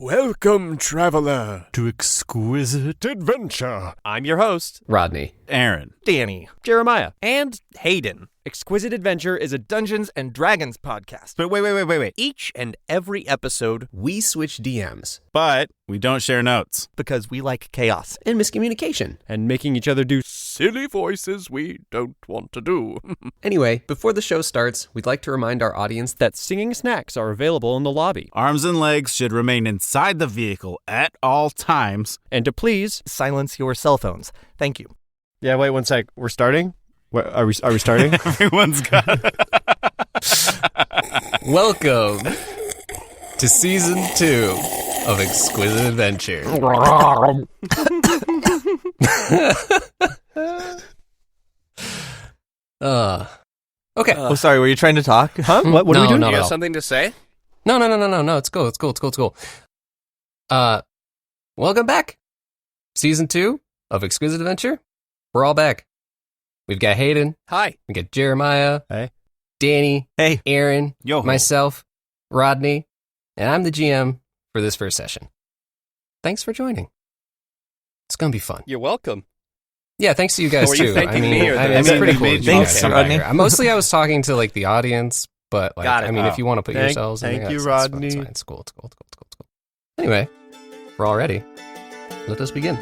Welcome, traveler, to Exquisite Adventure. I'm your host, Rodney, Aaron, Danny, Jeremiah, and Hayden. Exquisite Adventure is a Dungeons & Dragons podcast. But wait. Each and every episode, we switch DMs. But we don't share notes. because we like chaos. And miscommunication. And making each other do silly voices we don't want to do. Anyway, before the show starts, we'd like to remind our audience That singing snacks are available in the lobby. Arms and legs should remain inside the vehicle at all times. And to please... Silence your cell phones. Thank you. Yeah, wait 1 sec. We're starting? What, are we starting? Everyone's got welcome to Season 2 of Exquisite Adventure. Okay. Oh, sorry, were you trying to talk? Huh? What are we doing? No, You no. got something to say? No, it's cool. Welcome back. Season 2 of Exquisite Adventure. We're all back. We've got Hayden. Hi. We got Jeremiah. Hey. Danny. Hey. Aaron. Yo. Myself. Rodney. And I'm the GM for this first session. Thanks for joining. It's going to be fun. You're welcome. Yeah, thanks to you guys Were too. you thanking me or the- it's I mean, pretty we cool. made that you you Thanks, guys came by Rodney. here. Mostly I was talking to like the audience, but like Got it. I mean, if you want to put Thank- yourselves in thank there, you, that's fine, Rodney. it's fine. It's cool. Anyway, we're all ready. Let us begin.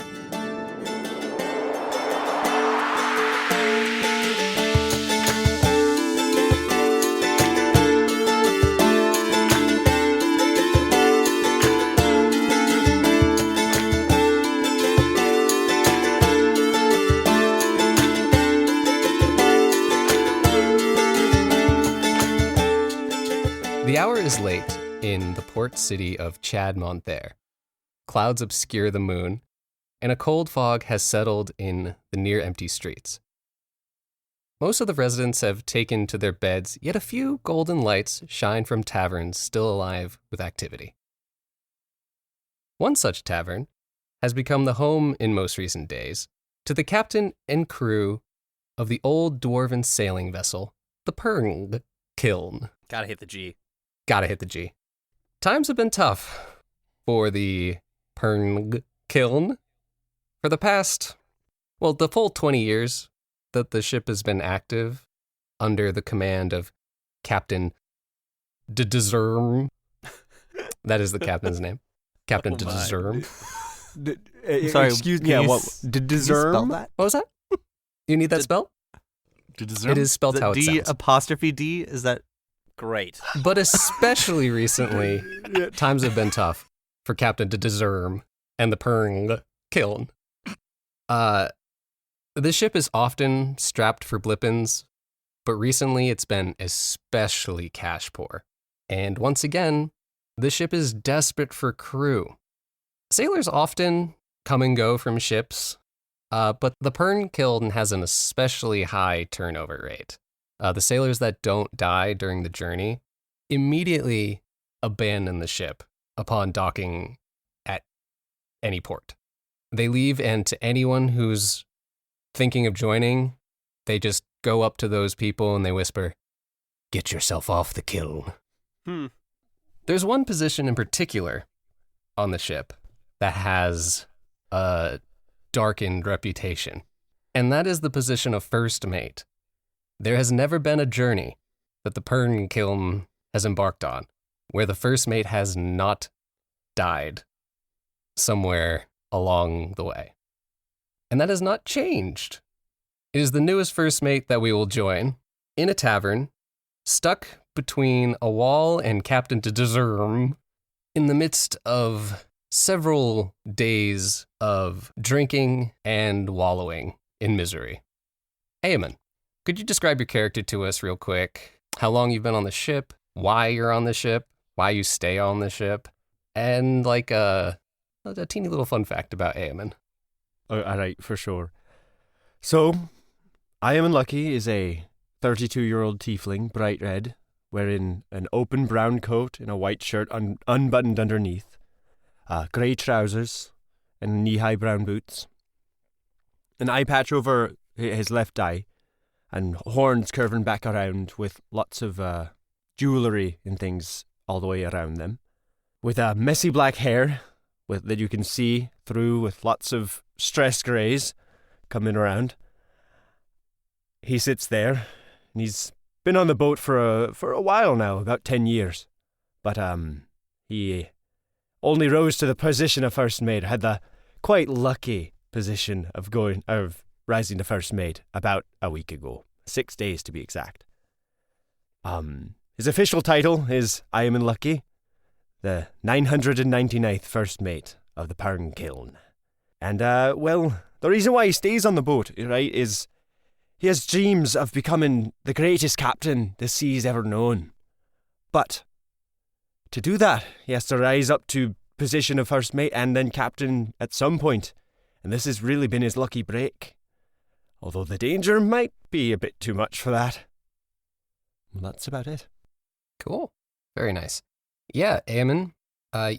The hour is late in the port city of Chad-Monther. Clouds obscure the moon, and a cold fog has settled in the near-empty streets. Most of the residents have taken to their beds, yet a few golden lights shine from taverns still alive with activity. One such tavern has become the home in most recent days to the captain and crew of the old dwarven sailing vessel, the Purng Kiln. Gotta hit the G. Gotta hit the G. Times have been tough for the Purng Kiln. For the past, the full 20 years that the ship has been active under the command of Captain Dzerm. That is the captain's name. Captain Dzerm. Sorry, Excuse me. can you What? Can you spell that? What was that? You need that spell? It is spelled how it D sounds. apostrophe D? Is that... Great. But especially recently, times have been tough for Captain Dzerm and the Purng Kiln. The ship is often strapped for blippins, but recently it's been especially cash poor. And once again, the ship is desperate for crew. Sailors often come and go from ships, but the Purng Kiln has an especially high turnover rate. The sailors that don't die during the journey immediately abandon the ship upon docking at any port. They leave, and to anyone who's thinking of joining, they just go up to those people and they whisper, "Get yourself off the kiln." There's one position in particular on the ship that has a darkened reputation, and that is the position of first mate. There has never been a journey that the Purng Kiln has embarked on where the first mate has not died somewhere along the way. And that has not changed. It is the newest first mate that we will join in a tavern, stuck between a wall and Captain Dzerm in the midst of several days of drinking and wallowing in misery. Ayamun, could you describe your character to us real quick? How long you've been on the ship, why you're on the ship, why you stay on the ship, and like a teeny little fun fact about Ayamun. All right, for sure. So, Ayamun Lucky is a 32-year-old tiefling, bright red, wearing an open brown coat and a white shirt unbuttoned underneath, grey trousers, and knee-high brown boots. An eye patch over his left eye, and horns curving back around with lots of jewellery and things all the way around them. with messy black hair that you can see through with lots of stress greys coming around. He sits there, and he's been on the boat for a while now, about 10 years. But he only rose to the position of first mate, had the quite lucky position of rising to first mate about a week ago, 6 days to be exact. His official title is Ayamun Lucky, the 999th first mate of the Purng Kiln. And, well, the reason why he stays on the boat, right, is he has dreams of becoming the greatest captain the sea's ever known. But to do that, he has to rise up to position of first mate and then captain at some point. And this has really been his lucky break. Although the danger might be a bit too much for that. Well, that's about it. Cool. Very nice. Yeah, Ayamun,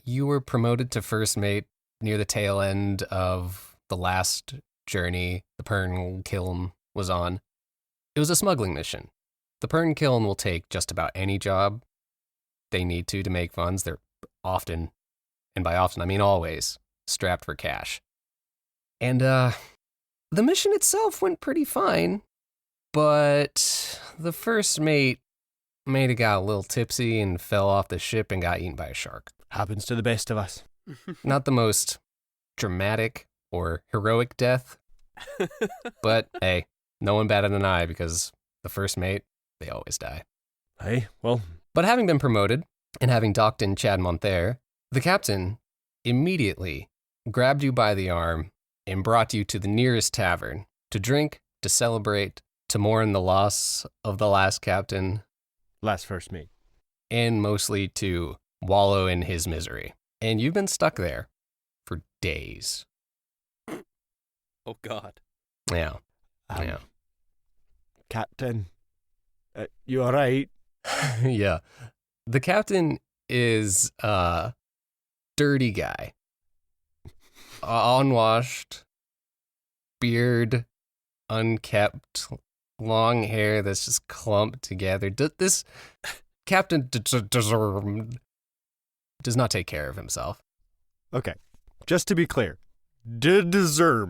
you were promoted to first mate near the tail end of the last journey the Purng Kiln was on. It was a smuggling mission. The Purng Kiln will take just about any job they need to make funds. They're often, and by often I mean always, strapped for cash. And the mission itself went pretty fine, but the first mate may have got a little tipsy and fell off the ship and got eaten by a shark. Happens to the best of us. Not the most dramatic or heroic death, but hey, no one batted an eye because the first mate, they always die. Hey, well. But having been promoted and having docked in Chadmont there, the captain immediately grabbed you by the arm and brought you to the nearest tavern to drink, to celebrate, to mourn the loss of the last captain. Last first mate. And mostly to wallow in his misery. And you've been stuck there for days. Oh, God. Yeah. Yeah. Captain, you all right? Yeah. The captain is a dirty guy. Unwashed, beard, unkept, long hair that's just clumped together. This captain does not take care of himself. Okay. Just to be clear. Deserve.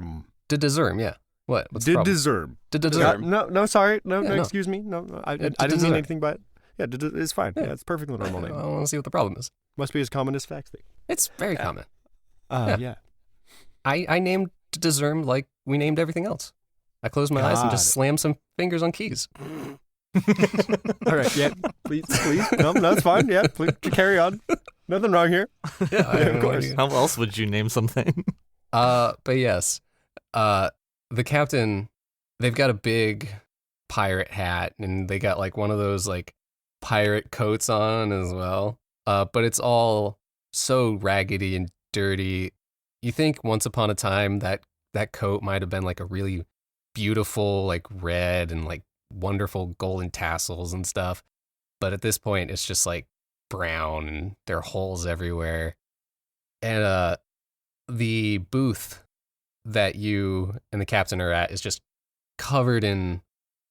Yeah. What's the problem? Deserve. No, sorry. No, Yeah, no. excuse me. No, I didn't mean anything by it. Yeah, it's fine. Yeah, it's perfectly normal I name. want to see what the problem is. Must be as common as Faxley. It's very common. Yeah. I named Deserm like we named everything else. I closed my eyes and just slammed some fingers on keys. All right, yeah, please. No, it's fine. Yeah, please carry on. Nothing wrong here. Yeah, of course. How else would you name something? But yes, the captain, they've got a big pirate hat and they got like one of those like pirate coats on as well. But it's all so raggedy and dirty. You think once upon a time that coat might have been like a really beautiful, like red and like wonderful golden tassels and stuff. But at this point, it's just like brown and there are holes everywhere. And the booth that you and the captain are at is just covered in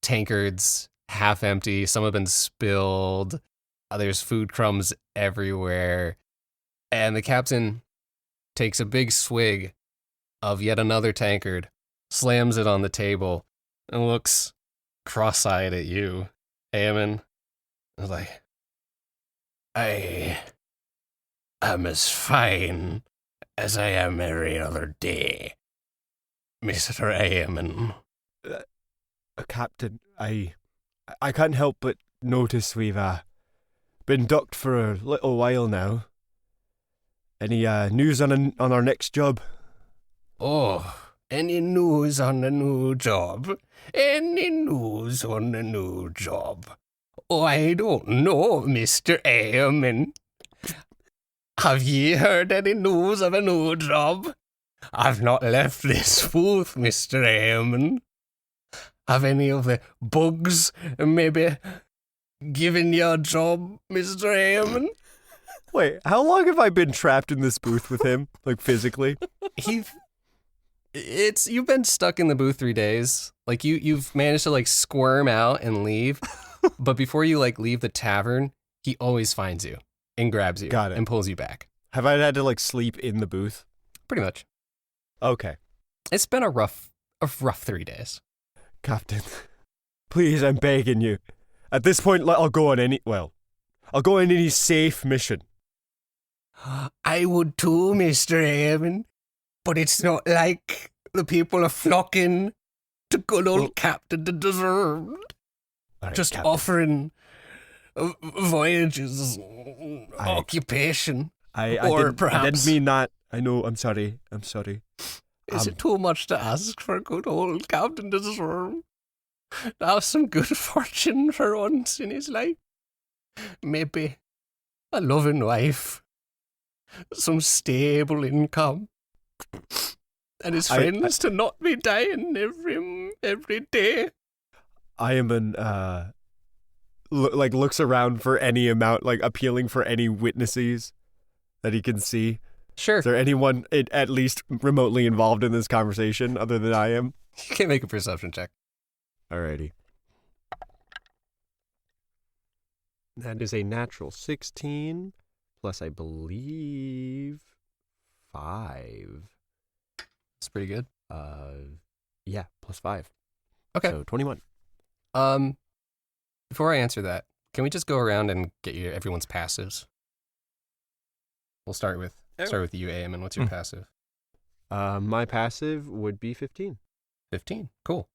tankards, half empty. Some have been spilled. There's food crumbs everywhere. And the captain takes a big swig of yet another tankard, slams it on the table, and looks cross-eyed at you, Ayamun. It's like, I am as fine as I am every other day, Mr. Ayamun. Captain, I can't help but notice we've been docked for a little while now. Any news on our next job? Oh, any news on the new job? Any news on the new job? Oh, I don't know, Mr. Ayamun. Have ye heard any news of a new job? I've not left this booth, Mr. Ayamun. Have any of the bugs maybe given you a job, Mr. Ayamun? Wait, how long have I been trapped in this booth with him? Like physically? You've been stuck in the booth 3 days. Like you've managed to like squirm out and leave. But before you like leave the tavern, he always finds you and grabs you. Got it. And pulls you back. Have I had to like sleep in the booth? Pretty much. Okay. It's been a rough 3 days. Captain, please, I'm begging you. At this point, I'll go on any safe mission. I would too, Mr. Ayamun, but it's not like the people are flocking to good old Captain to deserve. All right, Just Captain. offering voyages, occupation. Or perhaps... I didn't mean that. I know, I'm sorry. Is it too much to ask for good old Captain to deserve? To have some good fortune for once in his life? Maybe a loving wife, some stable income, and his friends to not be dying every day. Ayamun looks around for any amount, like appealing for any witnesses that he can see. Sure. Is there anyone at least remotely involved in this conversation other than I am? You can make a perception check. Alrighty. That is a natural 16 plus, I believe, 5. That's pretty good. Yeah, plus 5. Okay. So 21. Before I answer that, can we just go around and get you everyone's passives? We'll start with you, Ayamun. What's your passive? My passive would be 15. 15. Cool.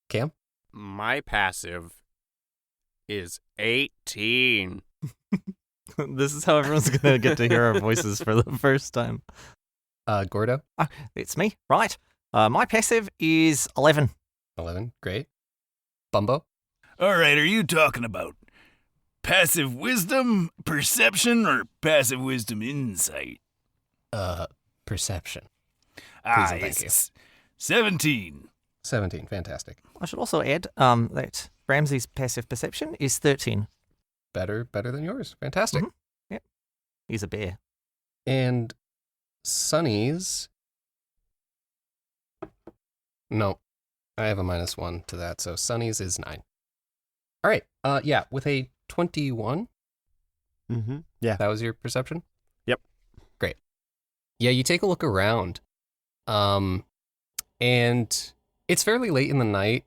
Cam? My passive is 18. This is how everyone's going to get to hear our voices for the first time. Gordo? It's me, right? My passive is 11. 11. Great. Bumbo? All right, are you talking about passive wisdom, perception, or passive wisdom insight? Perception. Ah, and thank it's 17. 17. Fantastic. I should also add that Ramsey's passive perception is 13. Better than yours. Fantastic. Mhm. Yep. He's a bear. And Sonny's... No. I have a -1 to that, so Sonny's is 9. All right. Yeah, with a 21. Mm-hmm. Yeah. That was your perception? Yep. Great. Yeah, you take a look around. And it's fairly late in the night,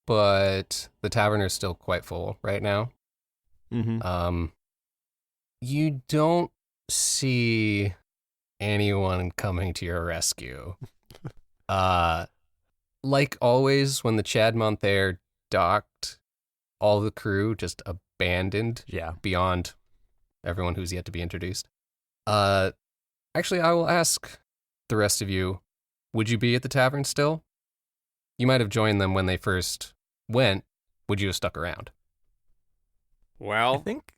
but the tavern is still quite full right now. Mm-hmm. You don't see anyone coming to your rescue. Like always, when the Chad Monthair docked, all the crew just abandoned. Yeah. Beyond everyone who's yet to be introduced. Actually, I will ask the rest of you, would you be at the tavern still? You might have joined them when they first went. Would you have stuck around? Well, I think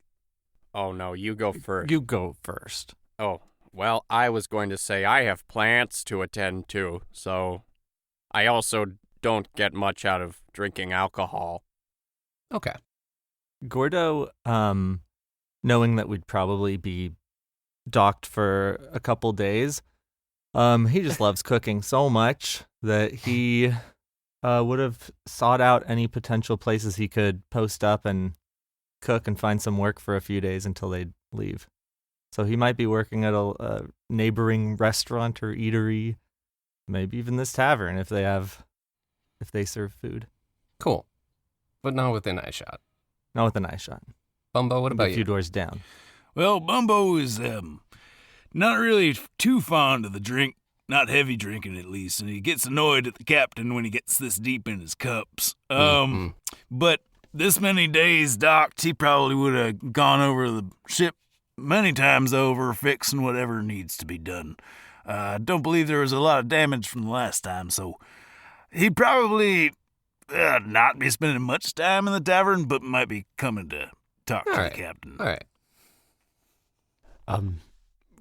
oh no, you go first. you go first. Oh, well, I was going to say I have plants to attend to, so I also don't get much out of drinking alcohol. Okay. Gordo, knowing that we'd probably be docked for a couple days, he just loves cooking so much that he would have sought out any potential places he could post up and cook and find some work for a few days until they'd leave. So he might be working at a neighboring restaurant or eatery, maybe even this tavern if they serve food. Cool. But not within eyeshot. Not with an eye shot. Bumbo, what about a few you? doors down. Well, Bumbo is not really too fond of the drink, not heavy drinking at least, and he gets annoyed at the captain when he gets this deep in his cups. But this many days docked, he probably would have gone over the ship many times over, fixing whatever needs to be done. I don't believe there was a lot of damage from the last time, so he'd probably not be spending much time in the tavern, but might be coming to talk to the captain. All right.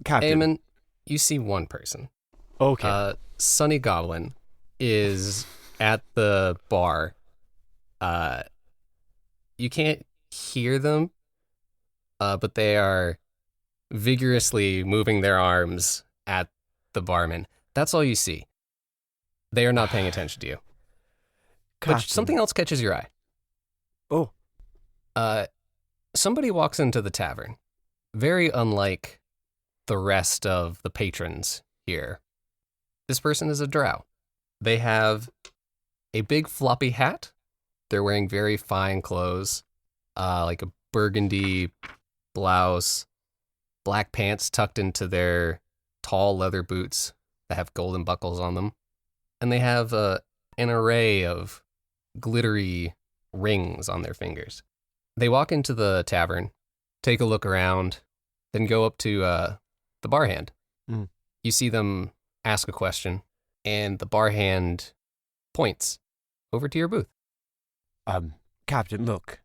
Captain. Ayamun, you see one person. Okay. Sonny Goblin is at the bar. You can't hear them, but they are vigorously moving their arms at the barman. That's all you see. They are not paying attention to you. But something else catches your eye. Oh. Somebody walks into the tavern. very unlike the rest of the patrons here. This person is a drow. They have a big floppy hat. They're wearing very fine clothes, like a burgundy blouse, black pants tucked into their tall leather boots that have golden buckles on them. And they have an array of glittery rings on their fingers. They walk into the tavern, take a look around, then go up to the bar hand. Mm. You see them ask a question, and the bar hand points over to your booth. Captain, look.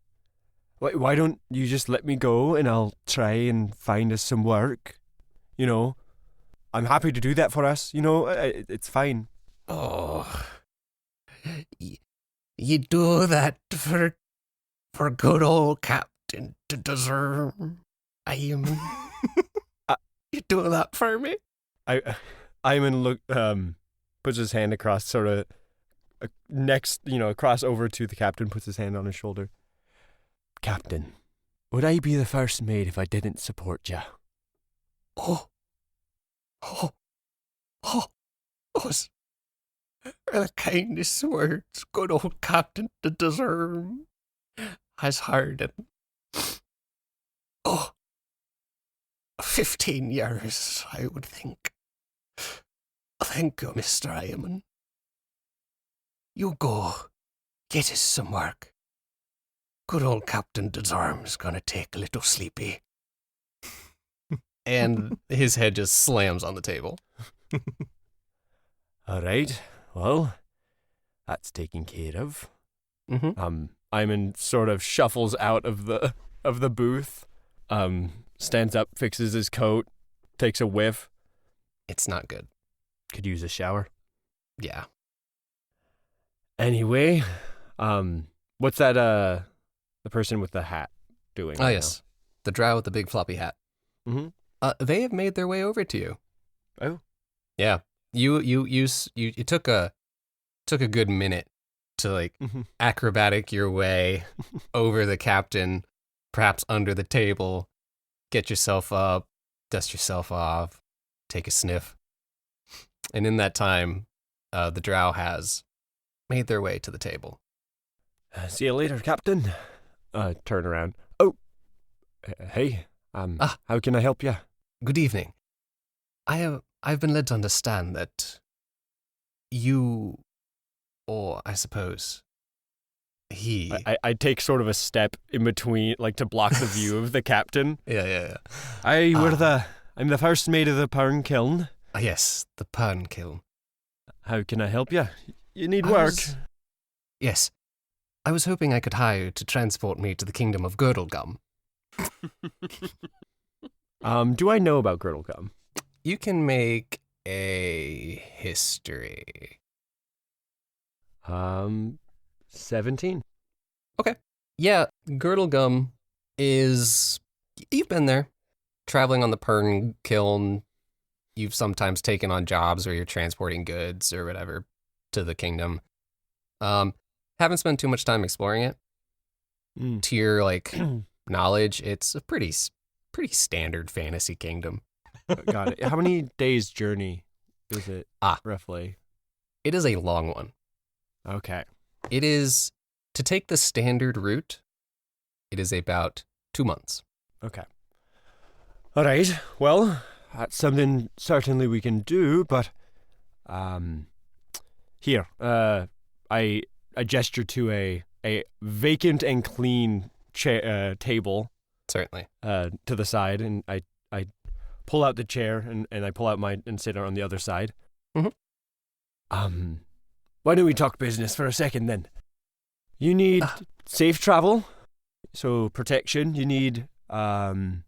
Why don't you just let me go and I'll try and find us some work? You know, I'm happy to do that for us. You know, it's fine. Oh, you do that for good old Captain to deserve. Ayamun. You do that for me? Ayamun puts his hand across, sort of next, across over to the captain, puts his hand on his shoulder. Captain, would I be the first mate if I didn't support you? Those are the kindest words good old Captain to deserve has heard in 15 years, I would think. Thank you, Mr. Ayamun. You go, get us some work. Good old Captain Desarm's gonna take a little sleepy. And his head just slams on the table. All right, well, that's taken care of. Mm-hmm. Ayamun sort of shuffles out of the booth, stands up, fixes his coat, takes a whiff. It's not good. Could use a shower. Yeah. Anyway, what's that, the person with the hat doing? Oh, right yes. The drow with the big floppy hat. Mm-hmm. They have made their way over to you. Oh. Yeah. It took a good minute to acrobatic your way over the captain, perhaps under the table, get yourself up, dust yourself off, take a sniff. And in that time, the drow has made their way to the table. See you later, Captain. Turn around. Oh, hey. How can I help you? Good evening. I've been led to understand that you, or I suppose he. I take sort of a step in between, like to block the view of the captain. Yeah. I'm the first mate of the Purng Kiln. Yes, the Purng Kiln. How can I help you? You need work. Yes. I was hoping I could hire you to transport me to the kingdom of Girdlegum. Do I know about Girdlegum? You can make a history. 17. Okay. Yeah, Girdlegum is... You've been there. Traveling on the Purng Kiln. You've sometimes taken on jobs where you're transporting goods or whatever to the kingdom. Haven't spent too much time exploring it. To your, knowledge, it's a pretty standard fantasy kingdom. Got it. How many days' journey is it, roughly? It is a long one. Okay. It is, to take the standard route, it is about 2 months. Okay. All right. Well, that's something certainly we can do, but here, I gesture to a vacant and clean table. Certainly. To the side, and I pull out the chair and I pull out mine and sit on the other side. Mm-hmm. Why don't we talk business for a second then? You need safe travel, so protection. You need and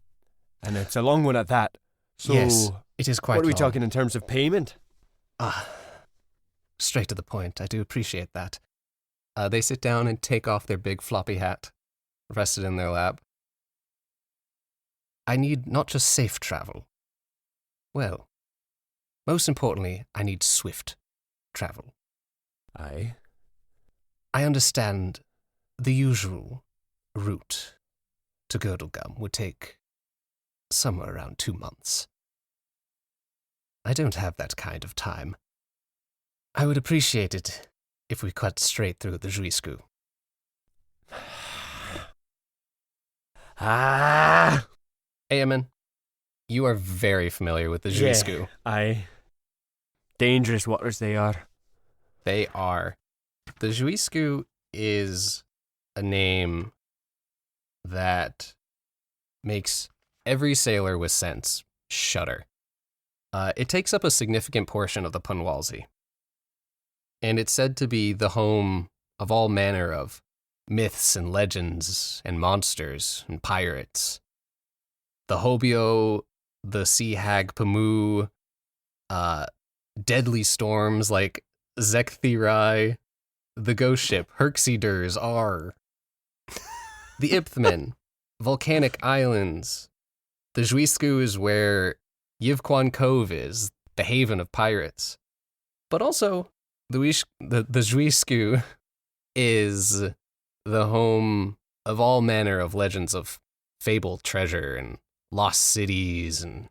it's a long one at that. So yes, it is quite. What are we long. talking in terms of payment? Straight to the point. I do appreciate that. They sit down and take off their big floppy hat, rested in their lap. I need not just safe travel. Well, most importantly, I need swift travel. Aye. I understand the usual route to Girdlegum would take somewhere around 2 months. I don't have that kind of time. I would appreciate it if we cut straight through the Juisku. Ayamun, you are very familiar with the Juisku. Dangerous waters they are. They are. The Juisku is a name that makes every sailor with sense shudder. It takes up a significant portion of the Punwalzi, and it's said to be the home of all manner of myths and legends and monsters and pirates. The Hobio, the Sea Hag Pamu, deadly storms like Zektherai, the ghost ship Herxiders are, the Ipthmen, volcanic islands. The Juisku is where Yivquan Cove is, the haven of pirates. But also, the Juisku is the home of all manner of legends of fabled treasure and lost cities and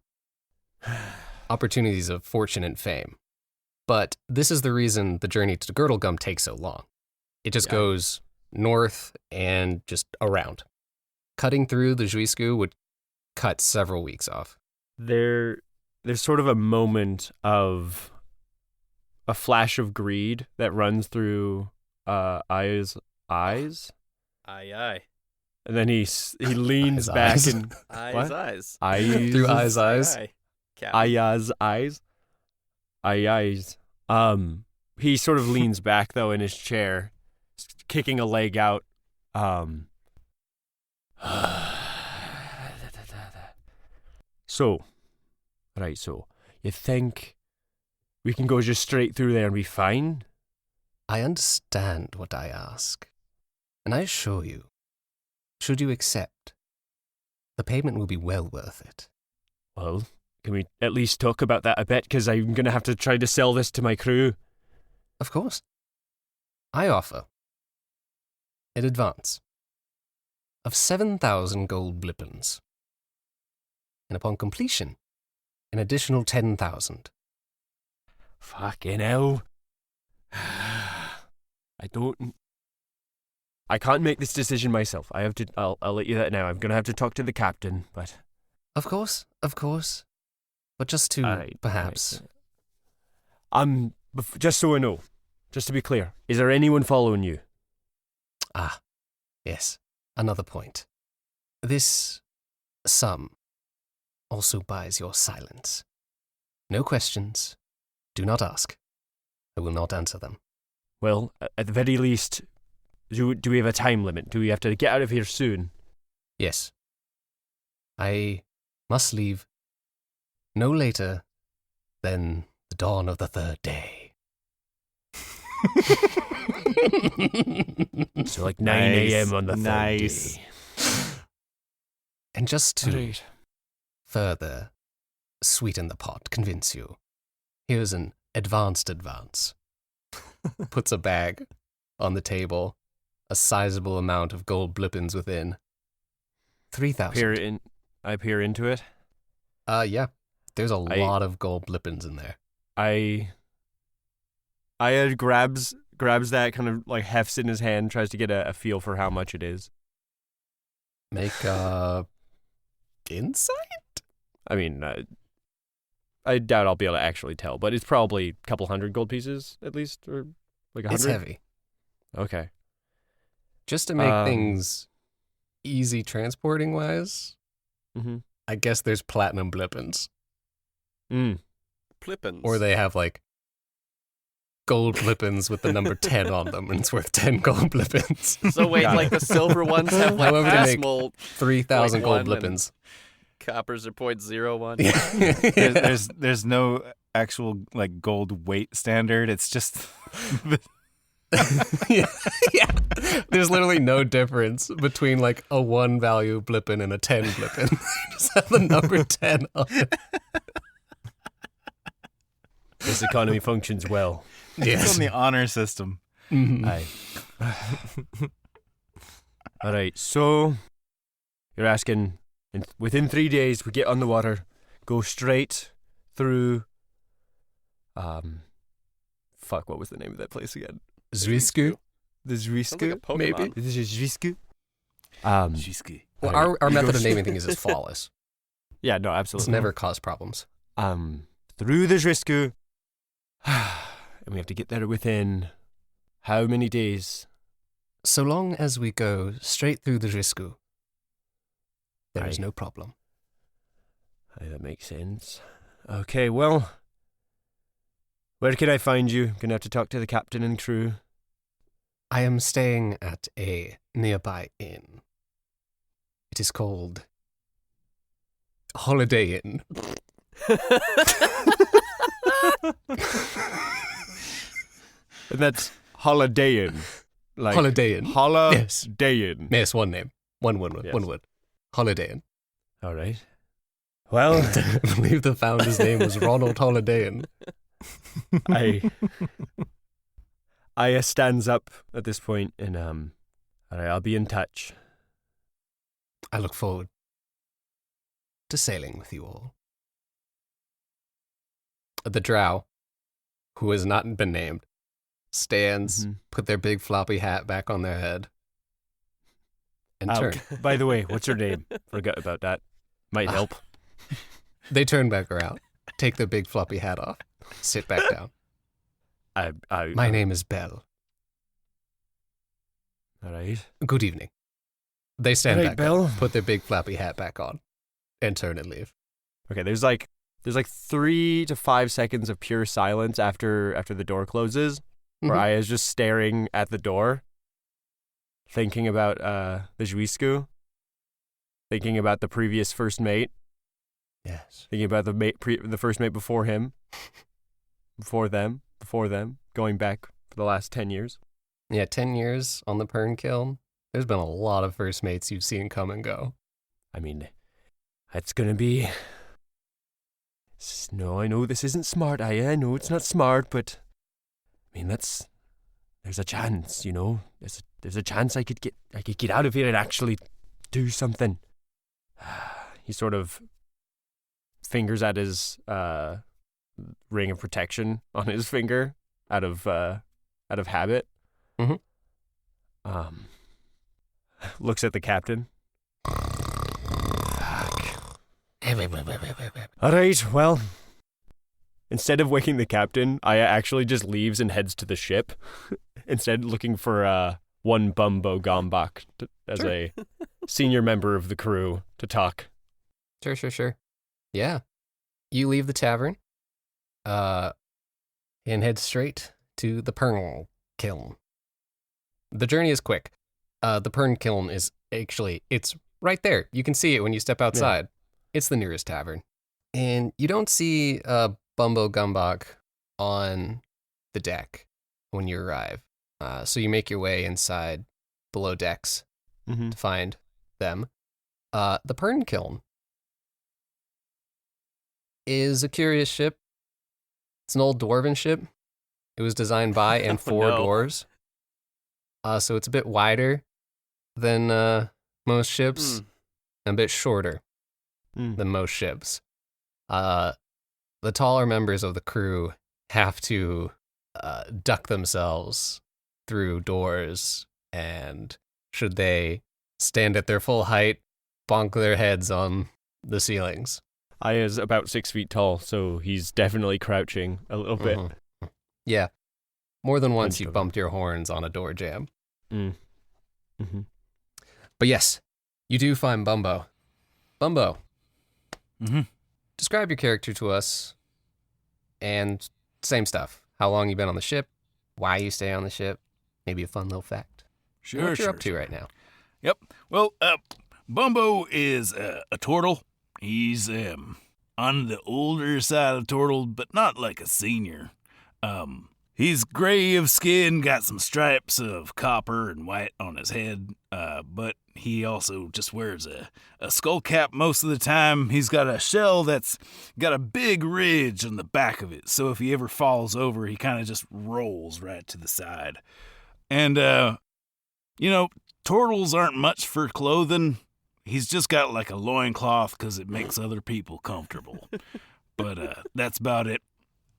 opportunities of fortune and fame. But this is the reason the journey to Girdlegum takes so long. It just goes north and just around. Cutting through the Juisku would cut several weeks off. There's sort of a moment of a flash of greed that runs through Aya's eyes. Aye. And then he leans back eyes. and Eyes. Through Aya's eyes. Aya's eyes. Aya's. He sort of leans back though in his chair, kicking a leg out. So you think we can go just straight through there and be fine? I understand what I ask, and I assure you, should you accept, the payment will be well worth it. Well, can we at least talk about that a bit? Because I'm going to have to try to sell this to my crew. Of course. I offer an advance of 7,000 gold blippins, and upon completion, an additional 10,000. Fucking hell. I can't make this decision myself. I'll let you that now. I'm going to have to talk to the captain, but... Of course. But just to, perhaps... Just so I know, just to be clear, is there anyone following you? Ah, yes. Another point. This sum also buys your silence. No questions. Do not ask. I will not answer them. Well, at the very least, do we have a time limit? Do we have to get out of here soon? Yes. I must leave no later than the dawn of the third day. So like 9 a.m. on the third day. And just to further sweeten the pot, convince you, here's an advance. Puts a bag on the table, a sizable amount of gold blippins within. 3,000. I peer into it. Yeah. There's a lot of gold blippins in there. Aya grabs that, kind of like hefts in his hand, tries to get a feel for how much it is. Make insight? I mean, I doubt I'll be able to actually tell, but it's probably a couple hundred gold pieces at least, or like 100. It's heavy. Okay. Just to make things easy transporting wise, I guess there's platinum blippins. Blippins. Or they have like gold blippins with the number 10 on them, and it's worth 10 gold blippins. So wait, like the silver ones have like However, to make decimal 3,000 gold blippins. Coppers are 0.01. There's no actual like gold weight standard. It's just yeah. There's literally no difference between like a 1 value blippin and a 10 blippin. You just have the number 10 on it. This economy functions well. It's on the honor system. Mm-hmm. Aye. All right, so you're asking And within 3 days, we get on the water, go straight through. Fuck, what was the name of that place again? Zwisku? The Zwisku? Maybe. This is Zwisku. Shiski. Well, our method of naming things is flawless. Yeah, no, It's absolutely. never caused problems. Through the Zwisku. And we have to get there within how many days? So long as we go straight through the Zwisku, there is Aye. no problem. Aye, that makes sense. Okay, well, where can I find you? Gonna have to talk to the captain and crew. I am staying at a nearby inn. It is called Holiday Inn. And that's Holidayin. Like Holiday Inn. Yes. Holidayin. Yes, one name. One word. Yes. One word. Holiday Inn. All right. Well, I believe the founder's name was Ronald Holiday Inn. I stands up at this point and all right, I'll be in touch. I look forward to sailing with you all. The drow, who has not been named, stands, put their big floppy hat back on their head, and turn. By the way, what's your name? Forgot about that. Might help. They turn back around, take their big floppy hat off, sit back down. My name is Belle. All right. Good evening. They stand Right, back Belle. up, put their big floppy hat back on, and turn and leave. Okay, there's like 3 to 5 seconds of pure silence after the door closes, where Mhm. Aya's just staring at the door, thinking about the Zwisku, thinking about the previous first mate, Yes. thinking about the first mate before him, before them, going back for the last 10 years. Yeah, 10 years on the Purng Kiln. There's been a lot of first mates you've seen come and go. I mean, that's gonna be. No, I know this isn't smart, Aya. I know it's not smart, but I mean, there's a chance, you know. There's a chance I could get out of here and actually do something. He sort of fingers at his ring of protection on his finger out of habit. Mhm. Looks at the captain. All right, well, instead of waking the captain, Aya actually just leaves and heads to the ship. Instead, looking for one Bumbo Gombok as a senior member of the crew to talk. Sure. Yeah. You leave the tavern and head straight to the Purng Kiln. The journey is quick. The Purng Kiln is it's right there. You can see it when you step outside. It's the nearest tavern. And you don't see Bumbo Gombok on the deck when you arrive. So you make your way inside below decks Mm-hmm. to find them. The Purng Kiln is a curious ship. It's an old dwarven ship. It was designed by and for no. dwarves. So it's a bit wider than most ships and a bit shorter than most ships. The taller members of the crew have to duck themselves through doors, and should they stand at their full height, bonk their heads on the ceilings. Aya's about 6 feet tall, so he's definitely crouching a little bit. Mhm. Yeah. More than once Bunched you've over. bumped your horns on a door jam. Mm-hmm. But yes, you do find Bumbo. Bumbo, Mhm. describe your character to us, and same stuff. How long you been on the ship, why you stay on the ship, maybe a fun little fact. Sure, What you're sure, up to sure. right now. Yep. Well, Bumbo is a turtle. He's on the older side of turtle, but not like a senior. He's gray of skin, got some stripes of copper and white on his head, but he also just wears a skull cap most of the time. He's got a shell that's got a big ridge on the back of it, so if he ever falls over, he kind of just rolls right to the side. And, turtles aren't much for clothing, he's just got like a loincloth because it makes other people comfortable. But that's about it.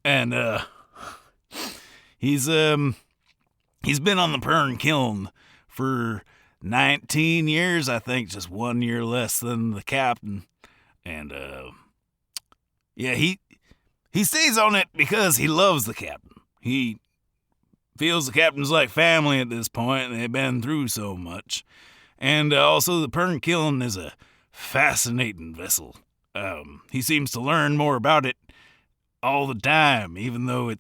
And he's been on the Purng Kiln for 19 years, I think, just 1 year less than the captain. And yeah, he stays on it because he loves the captain. He feels the captain's like family at this point, and they've been through so much. And also, the Purng Kiln is a fascinating vessel. He seems to learn more about it all the time, even though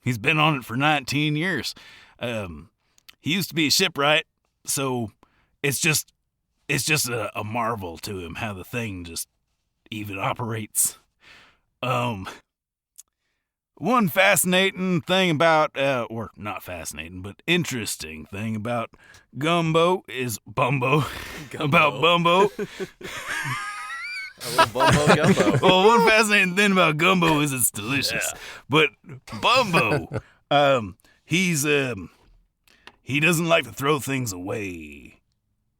he's been on it for 19 years. He used to be a shipwright, so it's just a marvel to him how the thing just even operates. One fascinating thing about, or not fascinating, but interesting thing about Bumbo. About Bumbo. A little Bumbo gumbo. Well, one fascinating thing about gumbo is it's delicious. Yeah. But Bumbo, he doesn't like to throw things away.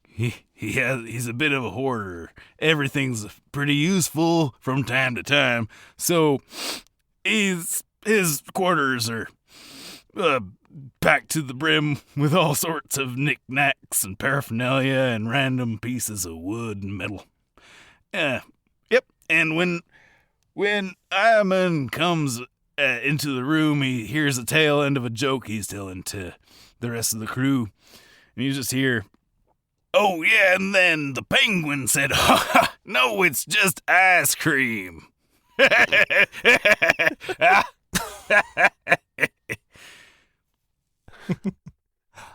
He's a bit of a hoarder. Everything's pretty useful from time to time. So his quarters are packed to the brim with all sorts of knickknacks and paraphernalia and random pieces of wood and metal. Yep. And when Ayamun comes into the room, he hears the tail end of a joke he's telling to the rest of the crew. And you just hear, "Oh, yeah, and then the penguin said, no, it's just ice cream."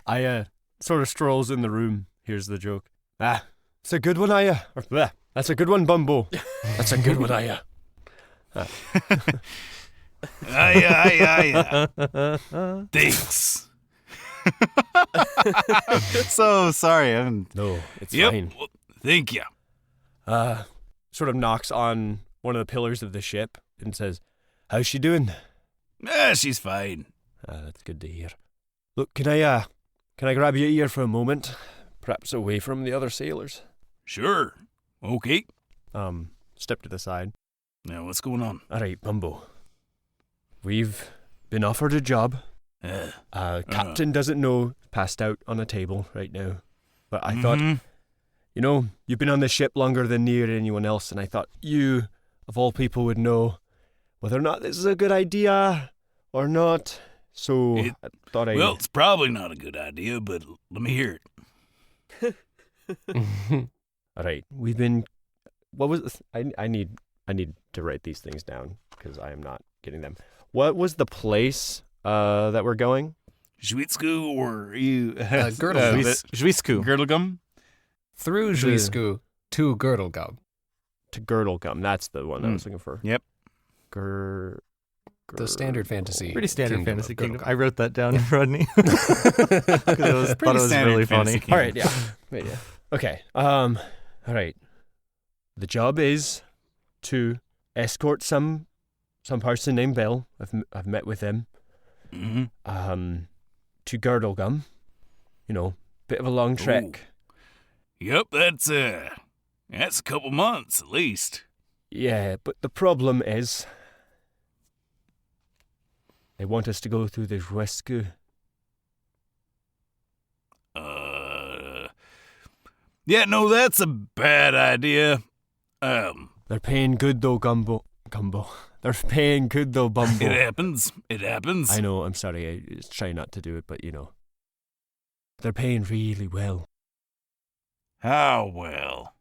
I sort of strolls in the room. Here's the joke. It's a good one, Aya. That's a good one, Bumbo. That's a good one, Aya. Aya. Thanks. So sorry. No, it's Yep. fine. Well, thank you. Sort of knocks on one of the pillars of the ship and says, "How's she doing?" She's fine. That's good to hear. Look, can I grab your ear for a moment? Perhaps away from the other sailors. Sure. Okay. Step to the side. Now, what's going on? All right, Bumbo. We've been offered a job. Captain doesn't know, passed out on a table right now. But I thought, you've been on this ship longer than near anyone else, and I thought you, of all people, would know whether or not this is a good idea or not. So I thought Well, it's probably not a good idea, but let me hear it. All right, we've been. What was this? I need to write these things down because I am not getting them. What was the place that we're going? Schwitzku or you? Schwitzku. Girdlegum? Through Schwitzku to Girdlegum. To Girdlegum. That's the one I was looking for. Yep. The standard fantasy. Pretty standard kingdom fantasy of kingdom. Girdlegum. I wrote that down, Rodney. Thought it was really funny. Kingdom. All right, yeah. Wait, yeah. Okay. All right. The job is to escort some person named Bill. I've met with him. Mm-hmm. To Girdlegum. Bit of a long trek. Yep, that's a couple months at least. Yeah, but the problem is they want us to go through the rescue. Yeah, no, that's a bad idea. They're paying good though, Gumbo. They're paying good though, Bumbo. It happens. I know, I'm sorry, I try not to do it, but they're paying really well. How well?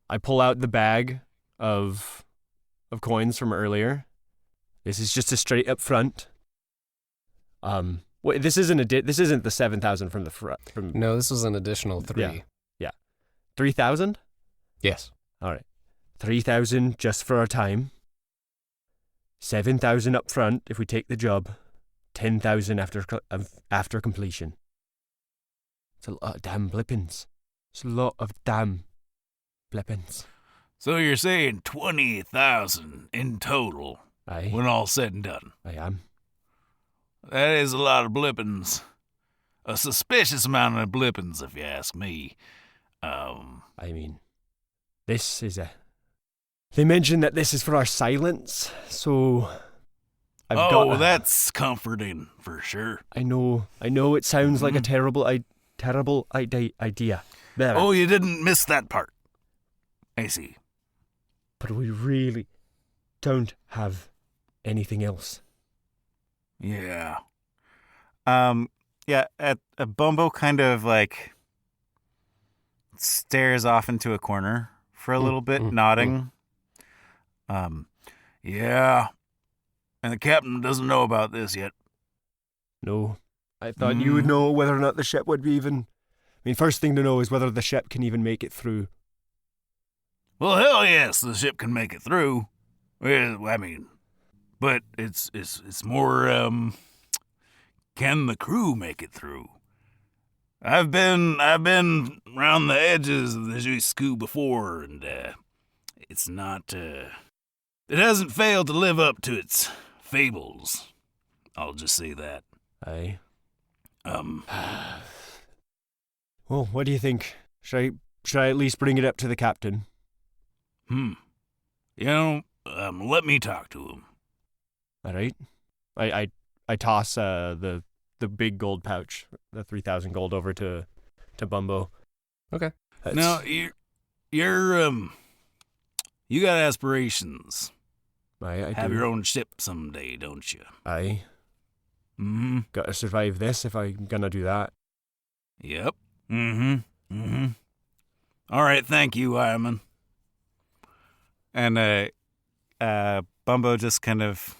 I pull out the bag of coins from earlier. This is just a straight up front. Wait, this isn't the 7,000 from the front. No, this was an additional 3. Yeah. 3,000? Yes. All right. 3,000 just for our time. 7,000 up front if we take the job. 10,000 after completion. It's a lot of damn blippins. It's a lot of damn blippins. So you're saying 20,000 in total Aye. when all's said and done. I am. That is a lot of blippins. A suspicious amount of blippins, if you ask me. I mean, this is a... They mentioned that this is for our silence, so... That's comforting, for sure. I know it sounds like a terrible idea. There. Oh, you didn't miss that part. I see. But we really don't have anything else. Yeah. Bumbo kind of like stares off into a corner for a little bit, nodding. Yeah. And the captain doesn't know about this yet. No. I thought you would know whether or not the ship would be even... I mean, first thing to know is whether the ship can even make it through. Well, hell yes, the ship can make it through. Well, I mean, but it's more, can the crew make it through? I've been around the edges of the Jusqu'u before, and it's not, it hasn't failed to live up to its fables. I'll just say that. Aye. Well, what do you think? Should I at least bring it up to the captain? You know, let me talk to him. All right. I toss the big gold pouch, the 3,000 gold, over to Bumbo. Okay. Now you got aspirations. I Have do. your own ship someday, don't you? Aye. Mm-hmm. Gotta survive this if I'm gonna do that. Yep. Mm-hmm. All right, thank you, Ayamun. And Bumbo just kind of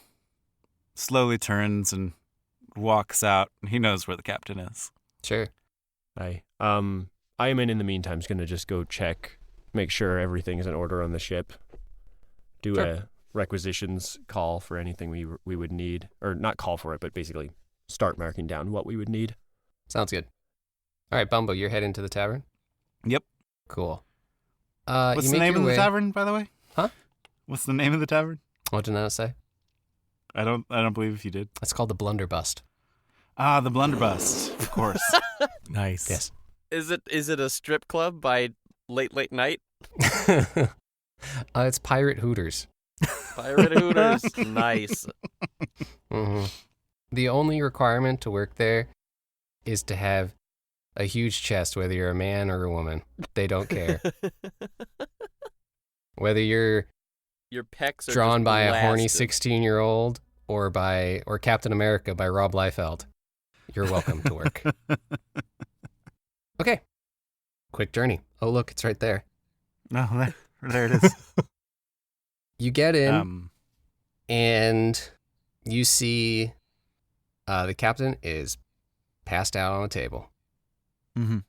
slowly turns and walks out. He knows where the captain is. Sure. Aye. Ayamun in the meantime is gonna just go check, make sure everything is in order on the ship. Do a requisitions call for anything we would need, or not call for it, but basically start marking down what we would need. Sounds good. All right, Bumbo, you're heading to the tavern? Yep. Cool. What's you the make name your of the way- tavern, by the way? Huh? What's the name of the tavern? What did I say? I don't believe you did. It's called the Blunderbust. Ah, the Blunderbuss, of course. Nice. Yes. Is it a strip club by late night? It's Pirate Hooters. Pirate Hooters. Nice. Mm-hmm. The only requirement to work there is to have a huge chest, whether you're a man or a woman. They don't care. Whether you're Your pecs are drawn just by a horny blasted. 16-year-old or Captain America by Rob Liefeld, you're welcome to work. Okay. Quick journey. Oh, look, it's right there. No, there it is. You get in and you see the captain is passed out on a table. Mm-hmm.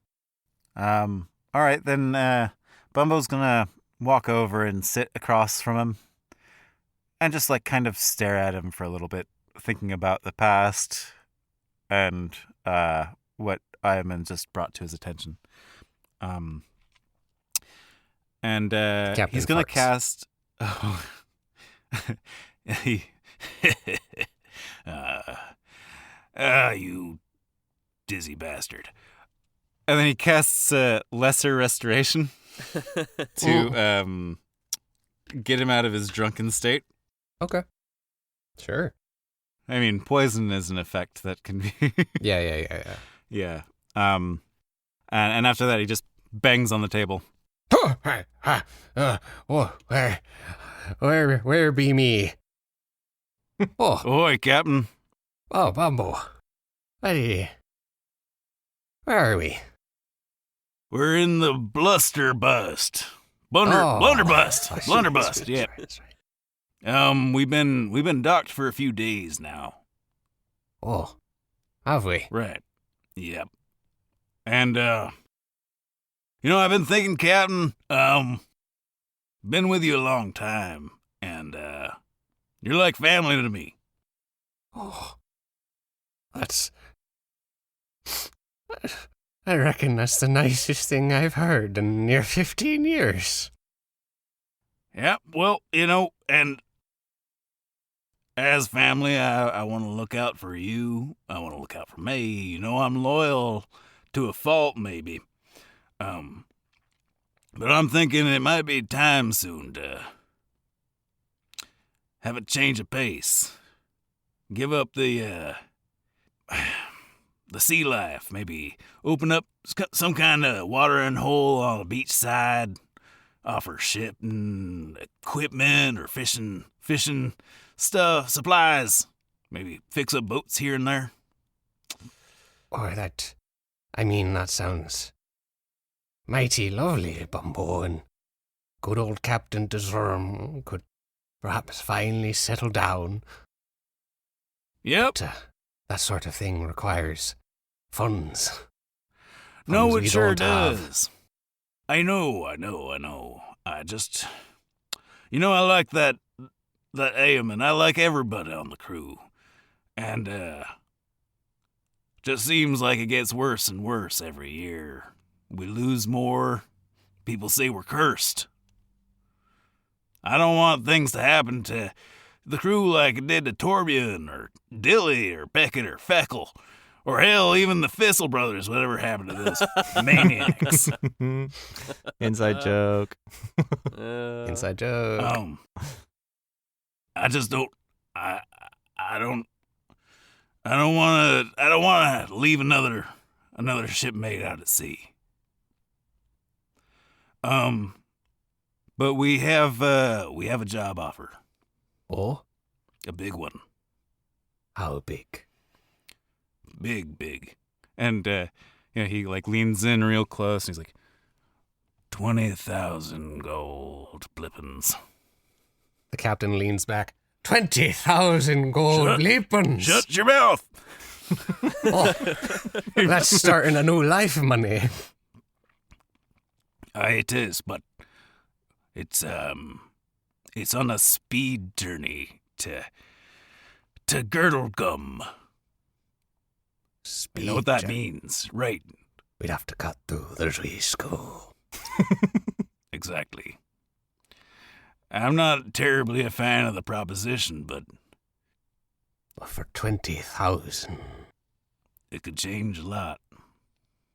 All right, then Bumbo's gonna walk over and sit across from him and just like kind of stare at him for a little bit, thinking about the past and what Ayamun just brought to his attention. And Captain he's gonna farts. cast. Oh, You dizzy bastard. and then he casts Lesser Restoration to get him out of his drunken state. Okay. Sure. I mean, poison is an effect that can be. Yeah. Yeah. And after that, he just bangs on the table. Where be me? Oh, Oi, Captain. Bumbo. Where are we? We're in the bluster bust. Oh. Blunderbust. That's Blunderbust, right, yeah. that's right. We've been docked for a few days now. Oh, have we? Right. Yep. And I've been thinking, Captain, been with you a long time, and you're like family to me. Oh, I reckon that's the nicest thing I've heard in near 15 years. Yeah, well, and as family, I want to look out for you. I want to look out for me. I'm loyal to a fault, maybe. But I'm thinking it might be time soon to have a change of pace. Give up the sea life. Maybe open up some kind of watering hole on the beach side. Offer shipping equipment or fishing stuff, supplies. Maybe fix up boats here and there. Or that sounds mighty lovely, Bumbo, and good old Captain Drythorne could perhaps finally settle down. Yep. But, that sort of thing requires funds. No, Funds it we sure don't have. does. I know. I just, I like that Ayamun. I like everybody on the crew. And, just seems like it gets worse and worse every year. We lose more. People say we're cursed. I don't want things to happen to the crew like it did to Torbjorn or Dilly or Beckett or Feckle. Or hell, even the Thistle brothers, whatever happened to those maniacs. Inside joke. Inside joke. I just don't. I don't want to leave another shipmate out at sea. But we have a job offer. Oh? A big one. How big? Big. And he like leans in real close and he's like 20,000 gold blippins. The captain leans back. 20,000 gold leapins. Shut your mouth. Oh, that's starting a new life, money. It is, but it's on a speed journey to Girdlegum. Speed You know what that journey. means, right? We'd have to cut through the tree school. Exactly. I'm not terribly a fan of the proposition, but But for 20,000, it could change a lot.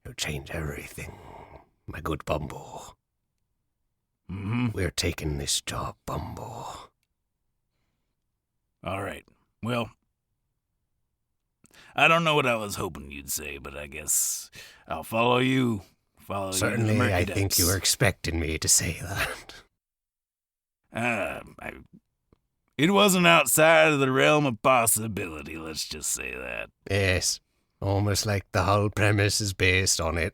it'll change everything. My good Bumbo. Mm-hmm. We're taking this job, Bumbo. All right. Well, I don't know what I was hoping you'd say, but I guess I'll follow you. Certainly, you. I think you were expecting me to say that. It wasn't outside of the realm of possibility, let's just say that. Yes, almost like the whole premise is based on it.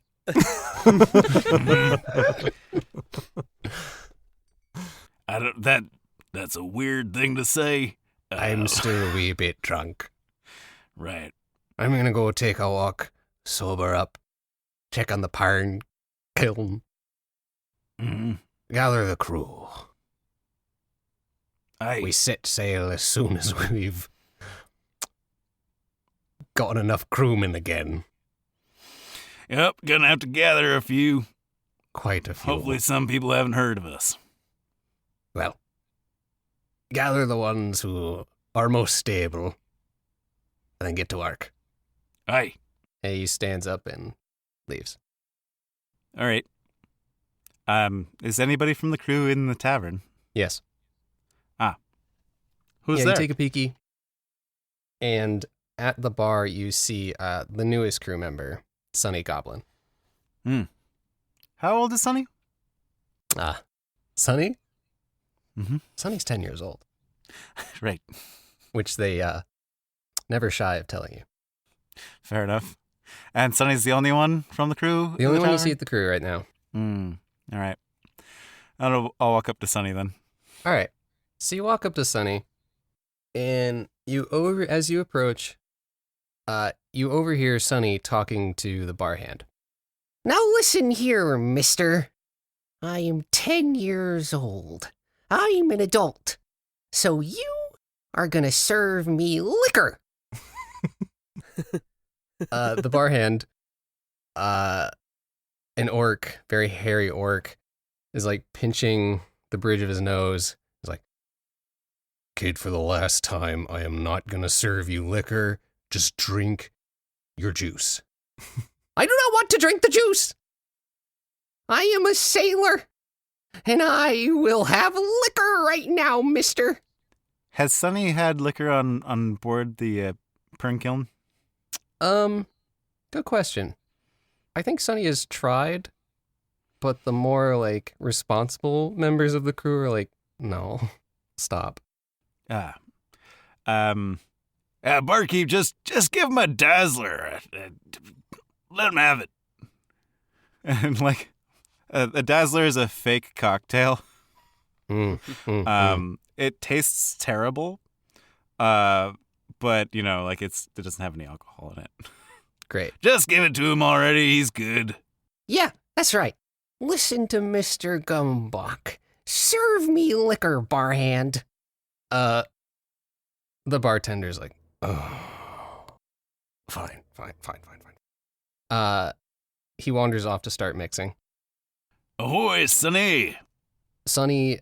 That's a weird thing to say. I'm still a wee bit drunk. Right. I'm gonna go take a walk, sober up, check on the Purng Kiln, Mm-hmm. gather the crew. Aye. We set sail as soon as we've gotten enough crewmen again. Yep, gonna have to gather a few. Quite a few. Hopefully some people haven't heard of us. Well, gather the ones who are most stable, and then get to work. Aye. And he stands up and leaves. All right. Is anybody from the crew in the tavern? Yes. Who's yeah, there? you take a peeky, and at the bar you see the newest crew member, Sonny Goblin. How old is Sonny? Sonny? Mm-hmm. Sonny's 10 years old, Right. which they never shy of telling you. Fair enough. And Sonny's the only one from the crew? The in only one you tavern? see at the crew right now. All right. I'll walk up to Sonny then. All right. So you walk up to Sonny, and as you approach, you overhear Sonny talking to the bar hand. Now listen here, mister. I am 10 years old. I'm an adult. So you are gonna serve me liquor. The bar hand, an orc, very hairy orc, is like pinching the bridge of his nose. He's like, "Kid, for the last time, I am not gonna serve you liquor. Just drink your juice." I do not want to drink the juice. I am a sailor. And I will have liquor right now, mister. Has Sonny had liquor on board the Purng Kiln? Good question. I think Sonny has tried, but the more, like, responsible members of the crew are like, no, stop. Barkeep, just give him a dazzler. Let him have it. And, like, a dazzler is a fake cocktail. It tastes terrible, but, you know, like, it doesn't have any alcohol in it. Great. Just give it to him already. He's good. Yeah, that's right. Listen to Mr. Gombok. Serve me liquor, barhand. The bartender's like, oh, fine. He wanders off to start mixing. Ahoy, Sonny. Sonny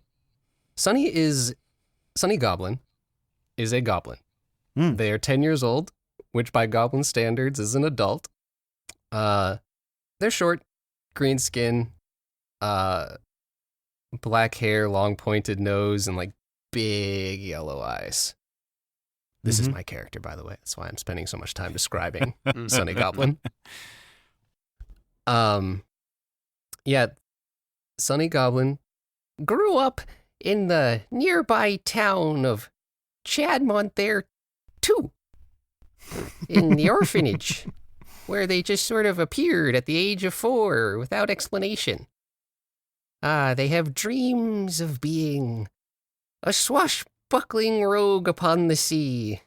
Goblin is a goblin. They are 10 years old, which by goblin standards is an adult. They're short, green skin, black hair, long pointed nose, and like big yellow eyes. This is my character, by the way. That's why I'm spending so much time describing Sonny Goblin. Yeah, Sonny Goblin Grew up in the nearby town of Chadmont there, too. In the orphanage, where they just sort of appeared at the age of 4 without explanation. They have dreams of being a swashbuckling rogue upon the sea,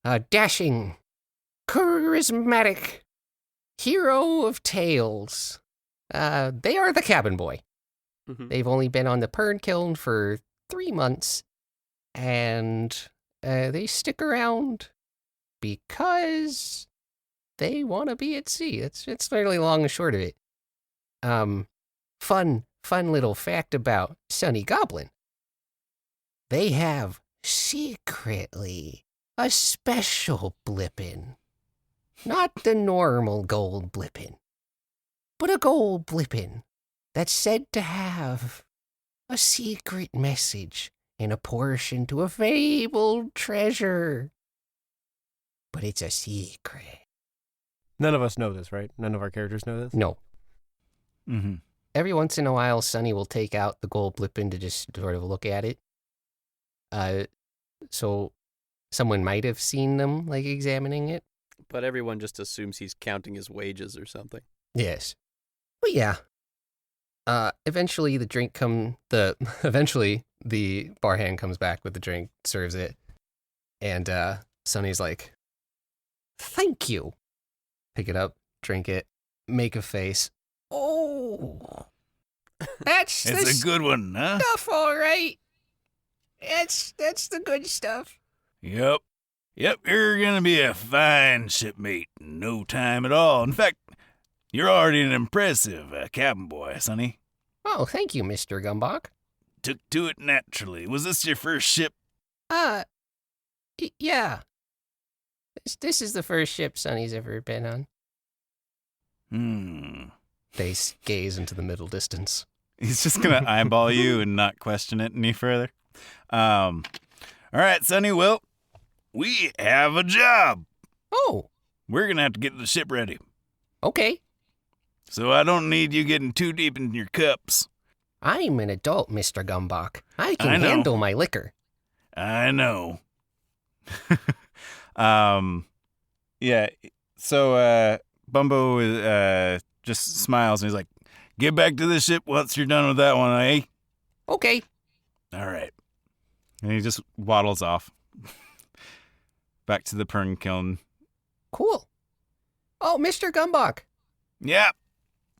a dashing, charismatic hero of tales. They are the cabin boy. They've only been on the Purng Kiln for 3 months, and they stick around because they want to be at sea. It's fairly long and short of it. Fun little fact about Sonny Goblin. They have secretly a special blippin'. Not the normal gold blippin', but a gold blippin' that's said to have a secret message and a portion to a fabled treasure. But it's a secret. None of us know this, right? None of our characters know this? No. Mm-hmm. Every once in a while, Sonny will take out the gold blippin' to just sort of look at it. So someone might have seen them, like, examining it. But everyone just assumes he's counting his wages or something. Yes. But yeah. Eventually the barhand comes back with the drink, serves it, and Sonny's like, Thank you. pick it up, drink it, make a face. Oh. That's the It's a good one, huh? stuff, all right. That's the good stuff. Yep, you're gonna be a fine shipmate in no time at all. In fact, you're already an impressive cabin boy, Sonny. Oh, thank you, Mr. Gombok. Took to it naturally. Was this your first ship? Yeah. This is the first ship Sonny's ever been on. They gaze into the middle distance. He's just going to eyeball you and not question it any further. All right, Sonny, well, we have a job. Oh, We're going to have to get the ship ready. okay. So I don't need you getting too deep in your cups. I'm an adult, Mr. Gombok. I can I know. handle my liquor. I know. Yeah, so Bumbo just smiles and he's like, Get back to the ship once you're done with that one, eh? Okay. All right. and he just waddles off back to the Purng Kiln. Cool. Oh, Mr. Gombok, Yeah.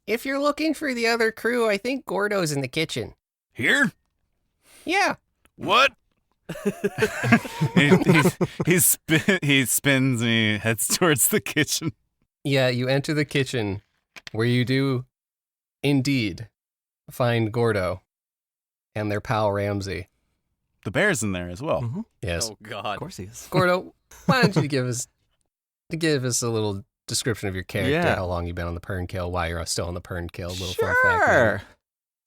if you're looking for the other crew, I think Gordo's in the kitchen. Here? Yeah. What? he spins and he heads towards the kitchen. Yeah, you enter the kitchen where you do indeed find Gordo and their pal Ramsey. The bear's in there as well. Mm-hmm. Yes. Oh, God. Of course he is. Gordo, why don't you give us a little description of your character, Yeah. how long you've been on the Purng Kiln, why you're still on the Purng Kiln, little fun fact. Sure.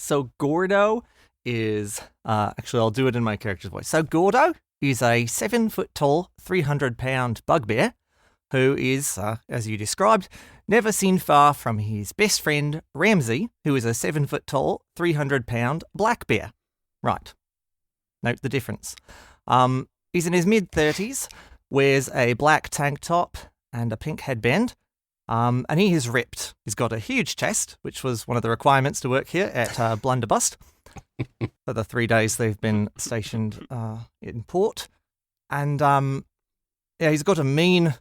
So Gordo is actually I'll do it in my character's voice. So Gordo is a 7 foot tall, 300-pound bugbear who is, as you described, never seen far from his best friend Ramsey, who is a 7 foot tall, 300-pound black bear. Right. Note the difference. He's in his mid-30s, wears a black tank top and a pink headband, and he is ripped. He's got a huge chest, which was one of the requirements to work here at Blunderbuss for the 3 days they've been stationed in port. And he's got a mean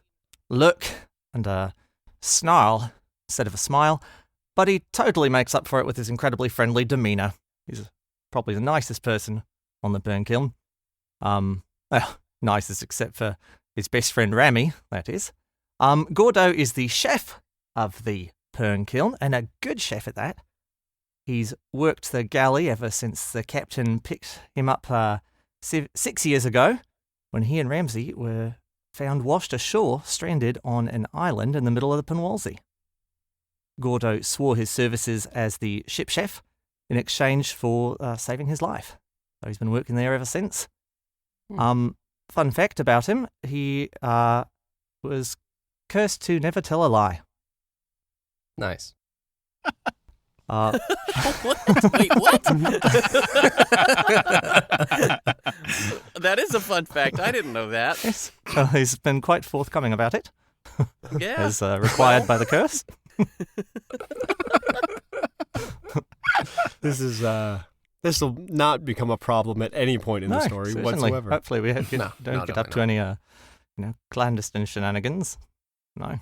look and a snarl instead of a smile, but he totally makes up for it with his incredibly friendly demeanour. He's probably the nicest person on the Purng Kiln. Well, nicest except for his best friend Rami, that is. Gordo is the chef of the Purng Kiln, and a good chef at that. He's worked the galley ever since the captain picked him up 6 years ago, when he and Ramsey were found washed ashore, stranded on an island in the middle of the Penwalsey. Gordo swore his services as the ship chef in exchange for saving his life. So he's been working there ever since. Fun fact about him, he was cursed to never tell a lie. Nice. What? Wait, what? That is a fun fact. I didn't know that. Yes. He's been quite forthcoming about it, Yeah. as required by the curse. This will not become a problem at any point in the story certainly. whatsoever. Hopefully we don't get definitely up to any clandestine shenanigans. No.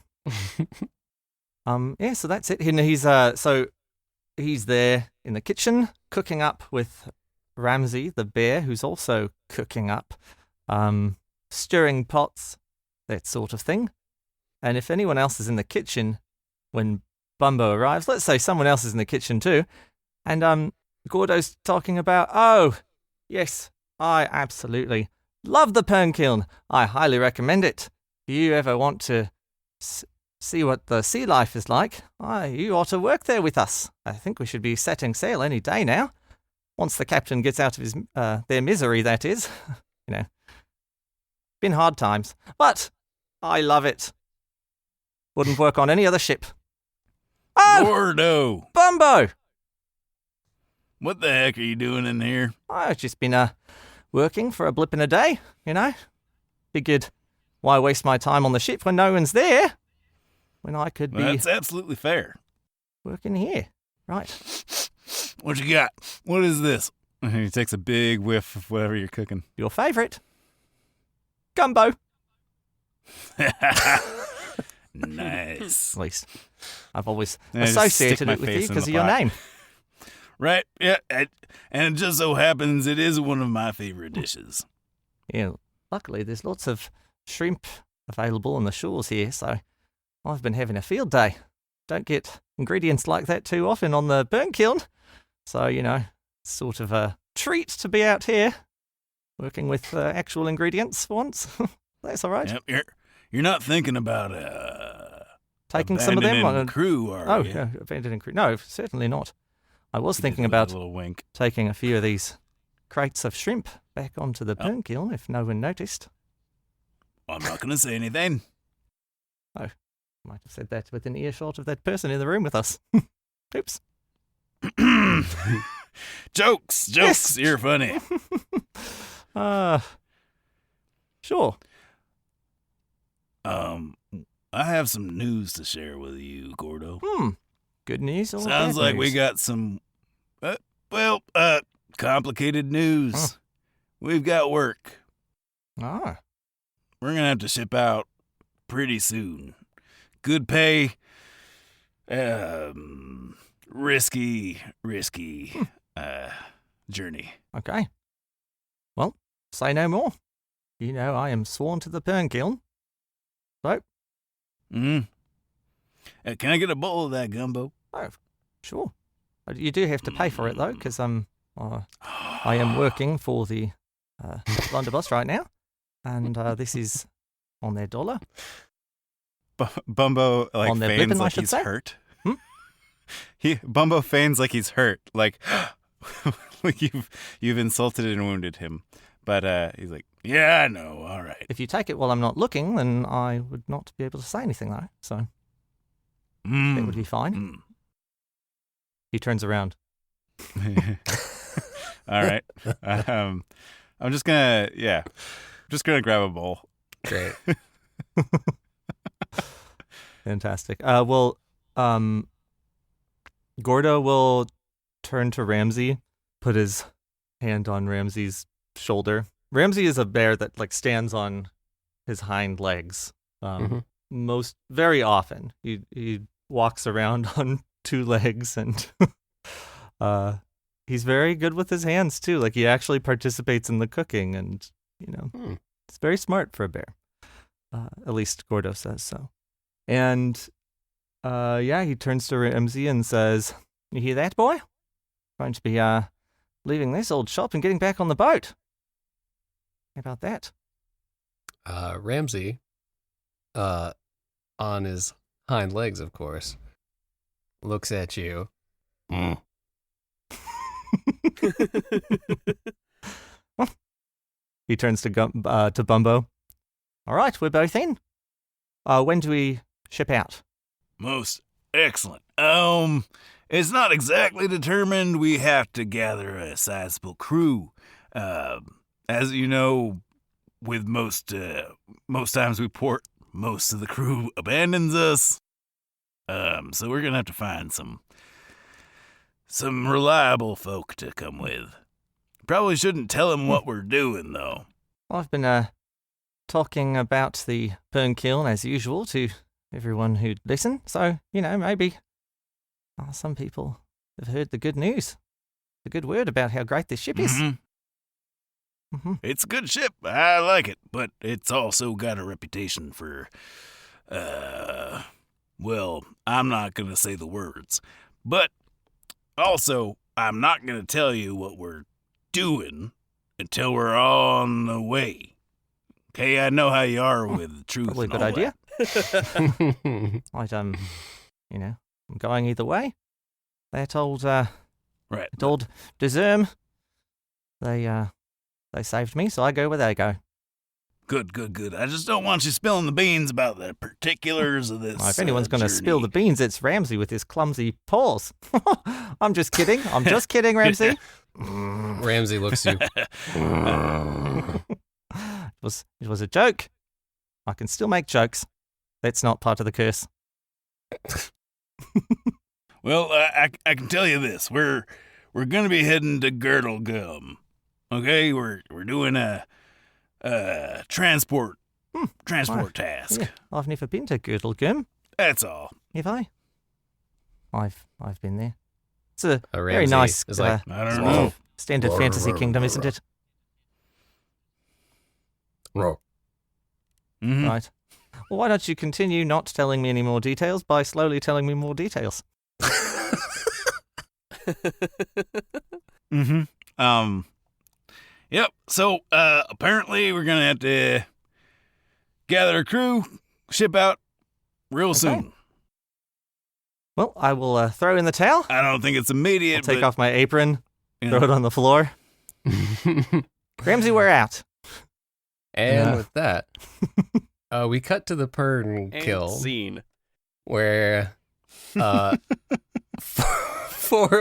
So that's it. He's there in the kitchen cooking up with Ramsey the bear, who's also cooking up, stirring pots, that sort of thing. And if anyone else is in the kitchen when Bumbo arrives, let's say someone else is in the kitchen too, and Gordo's talking about, oh, yes, I absolutely love the Purng Kiln. I highly recommend it. If you ever want to see what the sea life is like, you ought to work there with us. I think we should be setting sail any day now. Once the captain gets out of his their misery, that is. Been hard times. But I love it. Wouldn't work on any other ship. Oh! Gordo! Bumbo! What the heck are you doing in here? I've just been working for a blip in a day, Figured, why waste my time on the ship when no one's there? When I could be That's absolutely fair. working here. Right. What you got? What is this? And he takes a big whiff of whatever you're cooking. Your favourite. Gumbo. Nice. At least I've always And I just stick associated my it with face you in because the of your pot. name. Right, yeah. And it just so happens it is one of my favorite dishes. Yeah, luckily there's lots of shrimp available on the shores here, so I've been having a field day. Don't get ingredients like that too often on the Purng Kiln. So, it's sort of a treat to be out here working with actual ingredients for once. That's all right. Yep, you're not thinking about Taking some of them abandoning on crew, are you? yeah, abandoning crew. No, certainly not. I was You thinking did about a little wink. taking a few of these crates of shrimp back onto the Purng Kiln if no one noticed. I'm not going to say anything. Might have said that within earshot of that person in the room with us. Oops. Jokes. Yes. You're funny. Sure. I have some news to share with you, Gordo. Good news or Sounds bad like news? we got some, complicated news. Huh. We've got work. Ah, We're going to have to ship out pretty soon. Good pay. Risky journey. okay. Well, say no more. I am sworn to the Purng Kiln. So, Mm-hmm. Can I get a bowl of that gumbo? sure. You do have to pay for it, though, because I am working for the Blunderbuss right now, and this is on their dollar. Bumbo On their feigns blippin', I like should he's say. hurt. Bumbo feigns like he's hurt, like like you've insulted and wounded him. But he's like, Yeah, I know. All right. If you take it while I'm not looking, then I would not be able to say anything, though. So it would be fine. He turns around. all right. I'm just gonna grab a bowl. Great. Fantastic. Gordo will turn to Ramsey, put his hand on Ramsey's shoulder. Ramsey is a bear that like stands on his hind legs. Very often. He walks around on two legs, and he's very good with his hands too. Like he actually participates in the cooking, and it's very smart for a bear. At least Gordo says so. And he turns to Ramsey and says, "You hear that, boy? Going to be leaving this old shop and getting back on the boat. How about that?" Ramsey, on his hind legs, of course, looks at you. He turns to Bumbo. "All right, we're both in. When do we ship out?" Most excellent. It's not exactly determined. We have to gather a sizable crew. As you know, with most times we port, most of the crew abandons us. So we're gonna have to find some reliable folk to come with. Probably shouldn't tell them what we're doing, though. I've been talking about the Purng Kiln as usual to everyone who'd listen. So, maybe some people have heard the good news, the good word about how great this ship is. It's a good ship. I like it, but it's also got a reputation for, well, I'm not going to say the words, but also I'm not going to tell you what we're doing until we're on the way. Okay, I know how you are with truth. Probably a and good all idea. that. I'm going either way. That old, Right. that old Deserm, they saved me, so I go where they go. Good. I just don't want you spilling the beans about the particulars of this. Well, if anyone's going to journey. spill the beans, it's Ramsey with his clumsy paws. I'm just kidding, Ramsey. Ramsey looks at you. It was a joke. I can still make jokes. That's not part of the curse. Well, I can tell you this: we're going to be heading to Girdle Gum. Okay, we're doing a transport task. Yeah, I've never been to Girdle Gum. That's all. Have I? I've been there. It's a very Ramsey nice, is like, I don't know. standard fantasy kingdom, isn't it? Mhm. Right. Well, why don't you continue not telling me any more details by slowly telling me more details? Yep. So apparently we're gonna have to gather a crew, ship out real soon. Well, I will throw in the towel. I don't think it's immediate. I'll take but, off my apron, you throw know. it on the floor. Ramsey, we're out. And with that, we cut to the Purng And Kiln, scene. where 4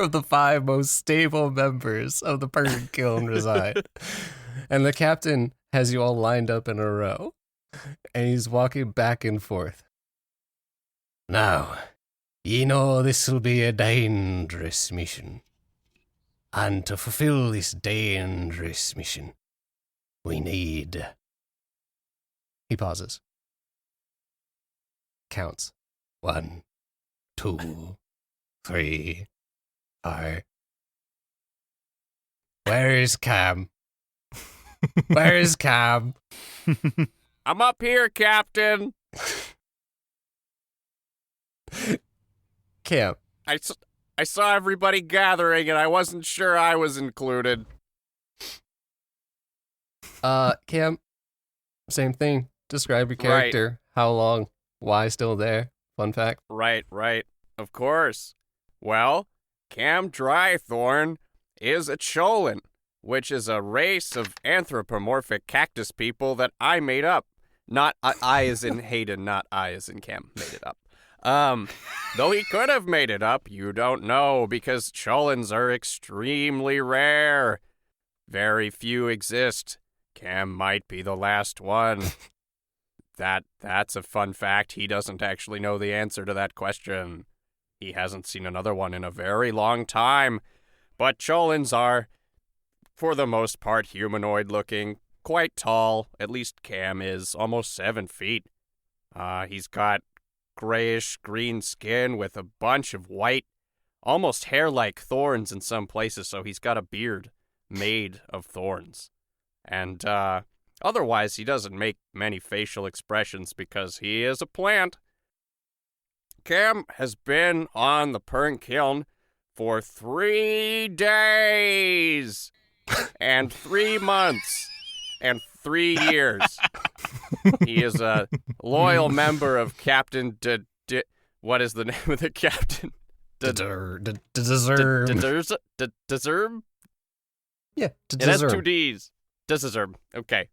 of the 5 most stable members of the Purng Kiln reside. And the captain has you all lined up in a row, and he's walking back and forth. Now, ye know this will be a dangerous mission. And to fulfill this dangerous mission, we need... He pauses. Counts. 1, 2, 3, 4. Where is Cam? Where is Cam? I'm up here, Captain. Cam. I saw everybody gathering, and I wasn't sure I was included. Cam. Same thing. Describe your character. How long? Why still there? Fun fact. Right. Of course. Well, Cam Drythorne is a Cholin, which is a race of anthropomorphic cactus people that I made up. Not I as in Hayden, not I as in Cam made it up. Though he could have made it up, you don't know, because Cholins are extremely rare. Very few exist. Cam might be the last one. That's a fun fact. He doesn't actually know the answer to that question. He hasn't seen another one in a very long time. But Cholins are, for the most part, humanoid-looking, quite tall. At least Cam is, almost 7 feet. He's got grayish-green skin with a bunch of white, almost hair-like thorns in some places, so he's got a beard made of thorns. And otherwise, he doesn't make many facial expressions because he is a plant. Cam has been on the Purng Kiln for 3 days and 3 months and 3 years. He is a loyal member of Captain what is the name of the captain? Deserve. Deserve? Yeah, It has 2 D's. Deserve. Okay.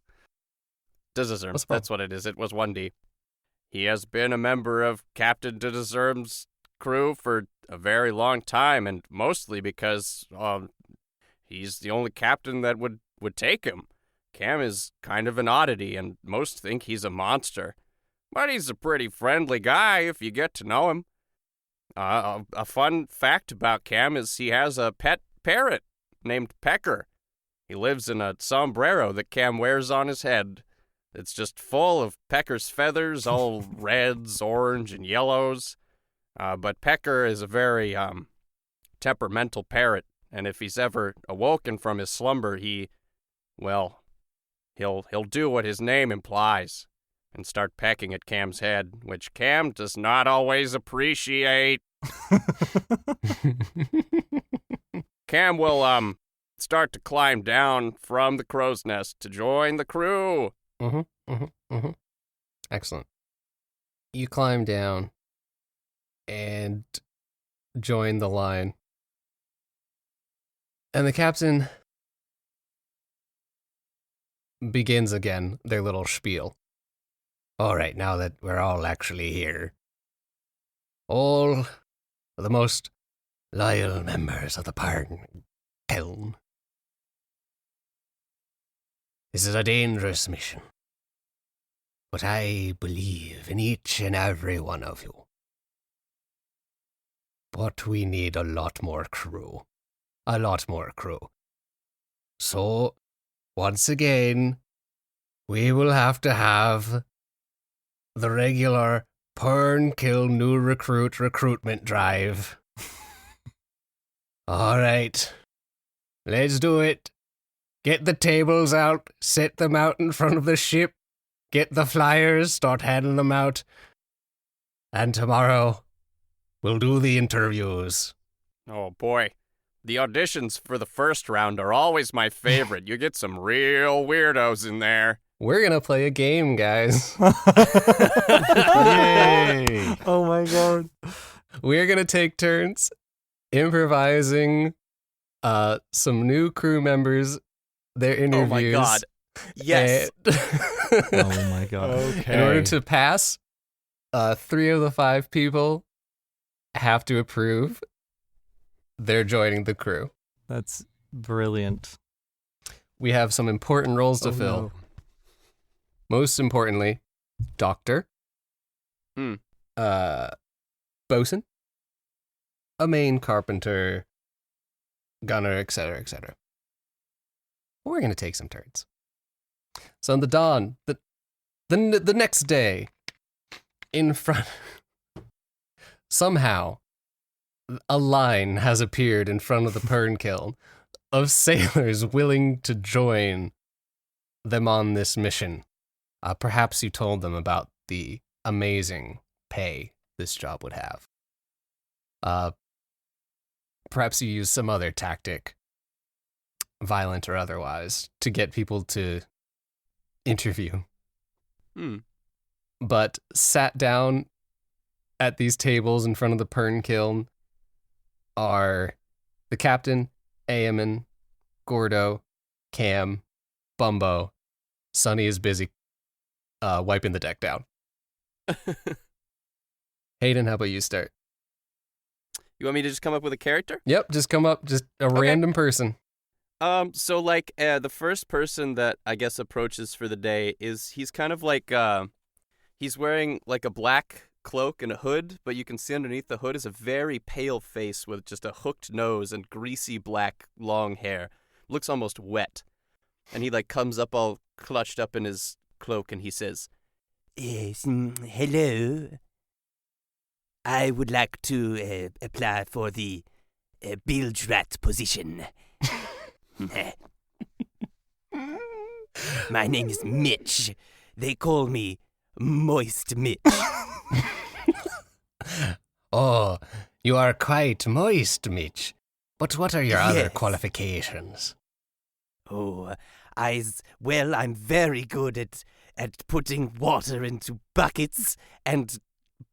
Deserve. That's what it is. It was 1 D. He has been a member of Captain Deserve's crew for a very long time, and mostly because he's the only captain that would take him. Cam is kind of an oddity, and most think he's a monster. But he's a pretty friendly guy if you get to know him. A fun fact about Cam is he has a pet parrot named Pecker. He lives in a sombrero that Cam wears on his head. It's just full of Pecker's feathers, all reds, orange, and yellows. But Pecker is a very temperamental parrot, and if he's ever awoken from his slumber, he'll do what his name implies and start pecking at Cam's head, which Cam does not always appreciate. Cam will start to climb down from the crow's nest to join the crew. Excellent. You climb down and join the line. And the captain begins again their little spiel. All right, now that we're all actually here, all the most loyal members of the Purng Kiln, this is a dangerous mission, but I believe in each and every one of you. But we need a lot more crew. A lot more crew. So, once again, we will have to have the regular Purng Kiln new recruitment drive. All right, let's do it. Get the tables out, set them out in front of the ship, get the flyers, start handing them out, and tomorrow we'll do the interviews. Oh boy, the auditions for the first round are always my favorite. You get some real weirdos in there. We're gonna play a game, guys. Yay! Oh my god. We're gonna take turns improvising some new crew members, their interviews. Oh my god. Yes. Oh my god. Okay. In order to pass, 3 of the 5 people have to approve they're joining the crew. That's brilliant. We have some important roles to fill. No. Most importantly, doctor, bosun, a main carpenter, gunner, etc., etc. We're gonna take some turns. So on the dawn, the next day, in front, somehow, a line has appeared in front of the Purng Kiln of sailors willing to join them on this mission. Perhaps you told them about the amazing pay this job would have. Perhaps you used some other tactic, violent or otherwise, to get people to interview. But sat down at these tables in front of the Purng Kiln are the captain, Ayamun, Gordo, Cam, Bumbo. Sonny is busy wiping the deck down. Hayden, how about you start? You want me to just come up with a character? Yep, just come up, just a random person. So like the first person that I guess approaches for the day he's kind of like he's wearing like a black cloak and a hood, but you can see underneath the hood is a very pale face with just a hooked nose and greasy black long hair. Looks almost wet. And he like comes up all clutched up in his cloak and he says, hello. I would like to apply for the bilge rat position. My name is Mitch. They call me Moist Mitch. Oh, you are quite moist, Mitch. But what are your other Yes. qualifications? Oh, I'm very good at putting water into buckets and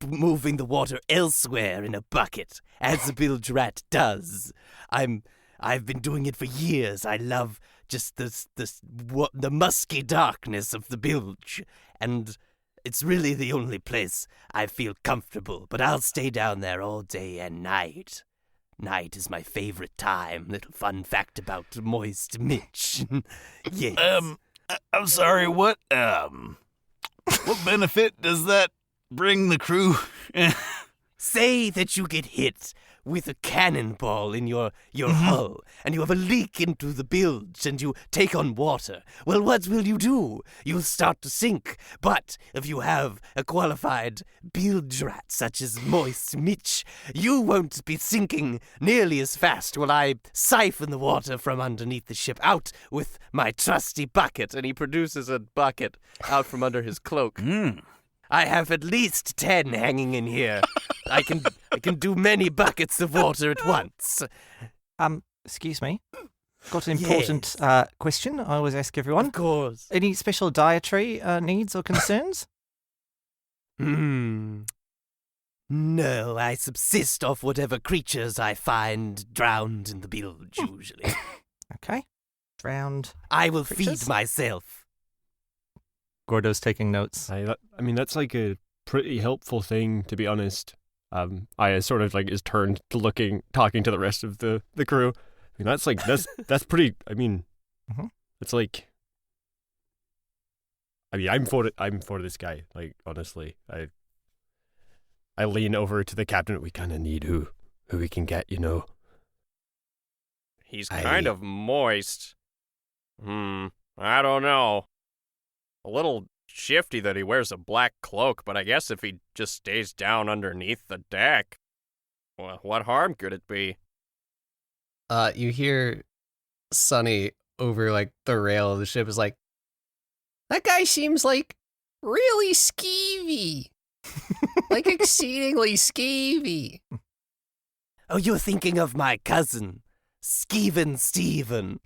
moving the water elsewhere in a bucket, as the bilge rat does. I've been doing it for years. I love just the musky darkness of the bilge, and it's really the only place I feel comfortable. But I'll stay down there all day and night. Night is my favorite time. Little fun fact about Moist Mitch. Yes. I'm sorry, what benefit does that bring the crew? Say that you get hit with a cannonball in your hull, and you have a leak into the bilge, and you take on water. Well, what will you do? You'll start to sink. But if you have a qualified bilge rat such as Moist Mitch, you won't be sinking nearly as fast while I siphon the water from underneath the ship out with my trusty bucket. and he produces a bucket out from under his cloak. I have at least 10 hanging in here. I can do many buckets of water at once. Excuse me. Got an important question I always ask everyone. Of course. Any special dietary needs or concerns? No, I subsist off whatever creatures I find drowned in the bilge, usually. Okay. Drowned. I will Creatures? feed myself. Gordo's taking notes. I mean, that's like a pretty helpful thing, to be honest. Aya sort of like is turned to talking to the rest of the crew. I mean, that's pretty. I mean, it's like. I mean, I'm for this guy. Like, honestly, I lean over to the captain. We kind of need who we can get, you know. He's kind of moist. I don't know. A little shifty that he wears a black cloak, but I guess if he just stays down underneath the deck, well, what harm could it be? You hear Sonny over like the rail of the ship is like, That guy seems like really skeevy. Like exceedingly skeevy. Oh, you're thinking of my cousin, Skeeven Steven.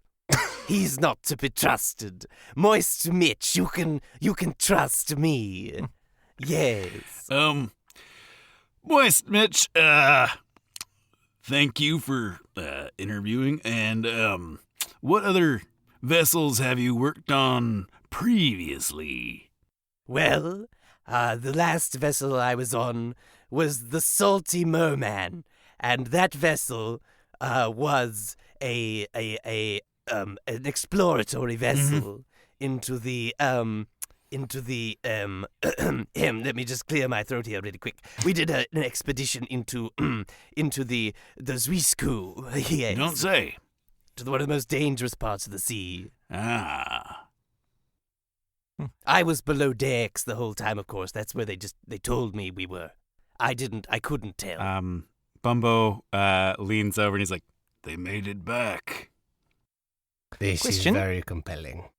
He's not to be trusted. Moist Mitch, you can trust me. Yes. Moist Mitch, thank you for interviewing. And what other vessels have you worked on previously? Well, the last vessel I was on was the Salty Merman, and that vessel was an exploratory vessel into the let me just clear my throat here really quick. We did an expedition into the Zwisku. Yes. You don't say. To one of the most dangerous parts of the sea. Ah. I was below decks the whole time, of course. That's where they told me we were. I couldn't tell. Bumbo leans over and he's like, "They made it back." This Question? is very compelling.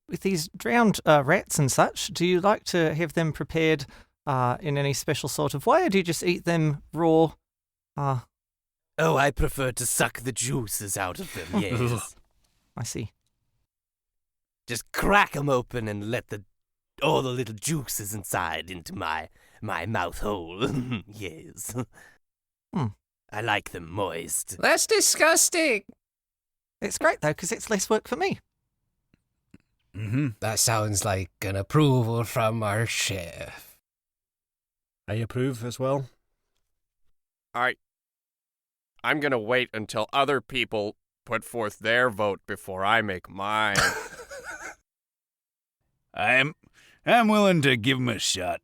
With these drowned rats and such, do you like to have them prepared in any special sort of way, or do you just eat them raw? Oh, I prefer to suck the juices out of them, yes. I see. Just crack them open and let all the little juices inside into my mouth hole. Yes. I like them moist. That's disgusting. It's great, though, because it's less work for me. Mm-hmm. That sounds like an approval from our chef. I approve as well. I'm gonna wait until other people put forth their vote before I make mine. I'm willing to give him a shot.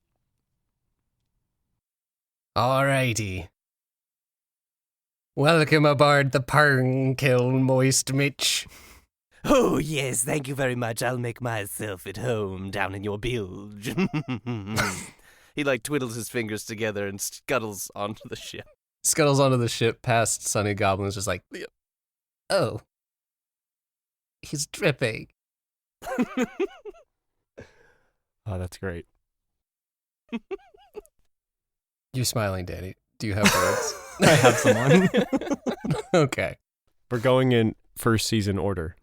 Alrighty. Welcome aboard the Purng Kiln, Moist Mitch. Oh, yes, thank you very much. I'll make myself at home down in your bilge. He, twiddles his fingers together and scuttles onto the ship. Scuttles onto the ship past Sonny. Goblin's just like, Oh. He's dripping. Oh, that's great. you're smiling, Danny. Do you have words? I have someone. Okay. We're going in first season order.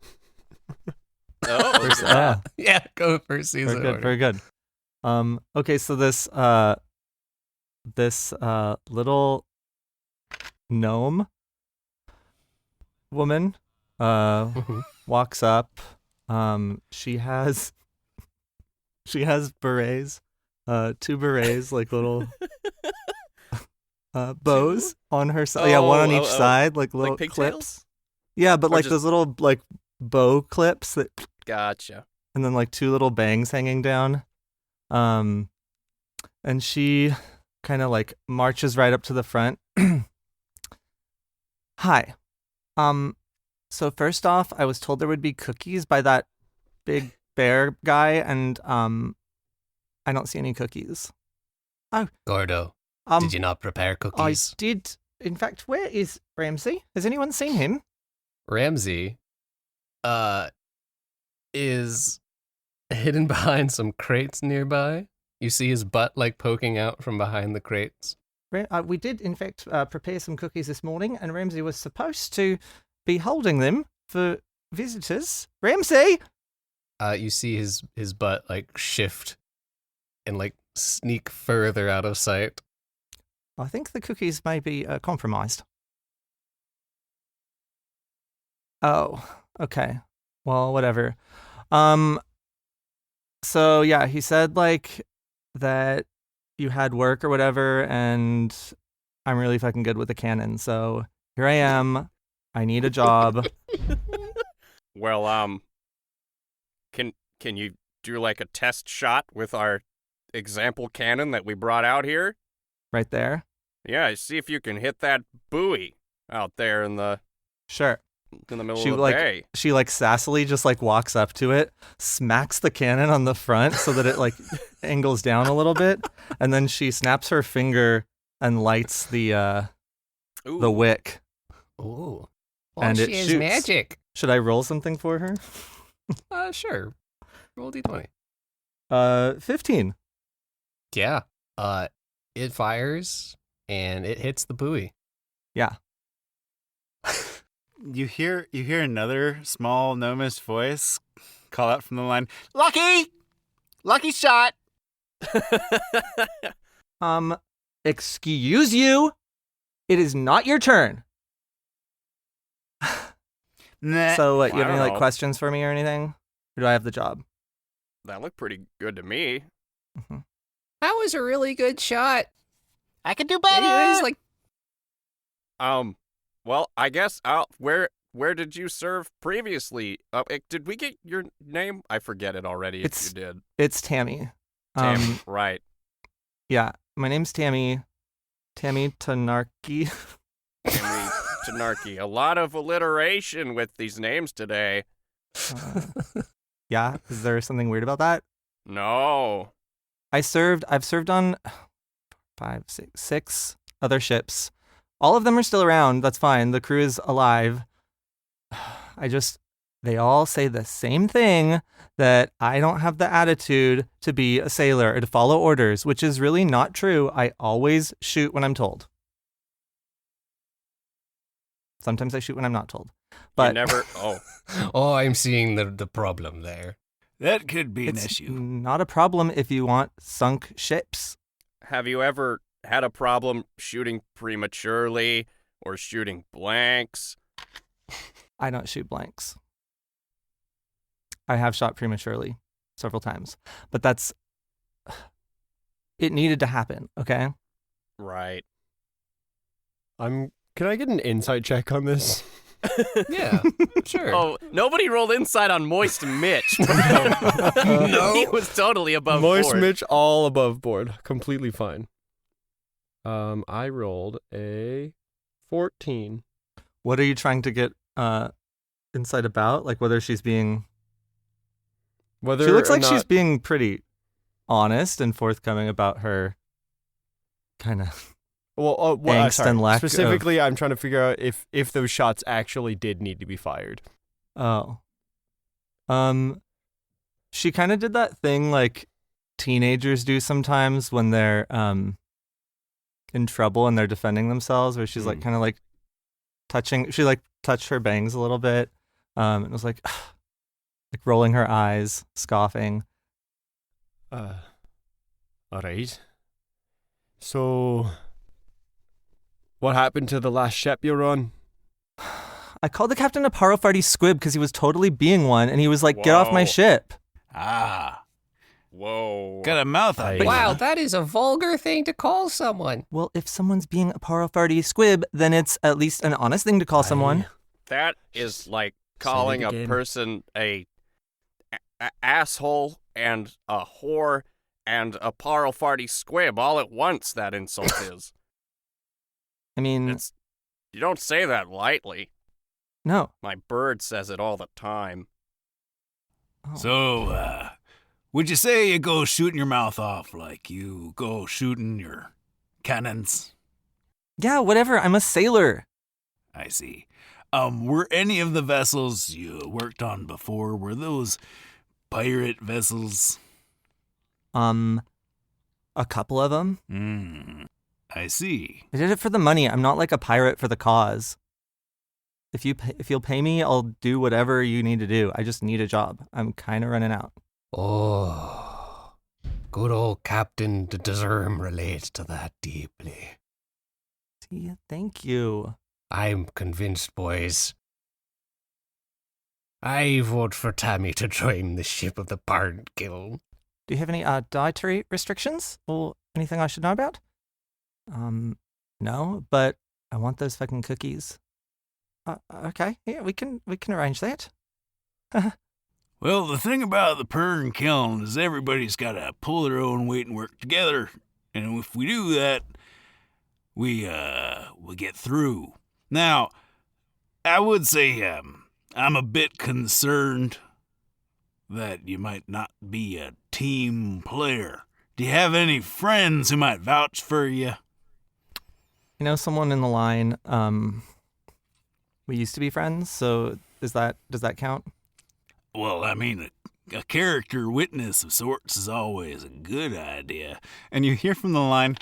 Oh, Yeah, go first season. Very good, order. very good. Okay, so this little gnome woman Mhm. walks up. She has berets, 2 berets, like little bows on her side. Yeah, one on each side, like little pigtails? clips. Yeah, but Or like just- those little like bow clips that, gotcha. and then like 2 little bangs hanging down. And she kind of like marches right up to the front. Hi. So first off, I was told there would be cookies by that big bear guy, and I don't see any cookies. Gordo, did you not prepare I cookies? did. In fact, where is Ramsey? Has anyone seen him? Ramsey, is hidden behind some crates nearby. You see his butt like poking out from behind the crates. We did, in fact, prepare some cookies this morning, and Ramsey was supposed to be holding them for visitors. Ramsey! You see his butt like shift and like sneak further out of sight. I think the cookies may be compromised. Oh, okay. Well, whatever. So yeah, he said like that you had work or whatever, and I'm really fucking good with the cannon. So here I am. I need a job. Well, can you do like a test shot with our example cannon that we brought out here? Right there. Yeah, see if you can hit that buoy out there in the Sure. middle She of the like bay. she like sassily just like walks up to it, smacks the cannon on the front so that it like angles down a little bit, and then she snaps her finger and lights the Ooh. wick. Ooh. And she it is shoots. magic. Should I roll something for her? Sure. Roll d20. 15. Yeah. It fires and it hits the buoy. Yeah. You hear another small gnomish voice call out from the line, "Lucky! Lucky shot!" Excuse you. It is not your turn. Nah. So, you I have any don't like know. questions for me or anything? Or do I have the job? That looked pretty good to me. That was a really good shot. I can do It better. was like Well, I guess where did you serve previously? Did we get your name? I forget it already. If It's- you did. It's Tammy. Tammy, right. Yeah. My name's Tammy. Tammy Tanarki. Tammy Tanarki. A lot of alliteration with these names today. Yeah. Is there something weird about that? No. I've served on 6 other ships. All of them are still around. That's fine. The crew is alive. They all say the same thing, that I don't have the attitude to be a sailor or to follow orders, which is really not true. I always shoot when I'm told. Sometimes I shoot when I'm not told. But You never. Oh. Oh, I'm seeing the problem there. That could be an it's issue. not a problem if you want sunk ships. Have you ever had a problem shooting prematurely or shooting blanks. I don't shoot blanks. I have shot prematurely several times, but it needed to happen, okay? Right. Can I get an insight check on this? Yeah, sure. Oh, nobody rolled inside on Moist Mitch. No. He was totally above Moist board. Mitch, all above board. Completely fine. I rolled a 14. What are you trying to get insight about? Like whether she's being... Whether She looks or like she's not- being pretty honest and forthcoming about her kind of... Angst and lack Specifically, I'm trying to figure out if those shots actually did need to be fired. Oh. She kind of did that thing like teenagers do sometimes when they're in trouble and they're defending themselves, where she's like kind of like she like touched her bangs a little bit. It was like rolling her eyes, scoffing. All right. So, what happened to the last ship you were on? I called the captain a paro-farty squib because he was totally being one, and he was like, "Get off my Whoa. ship." Ah, Whoa. Got a mouth on you. Wow, that is a vulgar thing to call someone. Well, if someone's being a paro-farty squib, then it's at least an honest thing to call someone. That is like calling a again. person a asshole and a whore and a paro-farty squib all at once, that insult is. I mean, You don't say that lightly. no. My bird says it all the time. Oh. So, would you say you go shooting your mouth off like you go shooting your cannons? Yeah, whatever. I'm a sailor. I see. Were any of the vessels you worked on before, were those pirate vessels? A couple of them. I see. I did it for the money. I'm not like a pirate for the cause. If you'll pay me, I'll do whatever you need to do. I just need a job. I'm kind of running out. Oh, good old Captain de Deserm relates to that deeply. See, thank you. I'm convinced, boys. I vote for Tammy to join the ship of the Purng Kiln. Do you have any dietary restrictions or anything I should know about? No, but I want those fucking cookies. Okay, yeah, we can arrange that. Well, the thing about the Purng Kiln is everybody's got to pull their own weight and work together. And if we do that, we get through. Now, I would say I'm a bit concerned that you might not be a team player. Do you have any friends who might vouch for you? You know, someone in the line. We used to be friends, so does that count? Well, I mean, a character witness of sorts is always a good idea. and you hear from the line,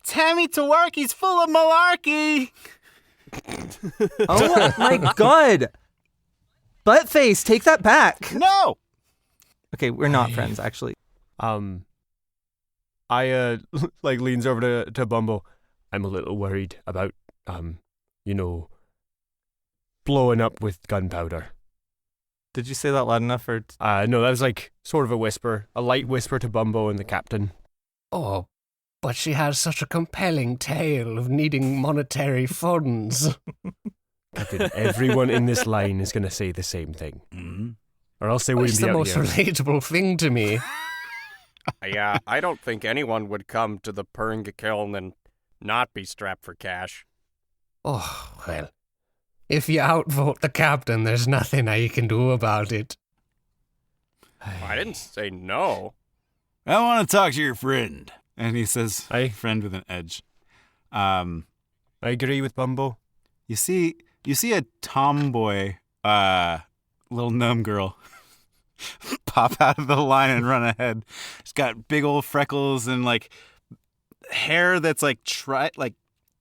"Tammy Tawarki's full of malarkey." Oh my god! Buttface, take that back. No. Okay, we're not friends, actually. I like leans over to Bumbo. I'm a little worried about blowing up with gunpowder. Did you say that loud enough for? No, that was like sort of a whisper, a light whisper to Bumbo and the captain. Oh, but she has such a compelling tale of needing monetary funds. Captain, everyone in this line is going to say the same thing. Mm-hmm. Or else they It's wouldn't be the out most here. relatable thing to me. Yeah, I don't think anyone would come to the Purng Kiln and not be strapped for cash. Oh, well. If you outvote the captain, there's nothing I can do about it. I didn't say no. I want to talk to your friend. And he says, Aye. friend with an edge. I agree with Bumbo. You see a tomboy, little gnome girl pop out of the line and run ahead. She's got big old freckles and like hair that's like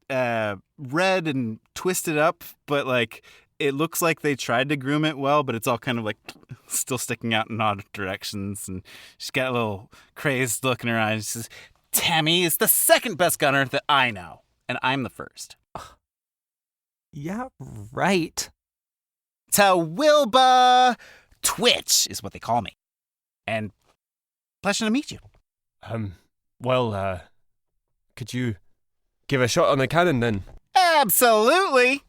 red and twisted up, but like it looks like they tried to groom it well, but it's all kind of like still sticking out in odd directions. And she's got a little crazed look in her eyes. She says, "Tammy is the second best gunner that I know, and I'm the first." Yeah, right. Tawilba Twitch is what they call me. And pleasure to meet you. Well, could you give a shot on the cannon then? Absolutely.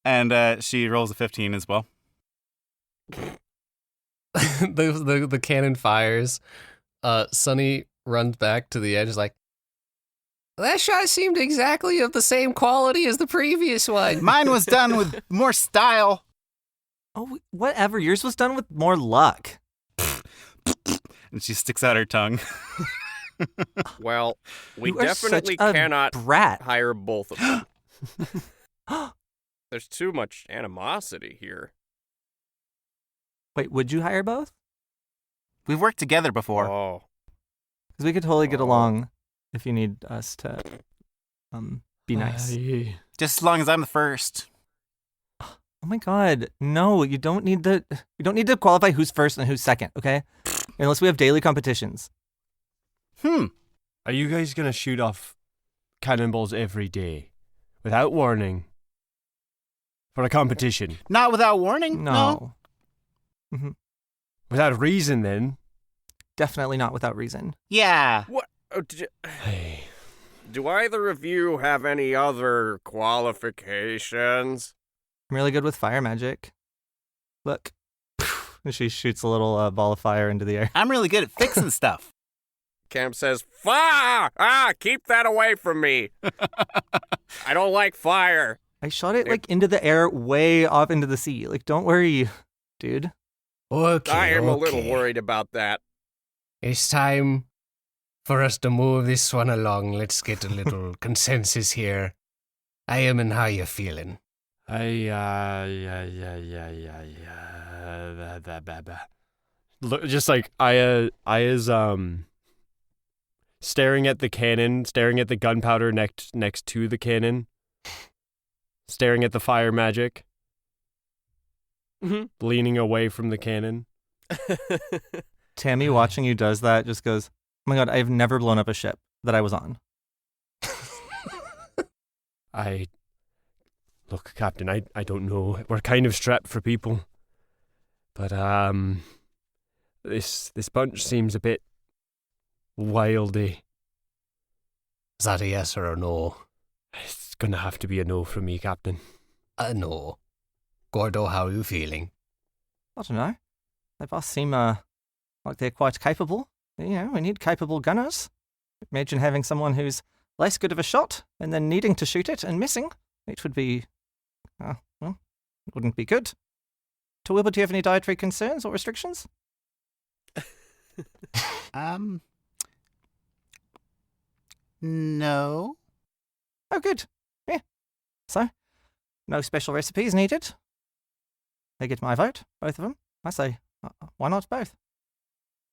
And she rolls a 15 as well. the cannon fires. Sonny runs back to the edge like, that shot seemed exactly of the same quality as the previous one. Mine was done with more style. Oh, whatever. Yours was done with more luck. And she sticks out her tongue. Well, we You are definitely such a cannot brat. hire both of them. There's too much animosity here. Wait, would you hire both? We've worked together before. Oh. Because we could totally get along if you need us to be nice. Just as long as I'm the first. Oh my god. No, you don't need to qualify who's first and who's second, okay? Unless we have daily competitions. Are you guys gonna shoot off cannonballs every day without warning for a competition? Not without warning? No. Mm-hmm. Without reason, then? Definitely not without reason. Yeah. What? Do either of you have any other qualifications? I'm really good with fire magic. Look. And she shoots a little ball of fire into the air. I'm really good at fixing stuff. Cam says, fire! Keep that away from me. I don't like fire. I shot it into the air way off into the sea. Don't worry, dude. Okay, I am a little worried about that. It's time for us to move this one along. Let's get a little consensus here. Ayamun, how you feeling? Look, just like Aya's staring at the cannon, staring at the gunpowder next to the cannon, staring at the fire magic, leaning away from the cannon. Tammy, watching you does that, just goes, oh my god, I've never blown up a ship that I was on. Look, Captain, I don't know. We're kind of strapped for people. But, this bunch seems a bit wildy. Is that a yes or a no? It's gonna have to be a no from me, Captain. A no. Gordo, how are you feeling? I don't know. They both seem like they're quite capable. You know, we need capable gunners. Imagine having someone who's less good of a shot and then needing to shoot it and missing. It would be, well, it wouldn't be good. Tawilba, do you have any dietary concerns or restrictions? No. Oh, good. Yeah. So, no special recipes needed. They get my vote, both of them. I say, why not both?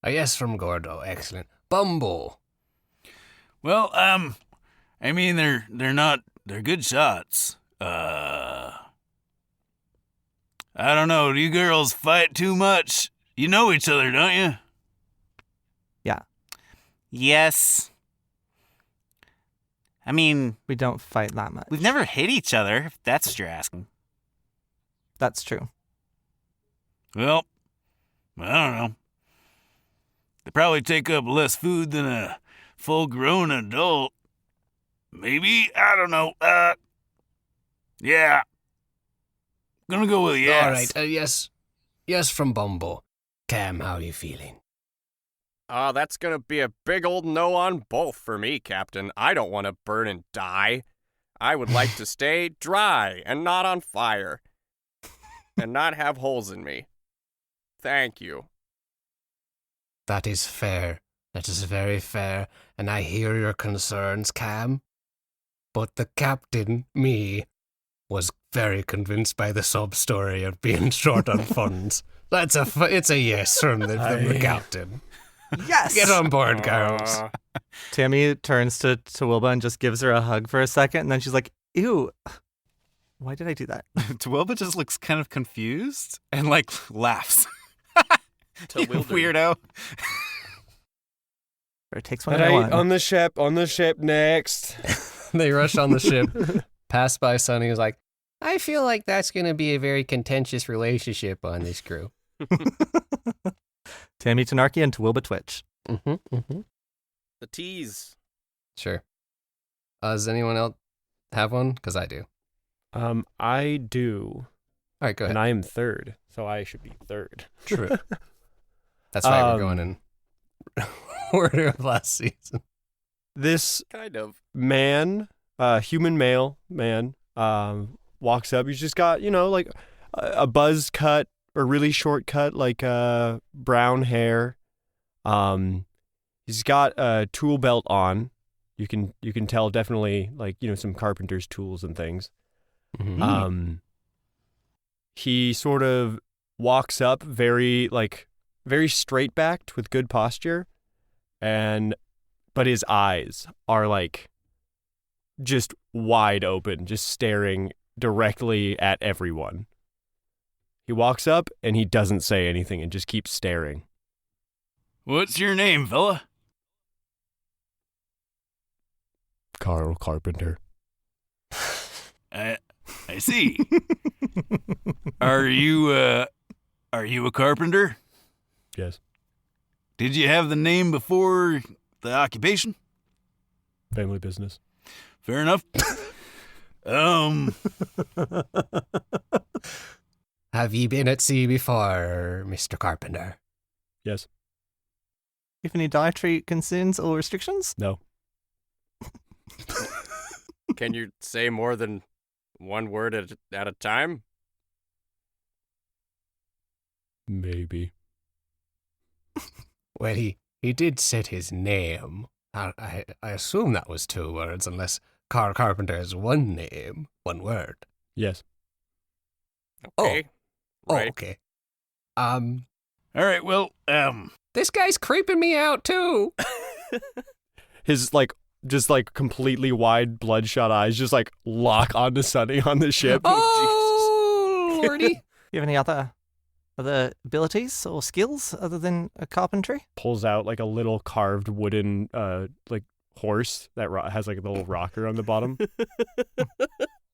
A yes from Gordo. Excellent. Bumbo. Well, I mean, they're good shots. I don't know. Do you girls fight too much? You know each other, don't you? Yeah. Yes. I mean, We don't fight that much. we've never hit each other, if that's what you're asking. That's true. Well, I don't know. They probably take up less food than a full-grown adult. Maybe? I don't know. Yeah. Gonna go with a yes. All right. Yes. Yes from Bumbo. Cam, how are you feeling? That's gonna be a big old no on both for me, Captain. I don't want to burn and die. I would like to stay dry and not on fire. And not have holes in me. Thank you. That is fair. That is very fair. And I hear your concerns, Cam. But the captain, me, was very convinced by the sub-story of being short on funds. It's a yes from the captain. Yes! Get on board, girls. Tammy turns to Wilba and just gives her a hug for a second, and then she's like, ew, why did I do that? Tawilba just looks kind of confused and, laughs. You Bewildered. weirdo. Or it takes one Right, one. on the ship next. They rush on the ship. pass by Sonny who's like, I feel like that's going to be a very contentious relationship on this crew. Tammy Tanarchy and Twilba Twitch. The tease. Sure. Does anyone else have one? Because I do. I do. All right, go ahead. And I am third, so I should be third. True. That's why we're going in order of last season. This Kind of. man, human male man, walks up. He's just got, like a buzz cut or really short cut, like brown hair. He's got a tool belt on. You can tell definitely, like, some carpenter's tools and things. He sort of walks up very straight backed with good posture, but his eyes are like just wide open, just staring directly at everyone. He walks up and he doesn't say anything and just keeps staring. What's your name, fella? Carl Carpenter. I see. Are you a carpenter? Yes. Did you have the name before the occupation? Family business. Fair enough. Have ye been at sea before, Mr. Carpenter? Yes. You have any dietary concerns or restrictions? No. Can you say more than one word at a time? Maybe. Well, he did set his name. I assume that was 2 words, unless Carl Carpenter is one name, 1 word. Yes. Okay. Right. Oh, okay. All right, well, This guy's creeping me out, too. His, just completely wide, bloodshot eyes just, lock onto Sonny on the ship. Oh, lordy. You have any other abilities or skills other than carpentry? Pulls out, a little carved wooden, horse that has, a little rocker on the bottom.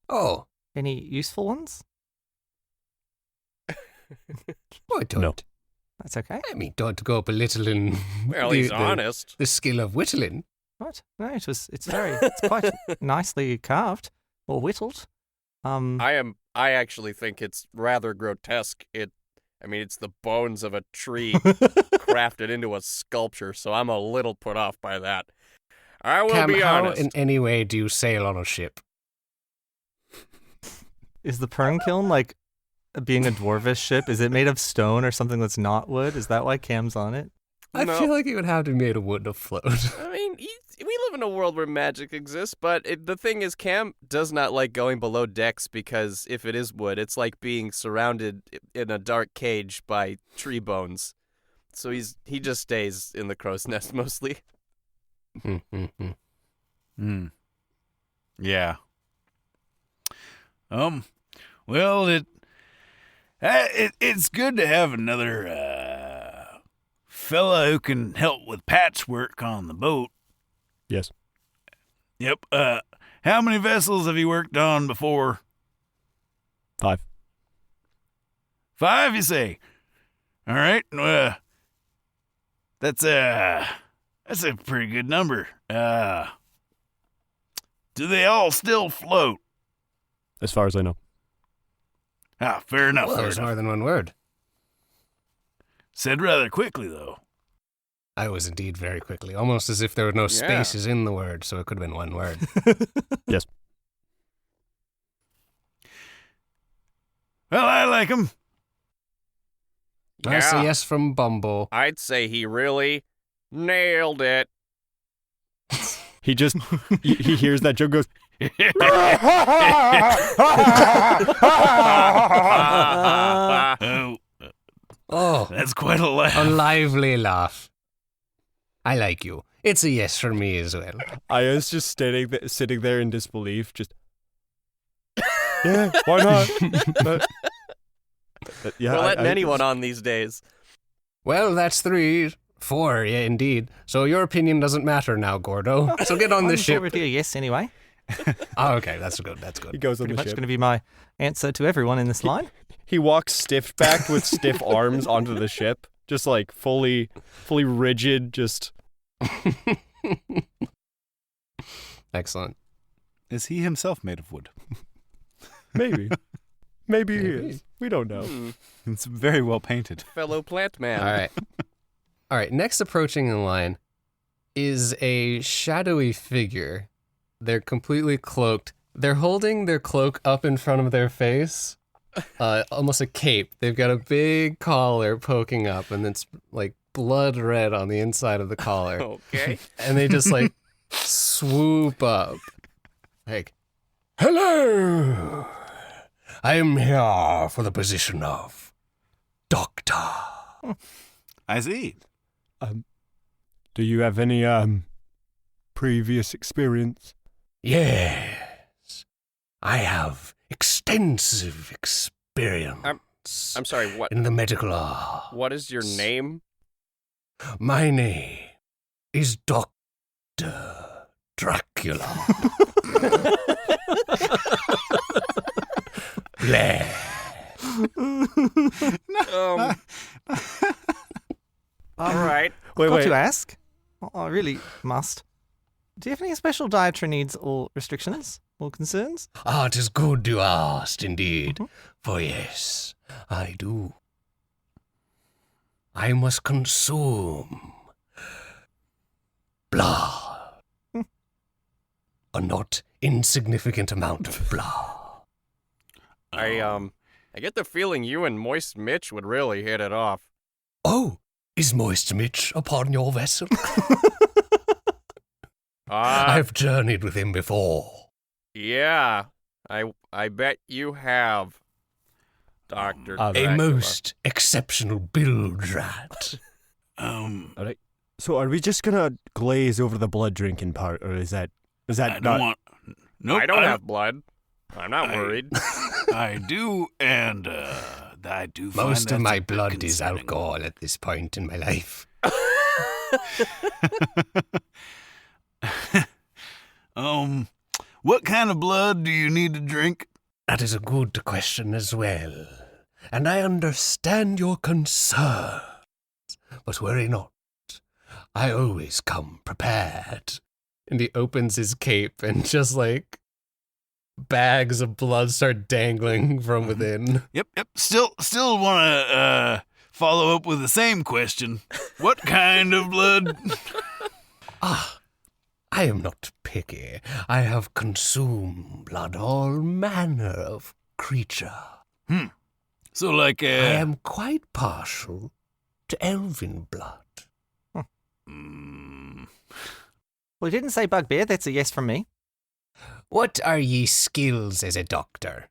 Oh, Any useful ones? I don't. No. That's okay. I mean, don't go belittling Well, he's honest. the skill of whittling. What? No, it's quite nicely carved or whittled. I actually think it's rather grotesque. It's the bones of a tree crafted into a sculpture, so I'm a little put off by that. I will Cam, be how honest. in any way do you sail on a ship? Is the Purng Kiln being a dwarvish ship? Is it made of stone or something that's not wood? Is that why Cam's on it? I No. feel like it would have to be made of wood to float. We live in a world where magic exists, but the thing is, Cam does not like going below decks because if it is wood, it's like being surrounded in a dark cage by tree bones. So he just stays in the crow's nest mostly. yeah. Well, it's good to have another fella who can help with patchwork on the boat. Yes. Yep. How many vessels have you worked on before? 5. 5, you say? All right. That's a pretty good number. Do they all still float? As far as I know. Ah, fair enough. Well, fair there's enough. more than 1 word. Said rather quickly, though. I was indeed very quickly, almost as if there were no spaces in the word, so it could have been 1 word. Yes. Well, I like him. That's a Yeah. yes from Bumbo. I'd say he really nailed it. He just, he hears that joke, goes, Oh, Oh, that's quite a laugh. a lively laugh. I like you. It's a yes for me as well. I was just sitting there in disbelief, just, yeah, why not? But yeah, We're letting anyone on these days. Well, that's 3. 4, yeah, indeed. So your opinion doesn't matter now, Gordo. So get on I'm this ship. already a yes anyway. Oh, okay, that's good. He goes on Pretty the much ship. going to be my answer to everyone in this line. He walks stiff-backed with stiff arms onto the ship, just like fully rigid, just... Excellent. Is he himself made of wood? Maybe. Maybe he is. We don't know. It's very well painted. Fellow plant man. All right. Next approaching in line is a shadowy figure. They're completely cloaked. They're holding their cloak up in front of their face, almost a cape. They've got a big collar poking up, and it's like blood red on the inside of the collar. Okay. And they just like swoop up. Like, hello! I am here for the position of doctor. I see. Do you have any previous experience? Yes, I have extensive experience. I'm sorry, what? In the medical arts. What is your name? My name is Dr. Dracula. Bleh. All right. Got to ask. I really must. Do you have any special dietary needs or restrictions or concerns? Ah, 'tis good you asked, indeed. For yes, I do. I must consume blood. A not insignificant amount of blood. I get the feeling you and Moist Mitch would really hit it off. Oh, is Moist Mitch upon your vessel? I've journeyed with him before. Yeah. I bet you have, Dr. A Dracula. most exceptional bilge rat. All right. So are we just gonna glaze over the blood drinking part, or is that I not? don't want. Nope. I don't have blood. I'm not worried. I do, and I do. Find Most of that's my a bit blood is concerning. alcohol at this point in my life. What kind of blood do you need to drink? That is a good question as well. And I understand your concerns. But worry not. I always come prepared. And he opens his cape, and just like bags of blood start dangling from within. Yep. Still want to follow up with the same question. What kind of blood? I am not picky. I have consumed blood, all manner of creature. So like I am quite partial to elven blood. Well, you didn't say bugbear. That's a yes from me. What are ye skills as a doctor?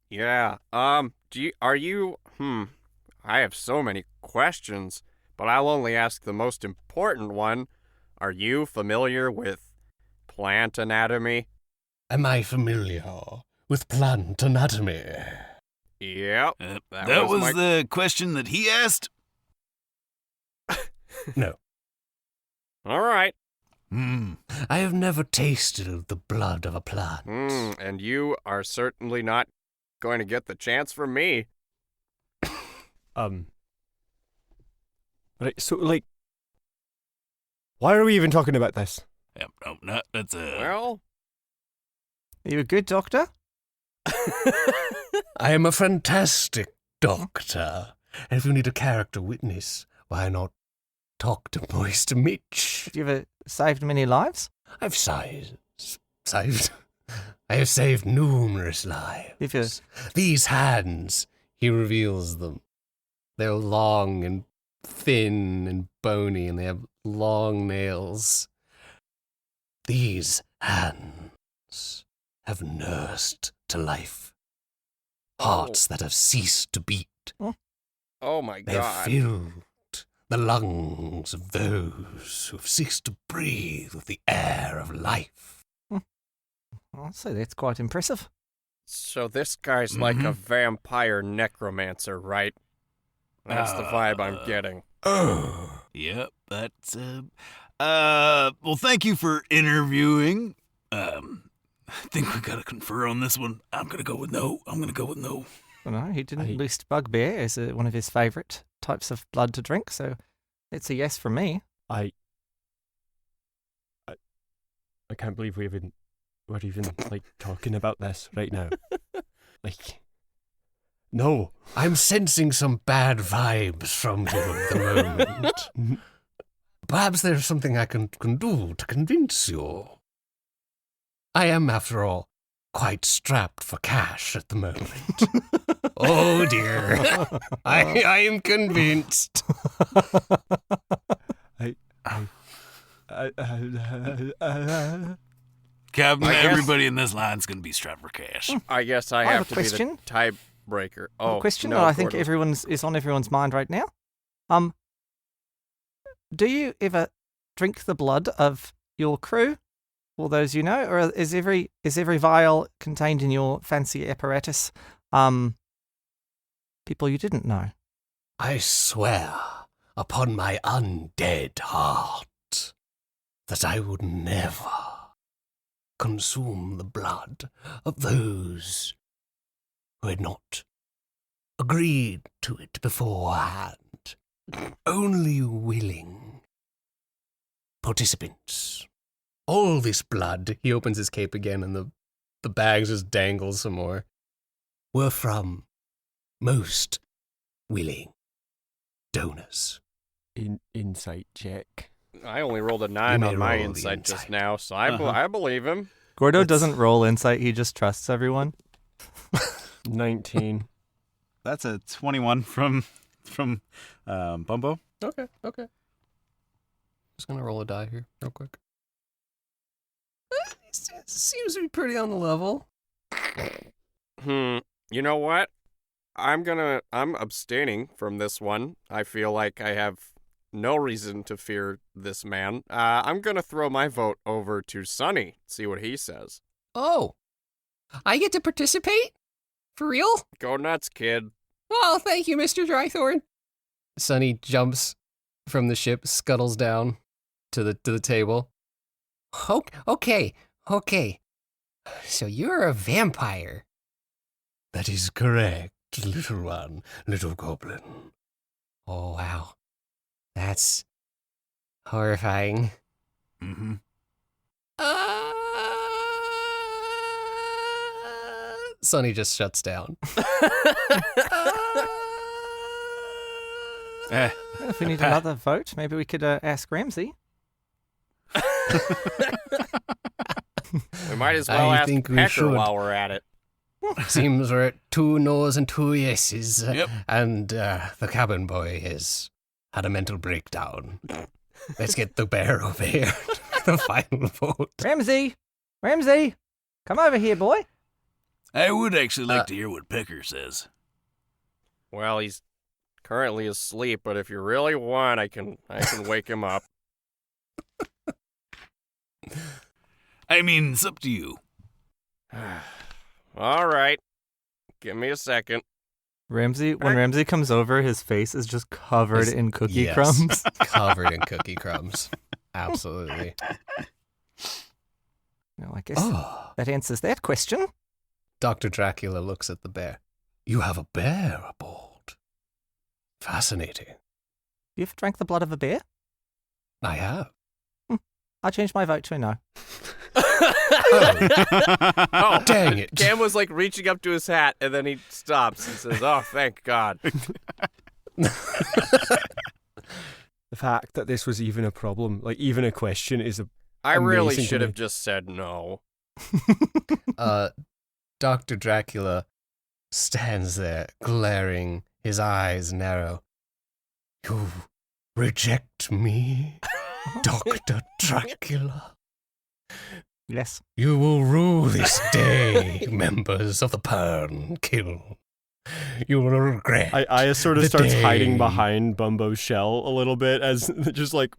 Yeah. I have so many questions, but I'll only ask the most important one. Are you familiar with plant anatomy? Am I familiar with plant anatomy? Yep. that was my... the question that he asked. No. All right. I have never tasted of the blood of a plant. And you are certainly not going to get the chance from me. Right, so like, why are we even talking about this? Yep. No, that's Well, Are you a good doctor? I am a fantastic doctor. And if you need a character witness, why not talk to Moist Mitch? Have you ever saved many lives? I've saved. I have saved numerous lives. If you These hands, he reveals them. They're long and thin and bony, and they have long nails. These hands have nursed to life hearts that have ceased to beat. oh my They have God. filled the lungs of those who have ceased to breathe with the air of life. I'll say that's quite impressive. So this guy's like a vampire necromancer, right? That's the vibe I'm getting. Oh, Yep, that's Well, thank you for interviewing. I think we gotta confer on this one. I'm gonna go with no. Well, no, he didn't list bugbear as one of his favourite types of blood to drink, so it's a yes from me. I can't believe we're even like talking about this right now. Like, no. I'm sensing some bad vibes from you at the moment. Perhaps there's something I can do to convince you. I am, after all, quite strapped for cash at the moment. Oh dear. I am convinced. Captain, I guess- everybody in this line's gonna be strapped for cash. I guess I I have have a to question. be the tiebreaker. Oh, Question no, that I think Gordo. is on everyone's mind right now. Do you ever drink the blood of your crew, or those you know, or is every vial contained in your fancy apparatus people you didn't know? I swear upon my undead heart that I would never consume the blood of those who had not agreed to it beforehand. Only willing participants. All this blood, he opens his cape again and the bags just dangle some more, were from most willing donors. Insight check. I only rolled a 9 may on my roll the insight just insight. now, so I believe him. Gordo doesn't roll insight; he just trusts everyone. 19. That's a 21 from Bumbo. Okay. Just gonna roll a die here, real quick. It seems to be pretty on the level. You know what? I'm abstaining from this one. I feel like I have no reason to fear this man. I'm gonna throw my vote over to Sonny, see what he says. Oh, I get to participate? For real? Go nuts, kid. Oh, thank you, Mr. Drythorne. Sonny jumps from the ship, scuttles down to the table. Okay. So you're a vampire. That is correct, little one, little goblin. Oh, wow. That's horrifying. Mm-hmm. Sonny just shuts down. If we need another vote, maybe we could ask Ramsey. We might as well I ask think we Pecker should. while we're at it. Seems we're at 2 no's and 2 yeses. Yep. And the cabin boy has had a mental breakdown. Let's get the bear over here. The final vote. Ramsey, come over here, boy. I would actually like to hear what Pecker says. Well, he's currently asleep, but if you really want, I can wake him up. I mean, it's up to you. All right. Give me a second. When Ramsey comes over, his face is just covered in cookie Yes. crumbs. Covered in cookie crumbs. Absolutely. Well, I guess Oh, that answers that question. Dr. Dracula looks at the bear. You have a bear aboard. Fascinating. You ever drank the blood of a bear? I have. I changed my vote to a no. Oh, Dang it. Cam was like reaching up to his hat, and then he stops and says, "Oh, thank God." The fact that this was even a problem, like even a question, is a. I really Amazing to should me. have just said no. Dr. Dracula stands there, glaring, his eyes narrow. You reject me, Dr. Dracula? Yes. You will rue this day, members of the Purng Kiln. You will regret. Aya sort of the starts hiding day. behind Bumbo's shell a little bit, as just like.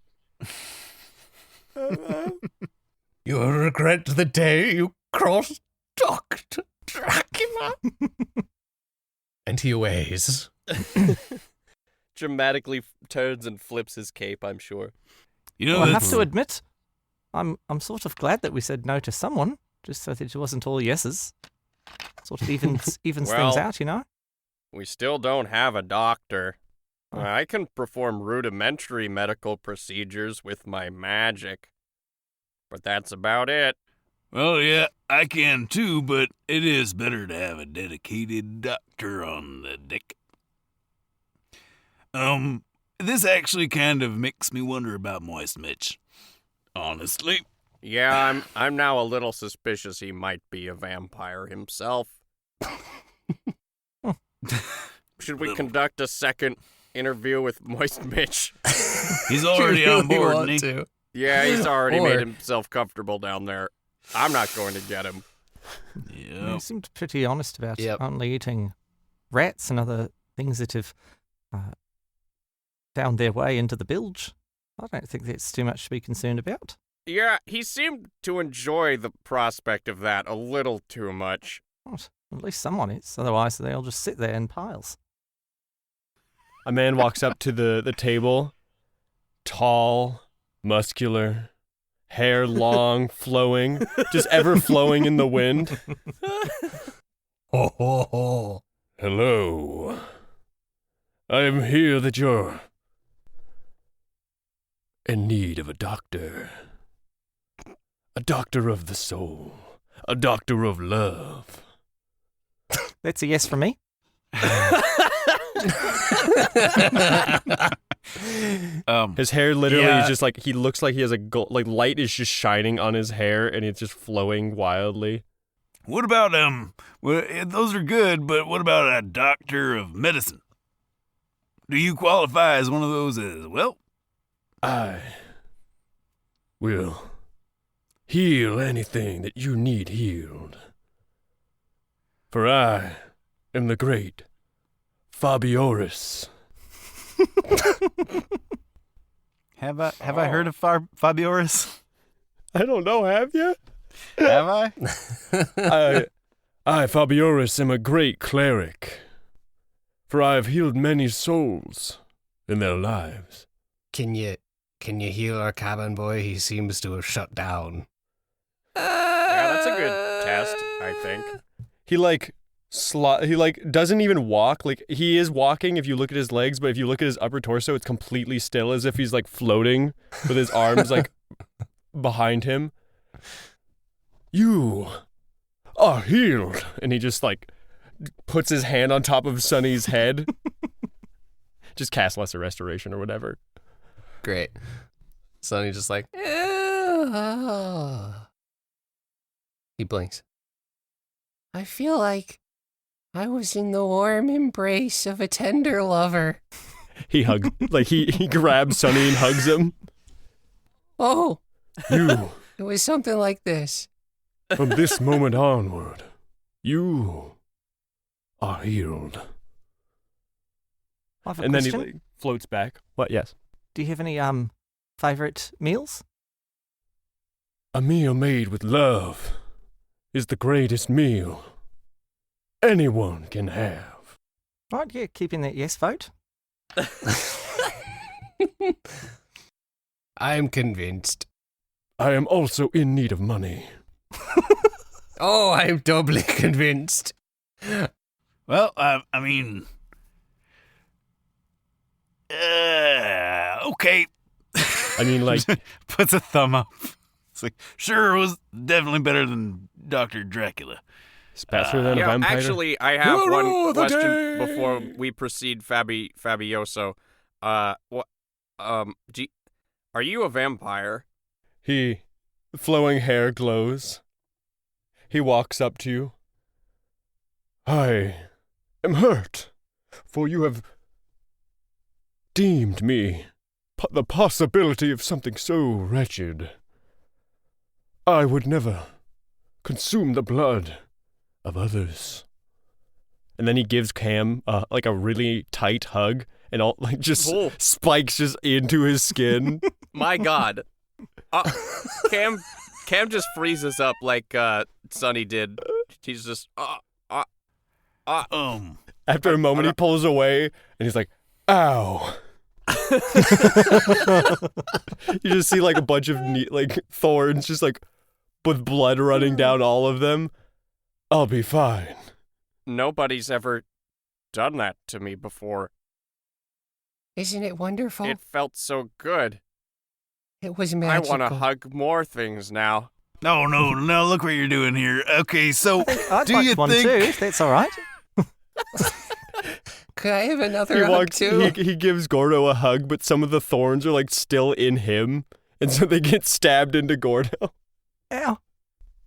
You will regret the day you crossed Dr. Dracula. And he aways. Dramatically turns and flips his cape, I'm sure. You know, Well, I have that's, to admit, I'm sort of glad that we said no to someone, just so that it wasn't all yeses. Sort of evens things Well- out, you know? We still don't have a doctor. I can perform rudimentary medical procedures with my magic. But that's about it. well, yeah, I can too, but it is better to have a dedicated doctor on the deck. This actually kind of makes me wonder about Moist Mitch. Honestly. Yeah, I'm now a little suspicious he might be a vampire himself. Should we conduct a second interview with Moist Mitch? He's already on Really board, want isn't he? to. Yeah, he's already Or- made himself comfortable down there. I'm not going to get him. Yeah. You seemed pretty honest about Yep. only eating rats and other things that have found their way into the bilge. I don't think that's too much to be concerned about. Yeah, he seemed to enjoy the prospect of that a little too much. What? At least someone is. Otherwise, they'll just sit there in piles. A man walks up to the table, tall, muscular, hair long, flowing, just ever flowing in the wind. Ho, ho, ho. Hello. I am here that you're in need of a doctor. A doctor of the soul. A doctor of love. That's a yes from me. His hair literally Yeah. is just like, he looks like he has a gold, like light is just shining on his hair and it's just flowing wildly. What about, well, those are good, but what about a doctor of medicine? Do you qualify as one of those as well? I will heal anything that you need healed. For I am the great Fabioris. Have I heard of Fabioris? I don't know, have you? Have I? I, Fabioris, am a great cleric, for I have healed many souls in their lives. Can you heal our cabin boy? He seems to have shut down. Yeah, that's a good test, I think. He doesn't even walk. Like, he is walking if you look at his legs, but if you look at his upper torso, it's completely still, as if he's like floating with his arms like behind him. You are healed. And he just like puts his hand on top of Sonny's head. Just cast Lesser Restoration or whatever. Great. Sonny just like, he blinks. I feel like I was in the warm embrace of a tender lover. He hugs, like he grabs Sonny and hugs him. Oh, You, it was something like this. from this moment onward, you are healed. I have a And then question. he like, floats back. What? Yes. Do you have any favorite meals? A meal made with love is the greatest meal anyone can have. Right, yeah, keeping that yes vote. I'm convinced. I am also in need of money. Oh, I'm doubly convinced. Well, I mean, okay. I mean, like, Puts a thumb up. It's like, sure, it was definitely better than Dr. Dracula. it's better than a Yeah, vampire. actually, I have Hero one of the question day! before we proceed, Fabioso. What? Are you a vampire? Flowing hair glows. He walks up to you. I am hurt, for you have deemed me the possibility of something so wretched. I would never consume the blood of others. And then he gives Cam like a really tight hug, and all like just Oh. spikes just into his skin. My God. Cam just freezes up like Sonny did. He's just After a moment, he pulls away, and he's like, "Ow!" You just see like a bunch of thorns, just like with blood running down all of them. I'll be fine. Nobody's ever done that to me before. Isn't it wonderful? It felt so good. It was I magical. want to hug more things now. No, look what you're doing here. Okay, so I'd do like you one think... too, if that's all right. Could I have another hug too? He gives Gordo a hug, but some of the thorns are like still in him, and so they get stabbed into Gordo. Ow.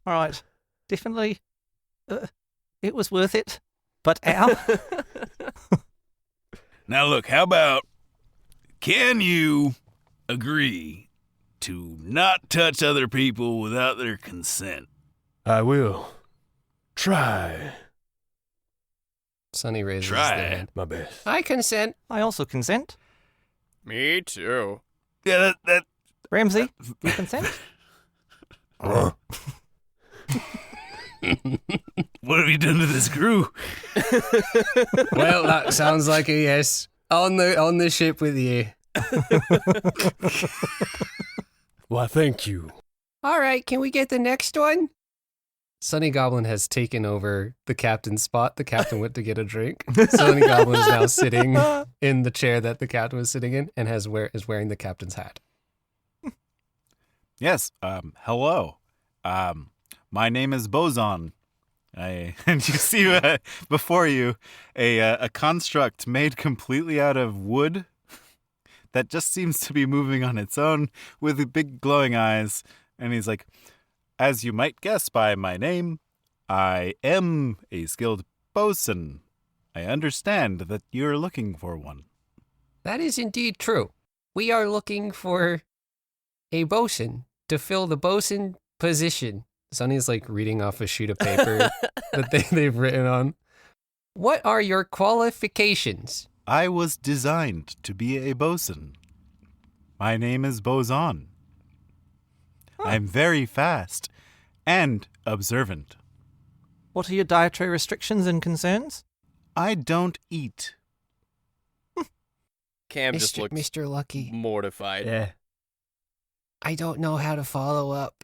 All right. Definitely. It was worth it. But ow. Now look, how about, can you agree to not touch other people without their consent? I will try Sonny raises Try their it. hand. my best. I consent. I also consent. Me too. Yeah, that Ramsey, you consent? what have you done to this crew? Well, that sounds like a yes. On the ship with you. Why, thank you. All right, can we get the next one? Sonny Goblin has taken over the captain's spot. The captain went to get a drink. Sonny Goblin is now sitting in the chair that the captain was sitting in and is wearing the captain's hat. Yes. Hello. My name is Boson. And you see before you a construct made completely out of wood that just seems to be moving on its own with big glowing eyes. And he's like, as you might guess by my name, I am a skilled bosun. I understand that you're looking for one. That is indeed true. We are looking for a bosun to fill the bosun position. Sonny's like reading off a sheet of paper that they've written on. What are your qualifications? I was designed to be a bosun. My name is Boson. I'm very fast and observant. What are your dietary restrictions and concerns? I don't eat. Cam just looks Mr. Lucky, mortified. Yeah. I don't know how to follow up.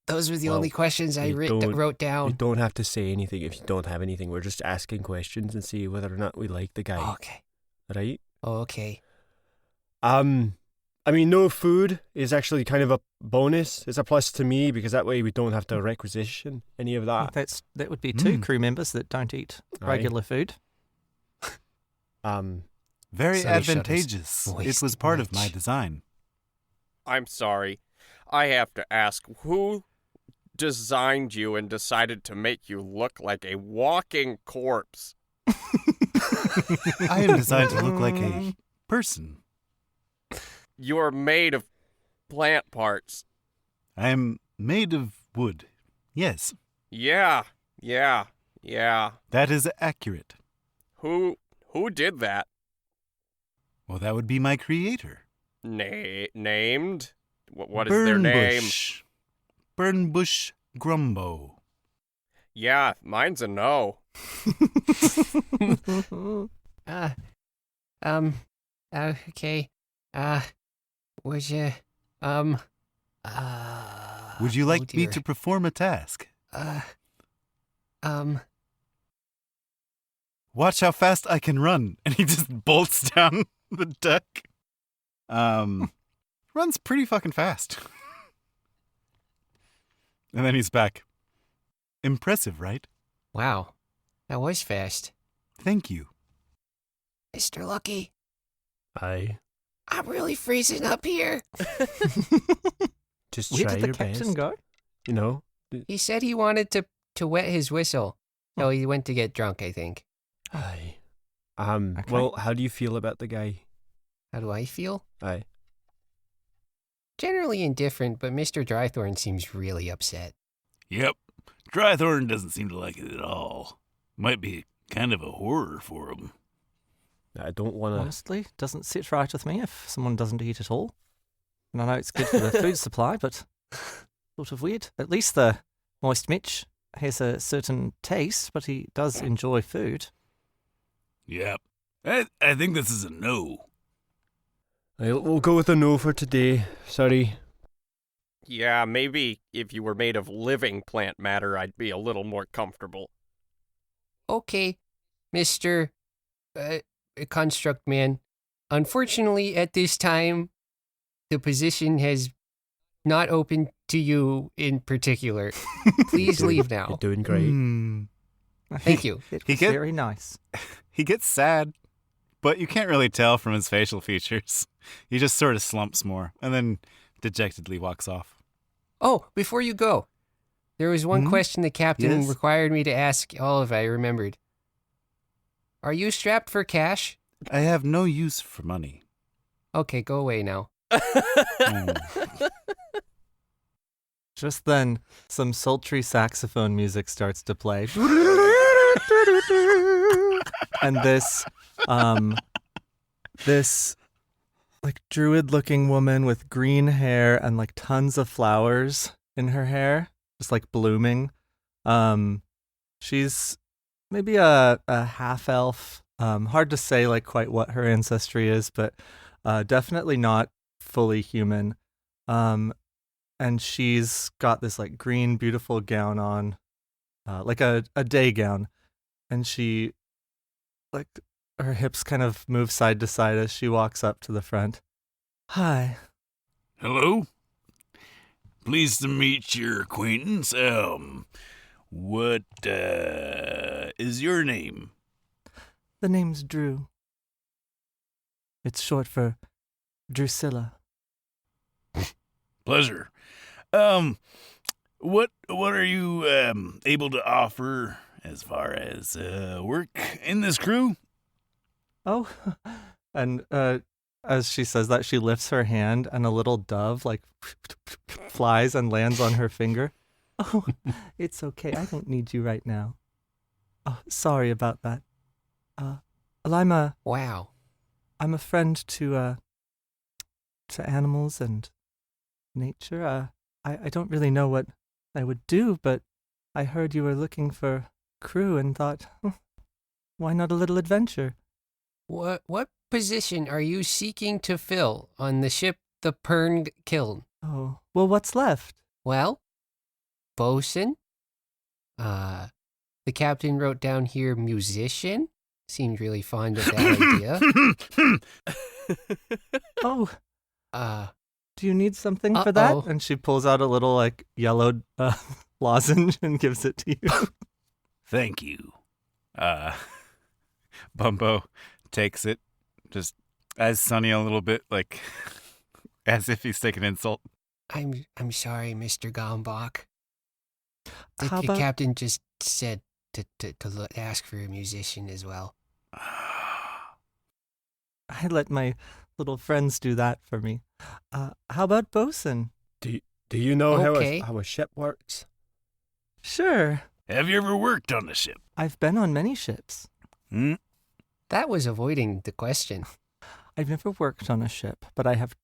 Those were the only questions I wrote You down. don't have to say anything if you don't have anything. We're just asking questions and see whether or not we like the guy. Okay. Right? Okay. I mean, no food is actually kind of a bonus. It's a plus to me because that way we don't have to requisition any of that. That would be two crew members that don't eat regular food. Very Sonny shut his advantageous. voice It was part of my much. design. I'm sorry. I have to ask, who designed you and decided to make you look like a walking corpse? I am designed to look like a person. You are made of plant parts. I am made of wood. Yes, Yeah. that is accurate. Who did that? Well, that would be my creator. Named? What is their name? Burnbush Grumbo. Yeah, mine's a no. Okay. Would you, Would you like me dear. to perform a task? Watch how fast I can run. And he just bolts down the deck. Runs pretty fucking fast. And then he's back. Impressive, right? Wow. That was fast. Thank you. Mr. Lucky, Aye. I'm really freezing up here. Just Where try did the your captain best. go? You know? He said he wanted to wet his whistle. So he went to get drunk, I think. Aye. Okay. Well, how do you feel about the guy? How do I feel? Aye. Generally indifferent, but Mr. Drythorne seems really upset. Yep. Drythorne doesn't seem to like it at all. Might be kind of a horror for him. I don't want to... Honestly, doesn't sit right with me if someone doesn't eat at all. And I know it's good for the food supply, but sort of weird. At least the Moist Mitch has a certain taste, but he does enjoy food. Yep. I think this is a no. We'll go with a no for today. Sorry. Yeah, maybe if you were made of living plant matter, I'd be a little more comfortable. Okay, Mr. Construct Man. Unfortunately, at this time, the position has not opened to you in particular. Please leave now. You're doing great. Thank you. It He was get- very nice. He gets sad, but you can't really tell from his facial features. He just sort of slumps more and then dejectedly walks off. Oh, before you go, there was one question the captain Yes? required me to ask all of I remembered. Are you strapped for cash? I have no use for money. Okay, go away now. Just then, some sultry saxophone music starts to play. And this like druid-looking woman with green hair and like tons of flowers in her hair, just like blooming. She's maybe a half elf. Hard to say like quite what her ancestry is, but definitely not fully human. And she's got this like green, beautiful gown on, like a day gown. And she, like, her hips kind of move side to side as she walks up to the front. Hi. Hello? Pleased to meet your acquaintance. What is your name? The name's Drew. It's short for Drusilla. Pleasure. What are you able to offer as far as work in this crew? Oh, and as she says that, she lifts her hand, and a little dove like flies and lands on her finger. Oh, it's okay. I don't need you right now. Oh, sorry about that. Well, Wow. I'm a friend to animals and nature. I don't really know what I would do, but I heard you were looking for crew and thought, why not a little adventure? What position are you seeking to fill on the ship the Purng Kiln? Oh, well, what's left? Well, bosun. The captain wrote down here musician. Seemed really fond of that idea. Oh, Uh, do you need something for that? Uh-oh. And she pulls out a little like yellowed lozenge and gives it to you. Thank you. Bumbo takes it, just as Sonny a little bit, like, as if he's taking insult. I'm sorry, Mr. Gombok. The How about captain just said to ask for a musician as well. I let my little friends do that for me. How about bosun? Do you know Okay. how a ship works? Sure. Have you ever worked on a ship? I've been on many ships. That was avoiding the question. I've never worked on a ship, but I have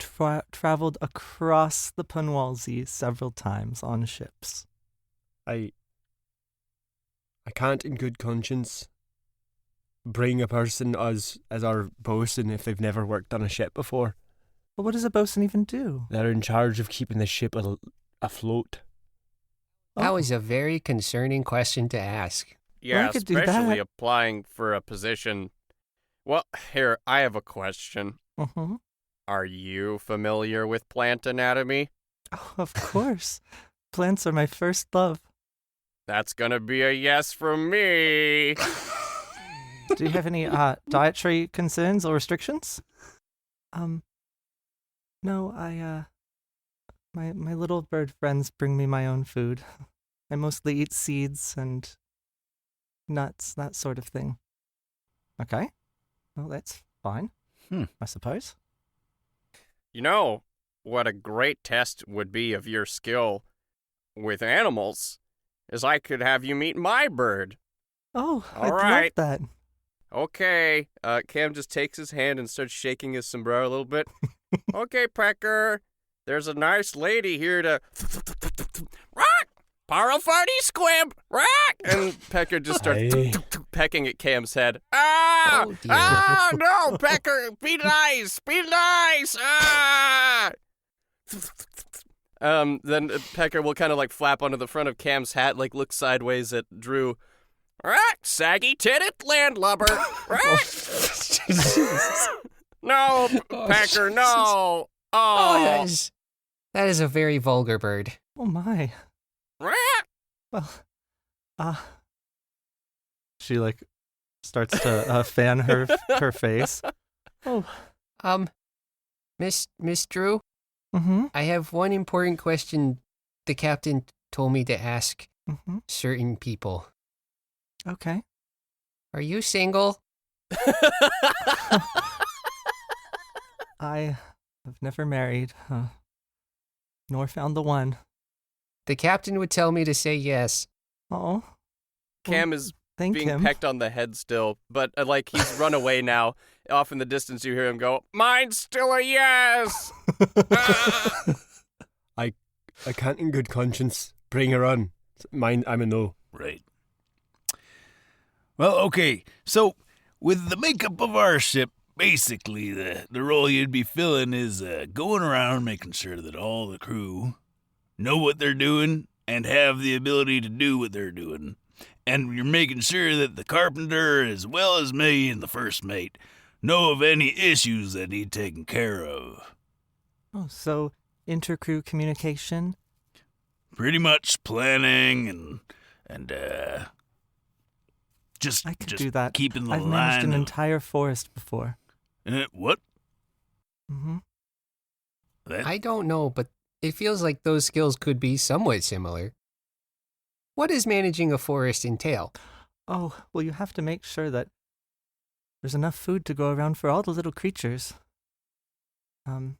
traveled across the Punwalzi several times on ships. I can't in good conscience bring a person as our bosun if they've never worked on a ship before. But what does a bosun even do? They're in charge of keeping the ship afloat. That Oh. was a very concerning question to ask. Yeah, I could do especially that. applying for a position. Well, here, I have a question. Uh-huh. Are you familiar with plant anatomy? Oh, of course. Plants are my first love. That's gonna be a yes from me. Do you have any dietary concerns or restrictions? No, my little bird friends bring me my own food. I mostly eat seeds and nuts, that sort of thing. Okay. Well, that's fine. I suppose. You know what a great test would be of your skill with animals is I could have you meet my bird. Oh, All I'd right. love that. Okay. Cam just takes his hand and starts shaking his sombrero a little bit. Okay, Pecker. There's a nice lady here to rock, Paro farty squib, rock, and Pecker just starts. Aye. pecking at Cam's head. Ah! Oh, dear. Ah! No, Pecker! Be nice! Be nice! Ah! Then Pecker will kind of like flap onto the front of Cam's hat, like look sideways at Drew. Saggy titted landlubber. No, Pecker, no. Oh, that is a very vulgar bird. Oh my. Well, she like starts to fan her face. Oh. Miss Drew, Mm-hmm. I have one important question the captain told me to ask Mm-hmm. certain people. Okay. Are you single? I have never married, nor found the one. The captain would tell me to say yes. Oh. Cam is Thank being him. pecked on the head still, but like he's run away now. Off in the distance, you hear him go, "Mine's still a yes." I can't in good conscience bring her on. Mine, I'm a no. Right. Well, okay. So, with the makeup of our ship, basically the role you'd be filling is going around making sure that all the crew know what they're doing and have the ability to do what they're doing. And you're making sure that the carpenter, as well as me and the first mate, know of any issues that need taken care of. Oh, so intercrew communication? Pretty much planning and just I could just do that. keeping the I've line. managed an of- entire forest before. What? Mm-hmm. That? I don't know, but it feels like those skills could be somewhat similar. What does managing a forest entail? Oh, well, you have to make sure that there's enough food to go around for all the little creatures. To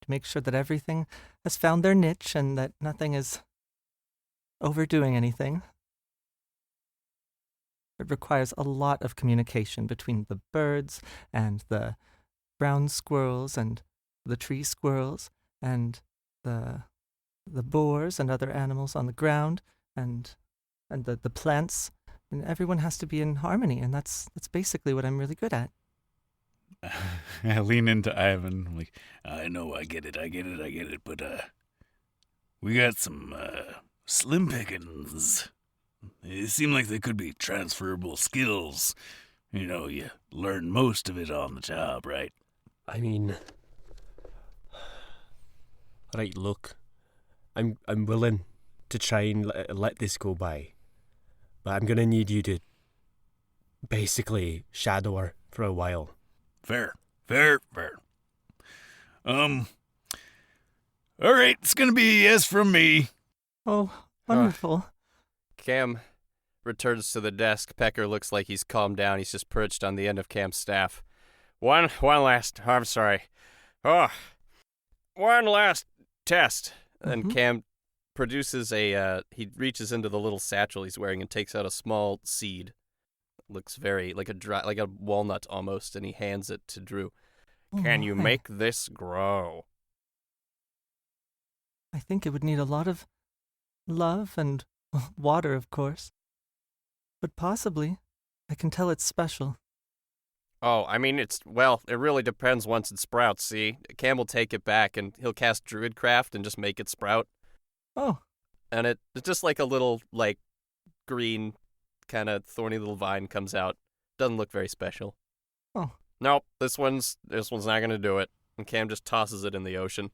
make sure that everything has found their niche and that nothing is overdoing anything. It requires a lot of communication between the birds and the brown squirrels and the tree squirrels and the boars and other animals on the ground and the plants. And everyone has to be in harmony, and that's basically what I'm really good at. I lean into Ivan. I'm like, I know, I get it, but we got some slim pickings. They seem like they could be transferable skills. You know, you learn most of it on the job, right? I mean, right, look, I'm willing to try and let this go by, but I'm gonna need you to basically shadow her for a while. Fair. All right, it's gonna be a yes from me. Oh, wonderful. Cam returns to the desk. Pecker looks like he's calmed down. He's just perched on the end of Cam's staff. One last. I'm sorry. One last test. And Cam produces he reaches into the little satchel he's wearing and takes out a small seed. Looks very like a walnut almost, and he hands it to Drew. Can you make this grow? I think it would need a lot of love and water, of course. But possibly, I can tell it's special. Oh, I mean, it really depends once it sprouts, see? Cam will take it back, and he'll cast Druidcraft and just make it sprout. Oh. And it's just like a little, like, green, kind of thorny little vine comes out. Doesn't look very special. Oh. Nope, this one's not going to do it. And Cam just tosses it in the ocean.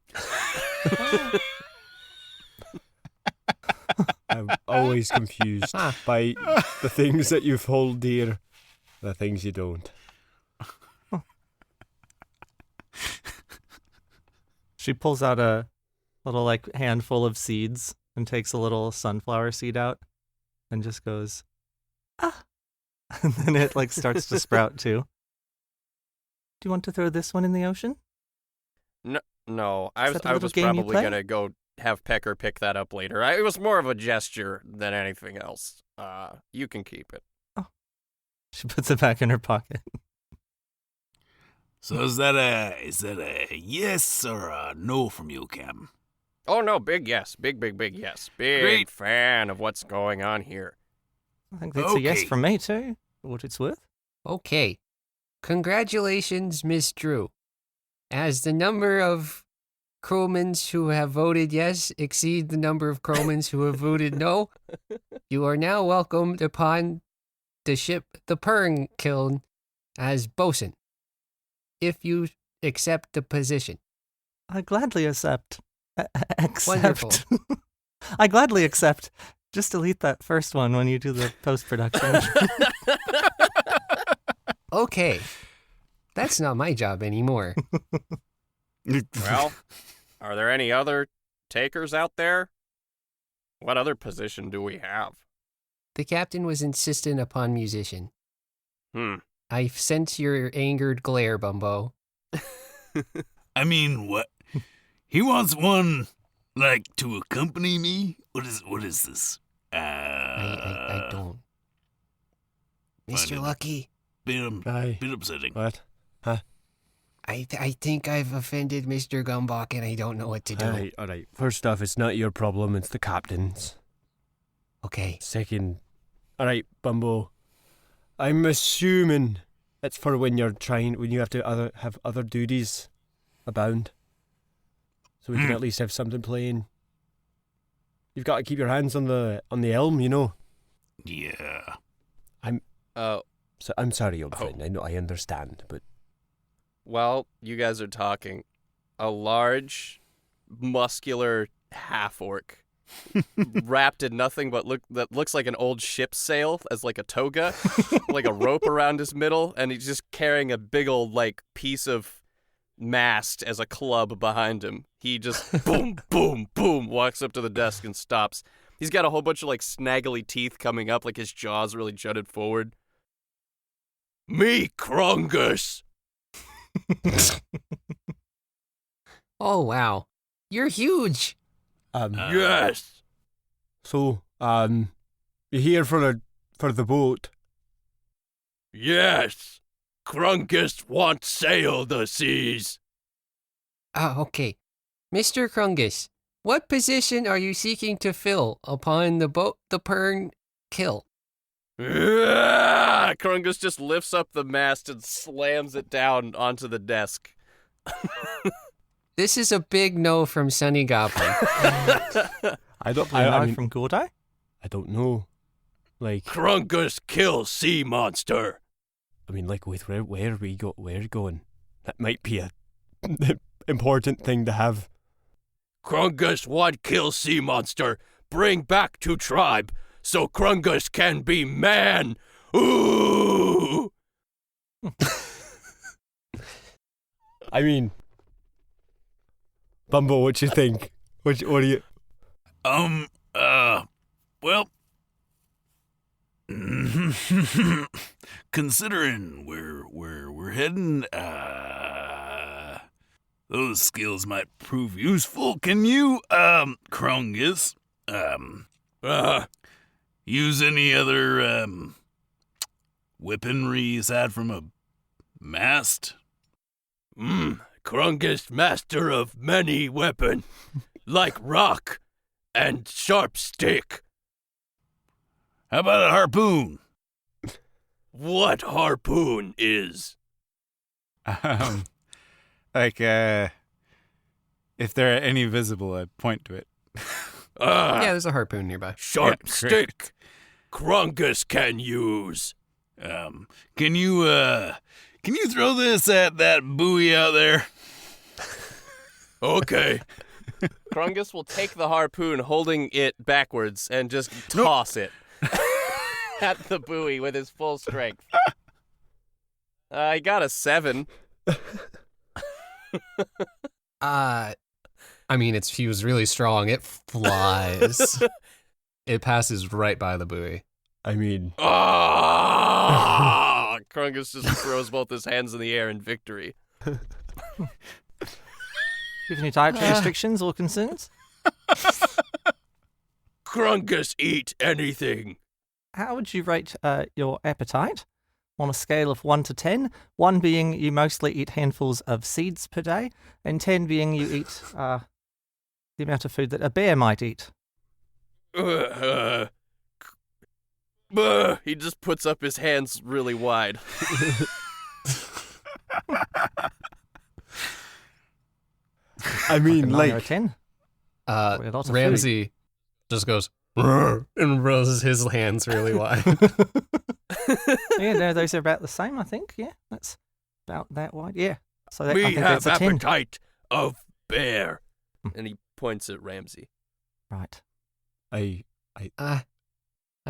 I'm always confused by the things that you hold dear, the things you don't. She pulls out a little, like, handful of seeds and takes a little sunflower seed out and just goes, ah. And then it, like, starts to sprout, too. Do you want to throw this one in the ocean? No. I was game you probably play? going to go have Pecker pick that up later. It was more of a gesture than anything else. You can keep it. Oh. She puts it back in her pocket. So is that a yes or a no from you, Cam? Oh, no, big yes. Big yes. Big Great. fan of what's going on here. I think that's a yes Okay. from me, too. what it's worth. Okay. Congratulations, Miss Drew. As the number of crewmans who have voted yes exceed the number of crewmans who have voted no, you are now welcomed upon the ship the Purng Kiln as bosun, if you accept the position. I gladly accept. Accept. Wonderful. I gladly accept. Just delete that first one when you do the post-production. Okay. That's not my job anymore. Well, are there any other takers out there? What other position do we have? The captain was insistent upon musician. I sense your angered glare, Bumbo. I mean, what? He wants one, like, to accompany me? What is this? I don't. Mr. Fine. Lucky, Bit upsetting. What? Huh? I think I've offended Mr. Gombok and I don't know what to do. All right. First off, it's not your problem, it's the captain's. Okay. Second, all right, Bumbo. I'm assuming it's for when you have to have other duties abound. So we can at least have something playing. You've got to keep your hands on the elm, you know. Yeah. I'm sorry, old friend. I know, I understand, but Well, you guys are talking. A large, muscular half-orc wrapped in nothing but that looks like an old ship's sail as like a toga, like a rope around his middle, and he's just carrying a big old like piece of mast as a club behind him. He just boom, boom, boom, walks up to the desk and stops. He's got a whole bunch of like snaggly teeth coming up, like his jaw's really jutted forward. Me, Krungus! Oh, wow. You're huge. Yes! so you're here for the boat. Yes! Krungus won't sail the seas! Okay. Mr. Krungus, what position are you seeking to fill upon the boat the Purng Kiln? Krungus just lifts up the mast and slams it down onto the desk. This is a big no from Sonny Goblin. I don't. I mean, from Gordo? I don't know. Like, Krungus kill sea monster. I mean, like, with where are we going? That might be a important thing to have. Krungus want kill sea monster. Bring back to tribe so Krungus can be man. Ooh. I mean, Bumbo, what you think? What do you? Well, considering where we're heading, those skills might prove useful. Can you, Krungus, use any other, weaponry aside from a mast? Krungus master of many weapon, like rock and sharp stick. How about a harpoon? What harpoon is? Like, if there are any visible, I point to it. Yeah, there's a harpoon nearby. Sharp Yeah, stick. Krungus can use. Can you throw this at that buoy out there? Okay. Krungus will take the harpoon, holding it backwards, and just toss it at the buoy with his full strength. I got a 7. I mean, he was really strong. It flies. It passes right by the buoy. I mean, Krungus just throws both his hands in the air in victory. Do you have any dietary restrictions or concerns? Krungus eat anything. How would you rate your appetite on a scale of 1 to 10? 1 being you mostly eat handfuls of seeds per day, and 10 being you eat the amount of food that a bear might eat. He just puts up his hands really wide. I mean, Nine or like, 10. We had lots of Ramsey just goes "Rrr," and rolls his hands really wide. Yeah, no, those are about the same, I think. Yeah, that's about that wide. Yeah. So I We think have that's a 10. appetite of bear. And he points at Ramsey. Right. I I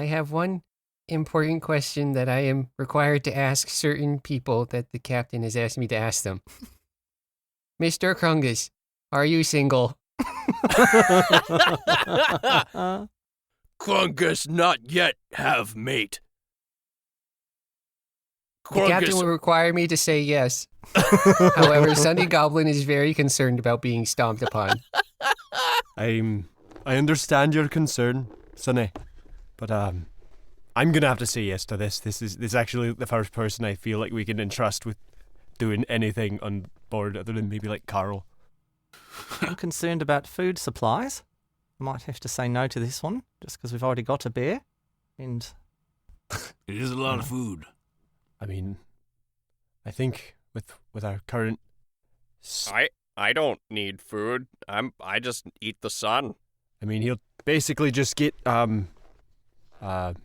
have one important question that I am required to ask certain people that the captain has asked me to ask them. Mr. Krungus, are you single? Krungus not yet have mate. The captain will require me to say yes. However, Sonny Goblin is very concerned about being stomped upon. I understand your concern, Sonny, but I'm gonna have to say yes to this. This is actually the first person I feel like we can entrust with doing anything on board other than maybe like Carl. I'm concerned about food supplies. I might have to say no to this one, just because we've already got a bear. And It is a lot of food. I mean, I think with our current I don't need food. I just eat the sun. I mean, he'll basically just get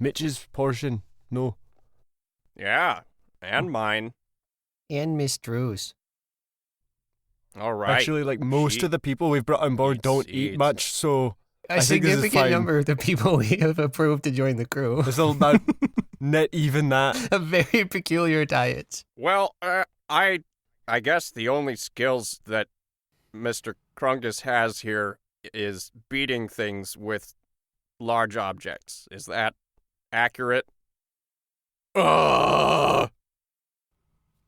Mitch's portion. No. Yeah, and mine. And Miss Drew's. All right. Actually, like most of the people we've brought on board eats don't eat seeds. much, so A I think this is significant fine. number of the people we have approved to join the crew. It's all about net even that. A very peculiar diet. Well, I guess the only skills that Mr. Krungus has here is beating things with large objects. Is that accurate?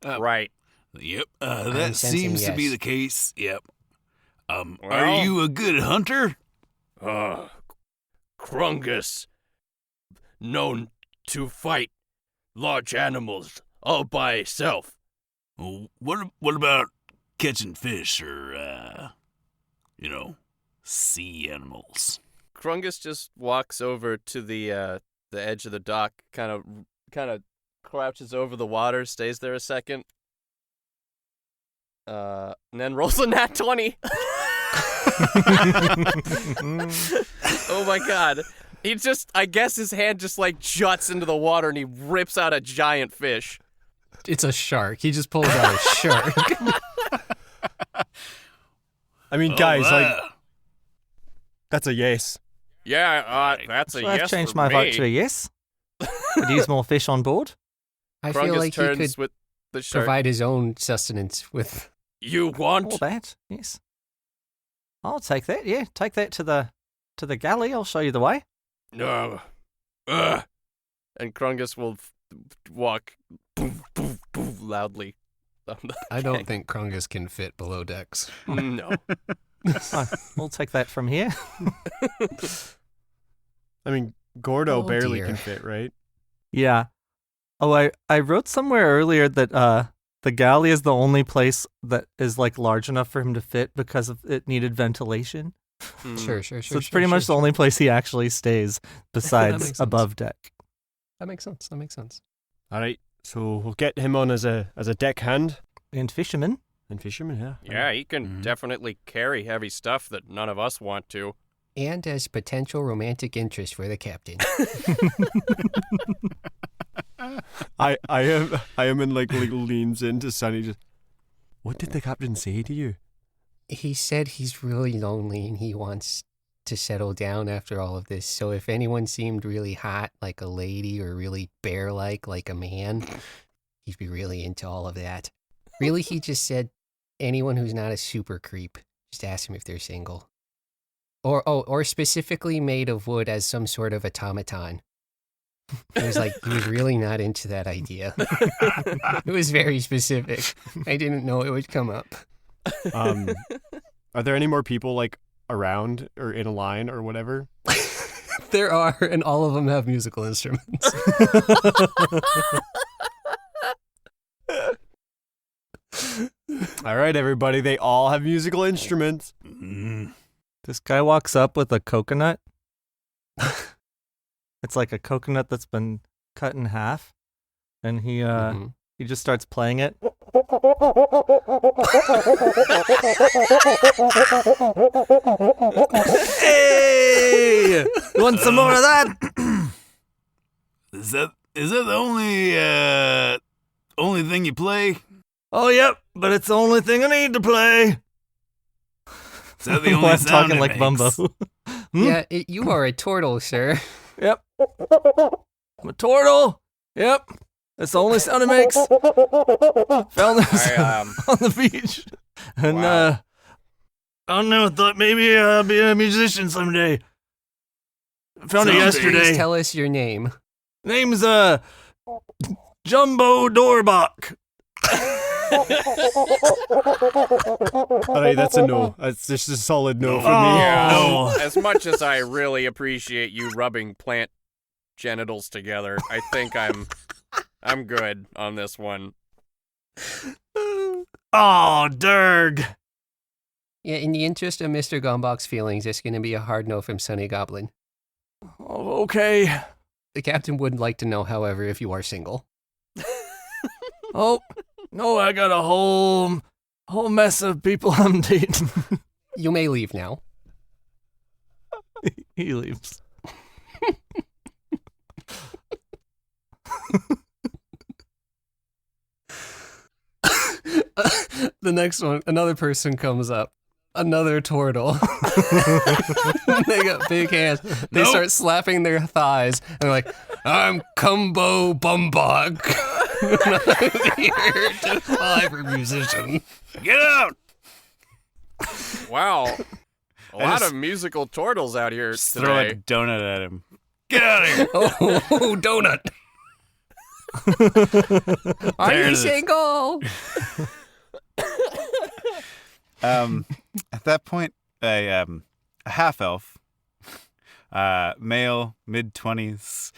Right. Yep, I'm that sensing seems to be yes. the case. Yep. Are Well- you a good hunter? Krungus, known to fight large animals all by himself. Well, what about catching fish or, sea animals? Krungus just walks over to the edge of the dock, kind of crouches over the water, stays there a second, and then rolls a nat 20. Oh my god. He just, I guess his hand just like juts into the water and he rips out a giant fish. It's a shark. He just pulls out a shark. I mean, guys, like that's a yes. Yeah, that's a so yes I've changed for my me. vote to a yes. Could use more fish on board. I feel Krungus like he turns could with the shark. provide his own sustenance with. You want? All that, yes. I'll take that. Yeah, take that to the galley. I'll show you the way. No. And Krungus will walk poof, poof, poof, loudly. On the I don't gang. think Krungus can fit below decks. No. We'll take that from here. I mean, Gordo Oh, barely dear. can fit, right? Yeah. Oh, I wrote somewhere earlier that the galley is the only place that is like large enough for him to fit because of it needed ventilation. Mm. Sure. So it's pretty much the only place he actually stays besides makes sense. above deck. That makes sense. All right, so we'll get him on as a deckhand And fisherman. and fisherman. Yeah. Yeah, he can Mhm. definitely carry heavy stuff that none of us want to. And as potential romantic interest for the captain. I am in like leans into Sonny. Just, what did the captain say to you? He said he's really lonely and he wants to settle down after all of this. So if anyone seemed really hot, like a lady, or really bear-like, like a man, he'd be really into all of that. Really, he just said anyone who's not a super creep, just ask him if they're single. Or specifically made of wood as some sort of automaton. He was really not into that idea. It was very specific. I didn't know it would come up. Are there any more people like around or in a line or whatever? There are, and all of them have musical instruments. All right, everybody, they all have musical instruments. Mm. This guy walks up with a coconut It's like a coconut that's been cut in half, and he just starts playing it. Hey! You want some more of that? Is that the only thing you play? Oh, yep, but it's the only thing I need to play. Is that the only I'm sound talking it like makes? Bumbo. Yeah, you are a turtle, sir. Yep. I'm a turtle. Yep. That's the only sound it makes. Found this on the beach. And Wow. I don't know, thought maybe I'll be a musician someday. Found it yesterday. Please tell us your name. Name's Jumbo Doorbach. All right, that's a no. That's just a solid no for me. Oh. As much as I really appreciate you rubbing plant genitals together, I think I'm good on this one. Oh, Durg. Yeah, in the interest of Mr. Gombok's feelings, it's going to be a hard no from Sonny Goblin. Oh, okay. The captain would like to know, however, if you are single. Oh, no, I got a whole mess of people I'm dating. You may leave now. He leaves. The next one, another person comes up. Another turtle. They got big hands. They start slapping their thighs. And they're like, I'm Combo Bumbog. I'm here to fly for musician. Get out! Wow. A lot of musical turtles out here Just throw a today. donut at him. Get out of here! Oh, donut. Are There it you is. single? At that point, a half elf, male, mid-20s,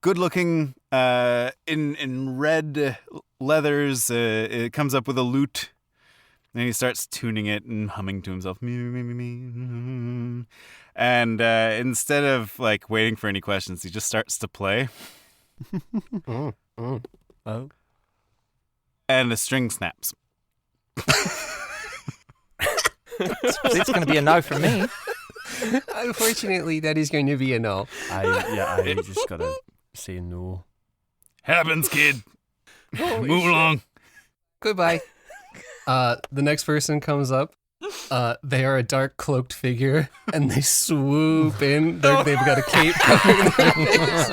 good looking, in red leathers. It comes up with a lute, and he starts tuning it and humming to himself. And instead of like waiting for any questions, he just starts to play, Oh. and a string snaps. It's going to be a no from me. Unfortunately, that is going to be a no. I just gotta say no. Happens, kid. Move along. Goodbye. The next person comes up. They are a dark cloaked figure, and they swoop in. They've got a cape covering their face.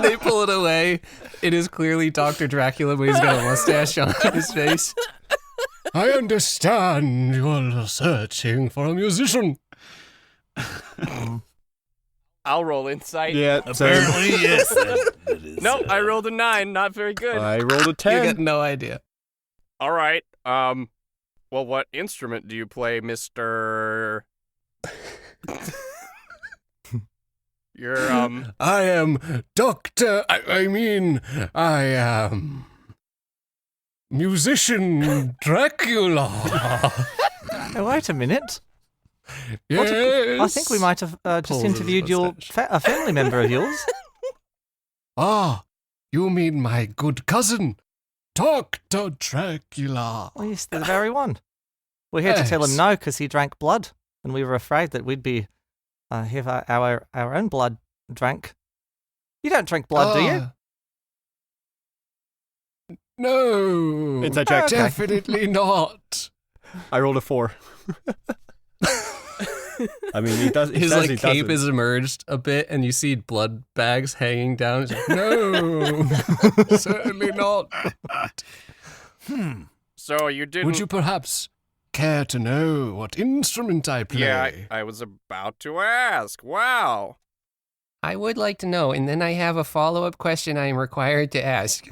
They pull it away. It is clearly Dr. Dracula, but he's got a mustache on his face. I understand you are searching for a musician. I'll roll insight. Yeah, Apparently, yes. That is, Nope, I rolled a 9. Not very good. I rolled a You 10. got no idea. All right. Well, what instrument do you play, Mr. You're I am Doctor. I am musician Dracula. Oh, wait a minute. Yes. I think we might have just Pulls his interviewed mustache. a family member of yours. Ah, you mean my good cousin, Dr. Dracula. Oh, yes, the very one. We're here to tell him Yes. no because he drank blood, and we were afraid that we'd be have our own blood drank. You don't drink blood, do you? No. Inside check. Okay. Definitely not. I rolled a 4. I mean, he does. He His says like he cape doesn't. is emerged a bit, and you see blood bags hanging down. It's like, no, certainly not. so you didn't. Would you perhaps care to know what instrument I play? Yeah, I was about to ask. Wow. I would like to know, and then I have a follow-up question I am required to ask.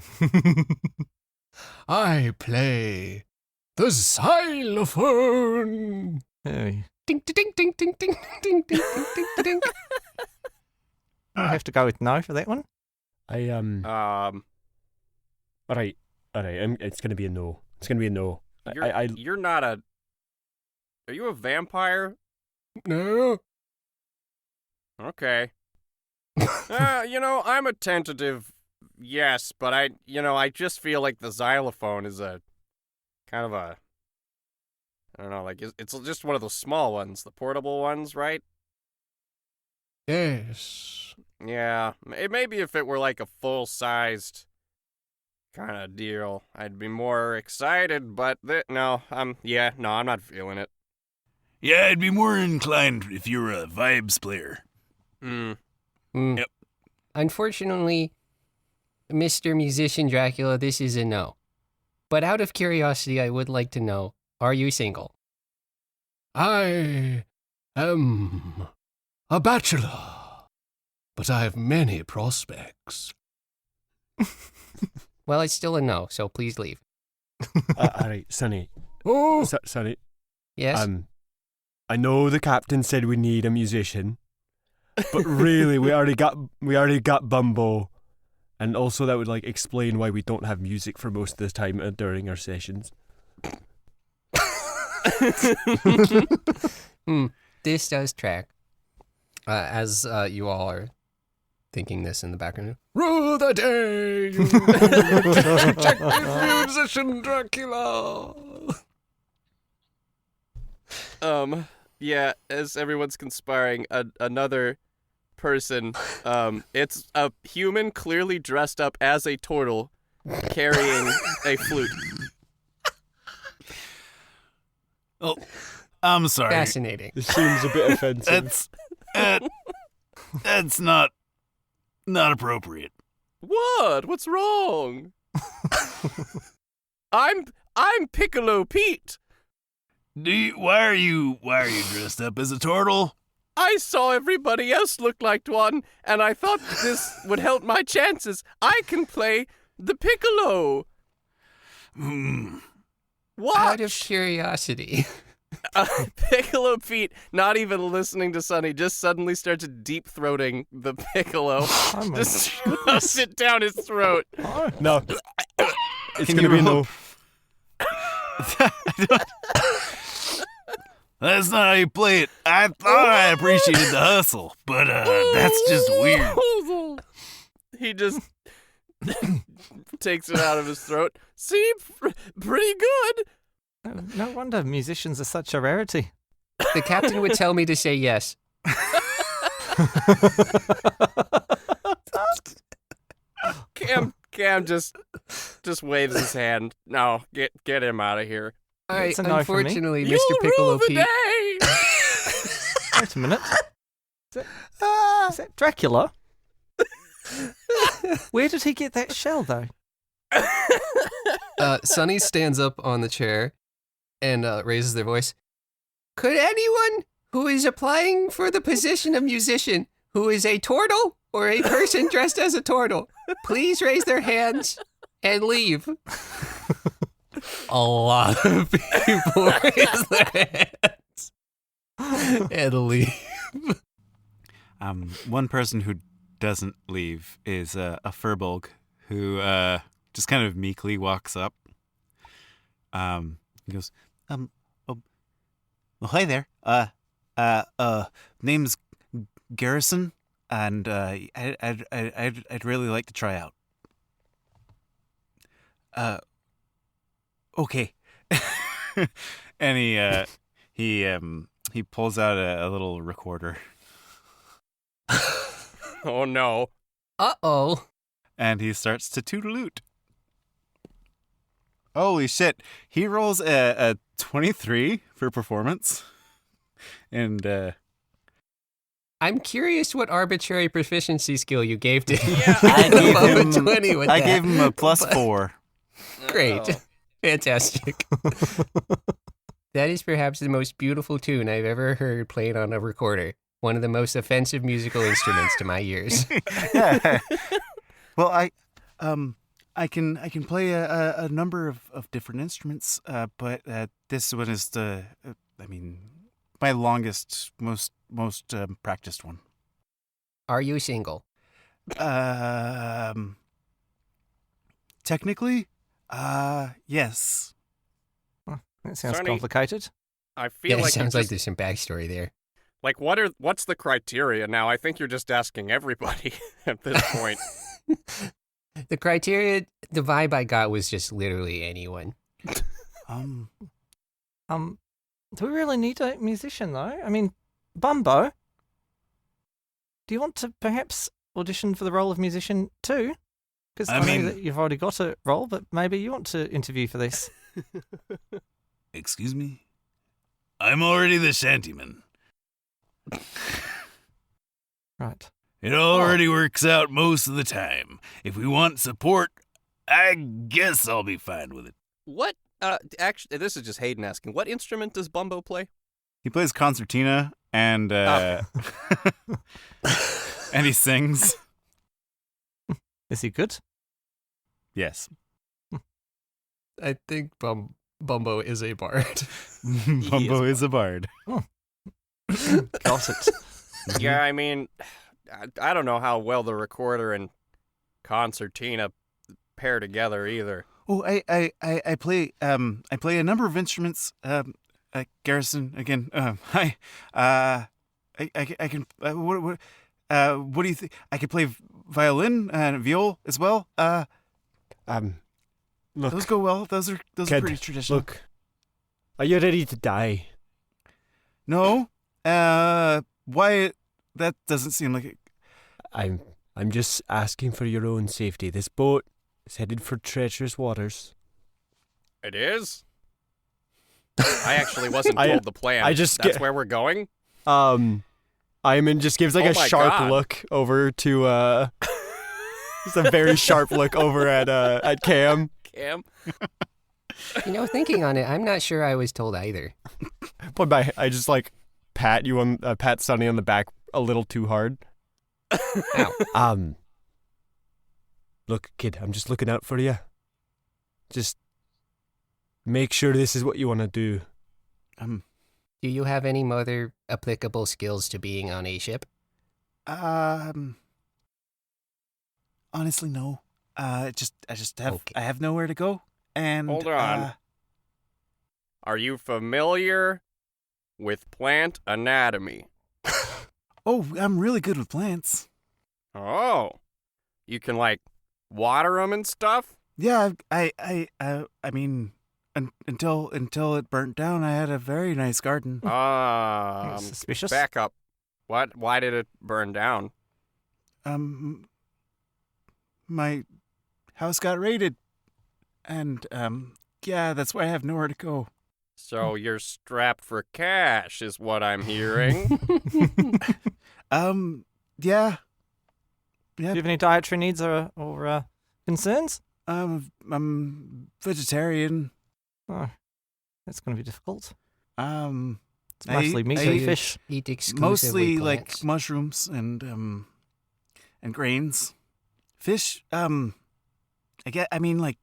I play the xylophone. Hey, Ding, ding, ding, ding, ding, ding, ding, ding, ding, ding. I have to go with no for that one. I Uh, All right. It's gonna be a no. It's gonna be a no. you're not a. Are you a vampire? No. Okay. I'm a tentative yes, but I just feel like the xylophone is a kind of a, I don't know, like it's just one of those small ones, the portable ones, right? Yes. Yeah, maybe if it were like a full-sized kind of deal, I'd be more excited, but no, I'm not feeling it. Yeah, I'd be more inclined if you were a vibes player. Yep. Unfortunately, Mr. Musician Dracula, this is a no. But out of curiosity, I would like to know, are you single? I am a bachelor, but I have many prospects. Well, it's still a no, so please leave. All right, Sonny. Oh, Sonny. Yes? I know the captain said we need a musician, but really, we already got Bumbo, and also that would explain why we don't have music for most of the time during our sessions. This does track. As you all are thinking this in the background. rue the day, you detective musician Dracula. Yeah, as everyone's conspiring, another person, it's a human clearly dressed up as a turtle carrying a flute. Oh, I'm sorry. Fascinating. This seems a bit offensive. That's not appropriate. What? What's wrong? I'm Piccolo Pete. Why are you dressed up as a turtle? I saw everybody else look like one, and I thought this would help my chances. I can play the piccolo. What? Out of curiosity. Piccolo Pete, not even listening to Sonny, just suddenly starts deep-throating the piccolo. Just shoves it down his throat. No. It's going to be no. That's not how you play it. I thought I appreciated the hustle, but that's just weird. He just takes it out of his throat. See, pretty good. No wonder musicians are such a rarity. The captain would tell me to say yes. Cam just waves his hand. No, get him out of here. All right, It's a no from me. unfortunately, You Mr. Piccolo rule the Pete. day. Wait a minute. Is that Dracula? Where did he get that shell, though? Sonny stands up on the chair and raises their voice. Could anyone who is applying for the position of musician who is a turtle or a person dressed as a turtle please raise their hands and leave? A lot of people raise their hands and leave. One person who doesn't leave is a furbolg who just kind of meekly walks up. He goes, well, hi there. Name's Garrison, and I'd really like to try out. Okay. And he pulls out a little recorder. Oh no. Uh-oh. And he starts to toodaloot. Holy shit. He rolls a 23 for performance. And I'm curious what arbitrary proficiency skill you gave to him. Yeah, I gave Above a him 20 with I that. gave him a +4. Great. Oh. Fantastic. That is perhaps the most beautiful tune I've ever heard played on a recorder. One of the most offensive musical instruments to my ears. Well, I can play a number of different instruments, but this one is my longest, most practiced one. Are you single? Technically, yes. That sounds Sonny. complicated. I Yeah, feel it like sounds you like just, there's some backstory there. Like, what's the criteria now? I think you're just asking everybody at this point. The criteria, the vibe I got was just literally anyone. Do we really need a musician, though? I mean, Bumbo, do you want to perhaps audition for the role of musician too? Because I know that you've already got a role, but maybe you want to interview for this. Excuse me? I'm already the shantyman. Right. It already works out most of the time. If we want support, I guess I'll be fine with it. What? Actually, this is just Hayden asking. What instrument does Bumbo play? He plays concertina and and he sings. Is he good? Yes. I think Bumbo is a bard. Bumbo is a bard. Got it. Yeah, I mean, I don't know how well the recorder and concertina pair together either. Oh, I play a number of instruments. Garrison again. Hi. I can. What do you think? I can play violin and viol as well. Look, those go well. Those are kid, pretty traditional. Look, are you ready to die? No. Why? That doesn't seem like it. I'm just asking for your own safety. This boat is headed for treacherous waters. It is? I actually wasn't told the plan. That's where we're going? Ayamun just gives like a sharp look over to just a very sharp look over at Cam. Cam? You know, thinking on it, I'm not sure I was told either. But I just like pat Sonny on the back a little too hard. Ow. Look, kid, I'm just looking out for you. Just make sure this is what you want to do. Do you have any other applicable skills to being on a ship? Honestly, no. I have nowhere to go. And hold on. Are you familiar with plant anatomy? Oh, I'm really good with plants. Oh, you can like water them and stuff? Yeah, I mean, until it burnt down, I had a very nice garden. Suspicious. Back up. What? Why did it burn down? My house got raided, and yeah, that's why I have nowhere to go. So you're strapped for cash, is what I'm hearing. Yeah. Do you have any dietary needs or concerns? I'm vegetarian. Oh, that's going to be difficult. It's mostly meat and fish. Eat exclusively Mostly plants. like mushrooms and grains. Fish, I mean like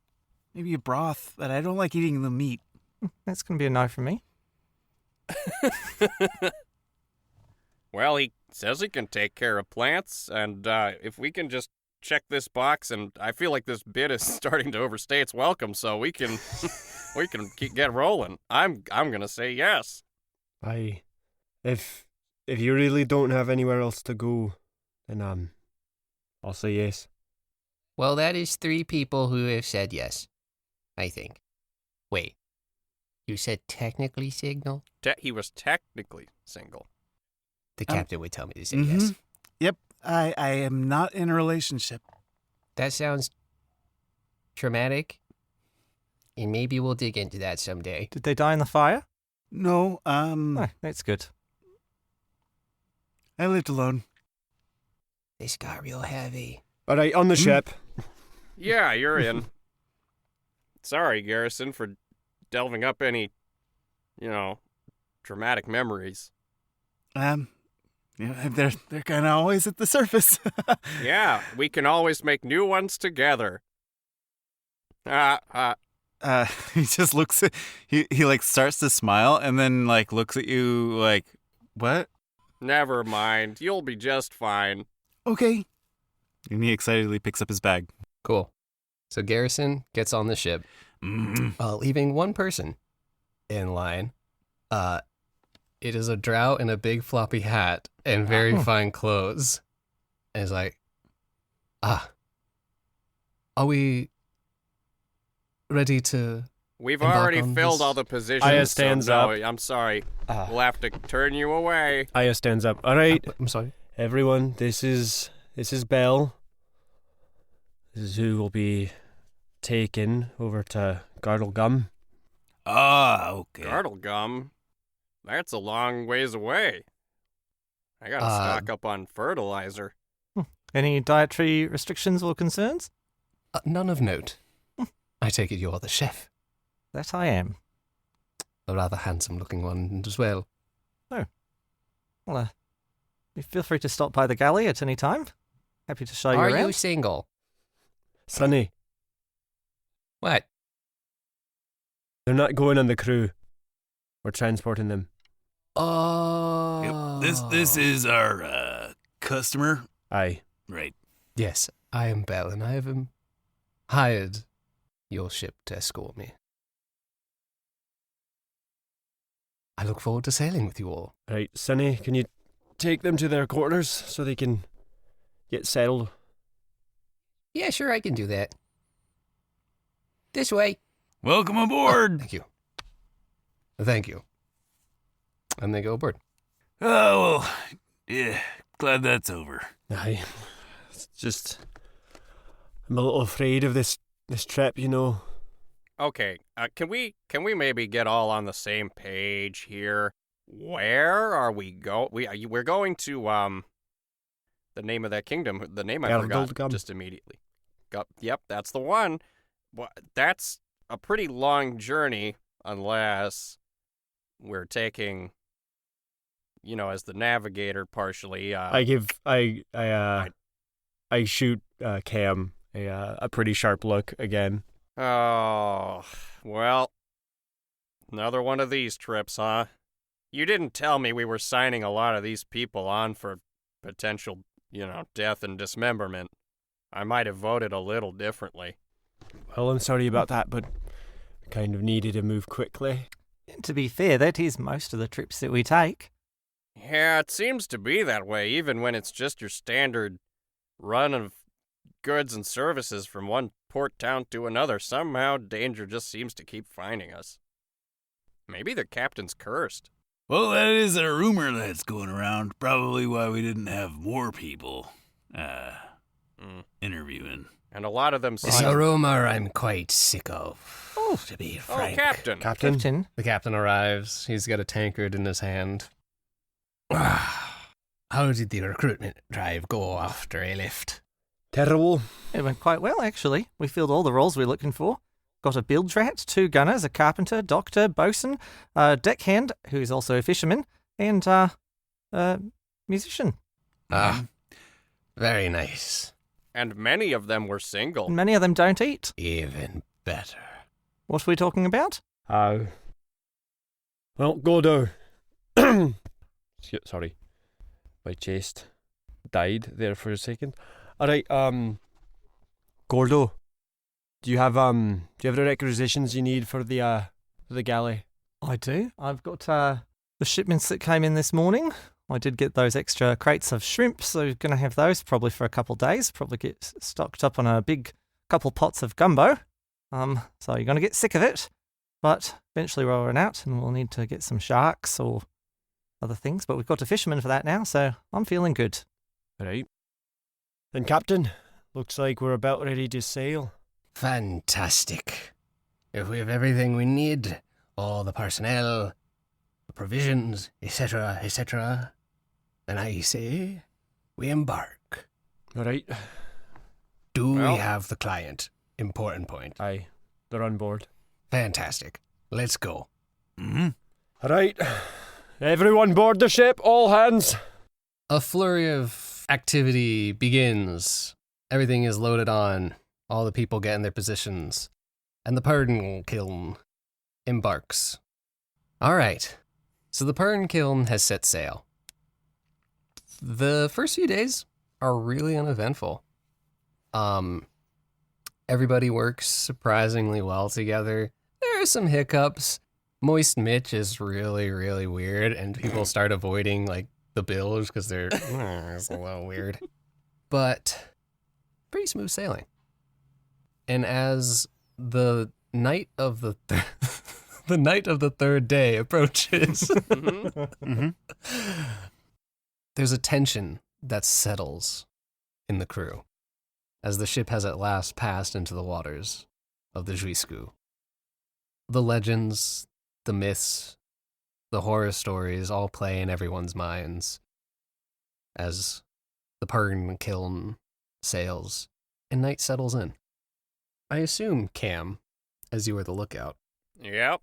maybe a broth, but I don't like eating the meat. That's going to be a no from me. Well, he says he can take care of plants, and if we can just check this box, and I feel like this bid is starting to overstay its welcome, so we can get rolling. I'm gonna say yes. If you really don't have anywhere else to go, then I'll say yes. Well, that is 3 people who have said yes, I think. Wait, you said technically single? He was technically single. The captain would tell me to say yes. Yep, I am not in a relationship. That sounds traumatic, and maybe we'll dig into that someday. Did they die in the fire? No, Oh, that's good. I lived alone. This got real heavy. All right, on the ship. Yeah, you're in. Sorry, Garrison, for delving up any, traumatic memories. Yeah, they're kind of always at the surface. Yeah, we can always make new ones together. He just looks at he like starts to smile and then like looks at you like, what? Never mind, you'll be just fine. Okay. And he excitedly picks up his bag. Cool. So Garrison gets on the ship, leaving one person in line. It is a drow in a big floppy hat and very fine clothes. And he's like, are we ready to... We've embark already on filled this? all the positions. Aya stands so no, up. I'm sorry. We'll have to turn you away. Aya stands up. All right, I'm sorry. everyone, this is Belle. This is who will be taken over to Gum. Ah, okay. Girdle gum? That's a long ways away. I gotta stock up on fertilizer. Any dietary restrictions or concerns? None of note. I take it you're the chef. That I am. A rather handsome-looking one as well. Well, you feel free to stop by the galley at any time. Happy to show you Are around. you single? Sonny, What? they're not going on the crew. We're transporting them. Oh. Yep. This is our customer. Aye. Right. Yes, I am Belle, and I have hired your ship to escort me. I look forward to sailing with you all. Right, Sonny, can you take them to their quarters so they can get settled? Yeah, sure, I can do that. This way. Welcome aboard. Thank you. Thank you. And they go aboard. Oh, well, yeah, glad that's over. Aye. It's just... I'm a little afraid of this trip, you know. Okay, can we maybe get all on the same page here? Where are we we're going to the name of that kingdom. The name I forgot Gum. just immediately. Yep, that's the one. Well, that's a pretty long journey unless we're taking, as the navigator partially. I shoot Cam a pretty sharp look again. Oh, well, another one of these trips, huh? You didn't tell me we were signing a lot of these people on for potential, death and dismemberment. I might have voted a little differently. Well, I'm sorry about that, but kind of needed to move quickly. To be fair, that is most of the trips that we take. Yeah, it seems to be that way, even when it's just your standard run of goods and services from one port town to another. Somehow, danger just seems to keep finding us. Maybe the captain's cursed. Well, that is a rumor that's going around. Probably why we didn't have more people interviewing. And a lot of them It's a rumor I'm quite sick of, to be frank. Captain. Captain. The captain arrives. He's got a tankard in his hand. How did the recruitment drive go after I left? Terrible. It went quite well, actually. We filled all the roles we were looking for. Got a bilge rat, 2 gunners, a carpenter, doctor, bosun, a deckhand, who is also a fisherman, and a musician. Very nice. And many of them were single. Many of them don't eat. Even better. What are we talking about? Well, Gordo. Sorry. My chest died there for a second. Alright, Gordo. Do you have the requisitions you need for the galley? I do. I've got the shipments that came in this morning. I did get those extra crates of shrimp, so going to have those probably for a couple of days. Probably get stocked up on a big couple pots of gumbo. So you're going to get sick of it, but eventually we'll run out and we'll need to get some sharks or other things. But we've got a fisherman for that now, so I'm feeling good. Right. Then, Captain, looks like we're about ready to sail. Fantastic. If we have everything we need, all the personnel, the provisions, etc., then I say we embark. All right. Do Well- we have the client? Important point. Aye, they're on board. Fantastic. Let's go. Mm-hmm. All right. Everyone board the ship, all hands. A flurry of activity begins. Everything is loaded on. All the people get in their positions. And the Purng Kiln embarks. All right. So the Purng Kiln has set sail. The first few days are really uneventful. Everybody works surprisingly well together. There are some hiccups. Moist Mitch is really, really weird, and people start avoiding like the bilge because they're it's a little weird. But pretty smooth sailing. And as the night of the the night of the third day approaches, there's a tension that settles in the crew as the ship has at last passed into the waters of the Juisku. The legends, the myths, the horror stories all play in everyone's minds as the Purng Kiln sails and night settles in. I assume, Cam, as you are the lookout, Yep.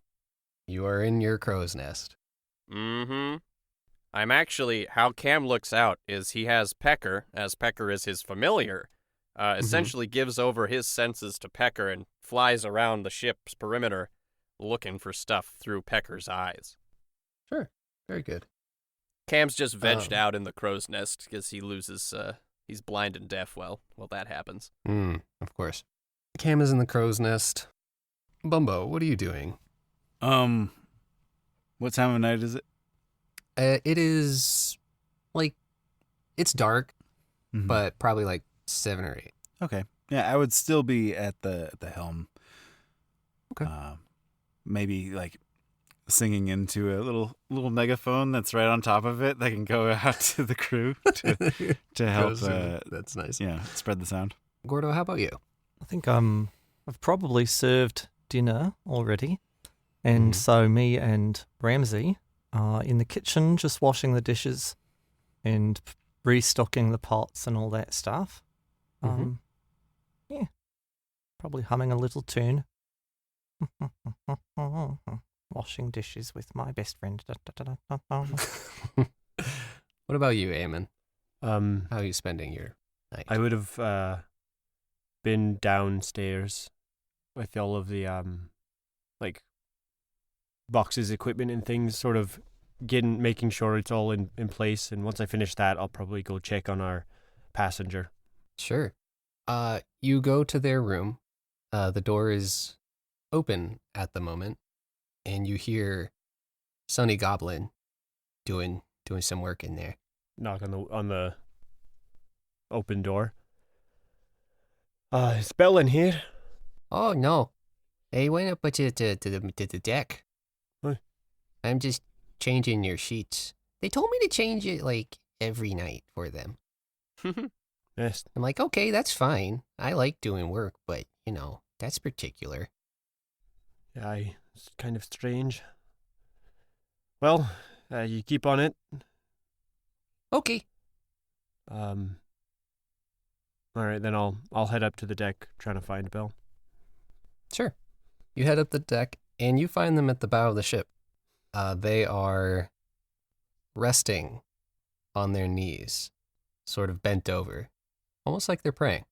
you are in your crow's nest. Mm-hmm. I'm actually, how Cam looks out is he has Pecker, as Pecker is his familiar, essentially gives over his senses to Pecker and flies around the ship's perimeter looking for stuff through Pecker's eyes. Sure, very good. Cam's just vegged out in the crow's nest because he loses, he's blind and deaf while that happens. Of course. Cam is in the crow's nest. Bumbo, what are you doing? What time of night is it? It is, like, it's dark, Mhm. but probably like 7 or 8. Okay. Yeah, I would still be at the helm. Okay. Maybe like singing into a little megaphone that's right on top of it that can go out to the crew to help. That's nice. Yeah, spread the sound. Gordo, how about you? I think I've probably served dinner already, and so me and Ramsey are in the kitchen just washing the dishes and restocking the pots and all that stuff. Yeah, probably humming a little tune. Washing dishes with my best friend. What about you, Ayamun? How are you spending your night? I would have been downstairs with all of the like boxes, equipment, and things, sort of making sure it's all in place. And once I finish that, I'll probably go check on our passenger. Sure. You go to their room. The door is open at the moment, and you hear Sonny Goblin doing some work in there. Knock on the open door. Is Bell in here? Oh, no. They went up to the deck. What? I'm just changing your sheets. They told me to change it, like, every night for them. Yes. I'm like, okay, that's fine. I like doing work, but, you know, that's particular. Aye, it's kind of strange. Well, you keep on it. Okay. All right, then I'll head up to the deck trying to find Bell. Sure. You head up the deck, and you find them at the bow of the ship. They are resting on their knees, sort of bent over, almost like they're praying.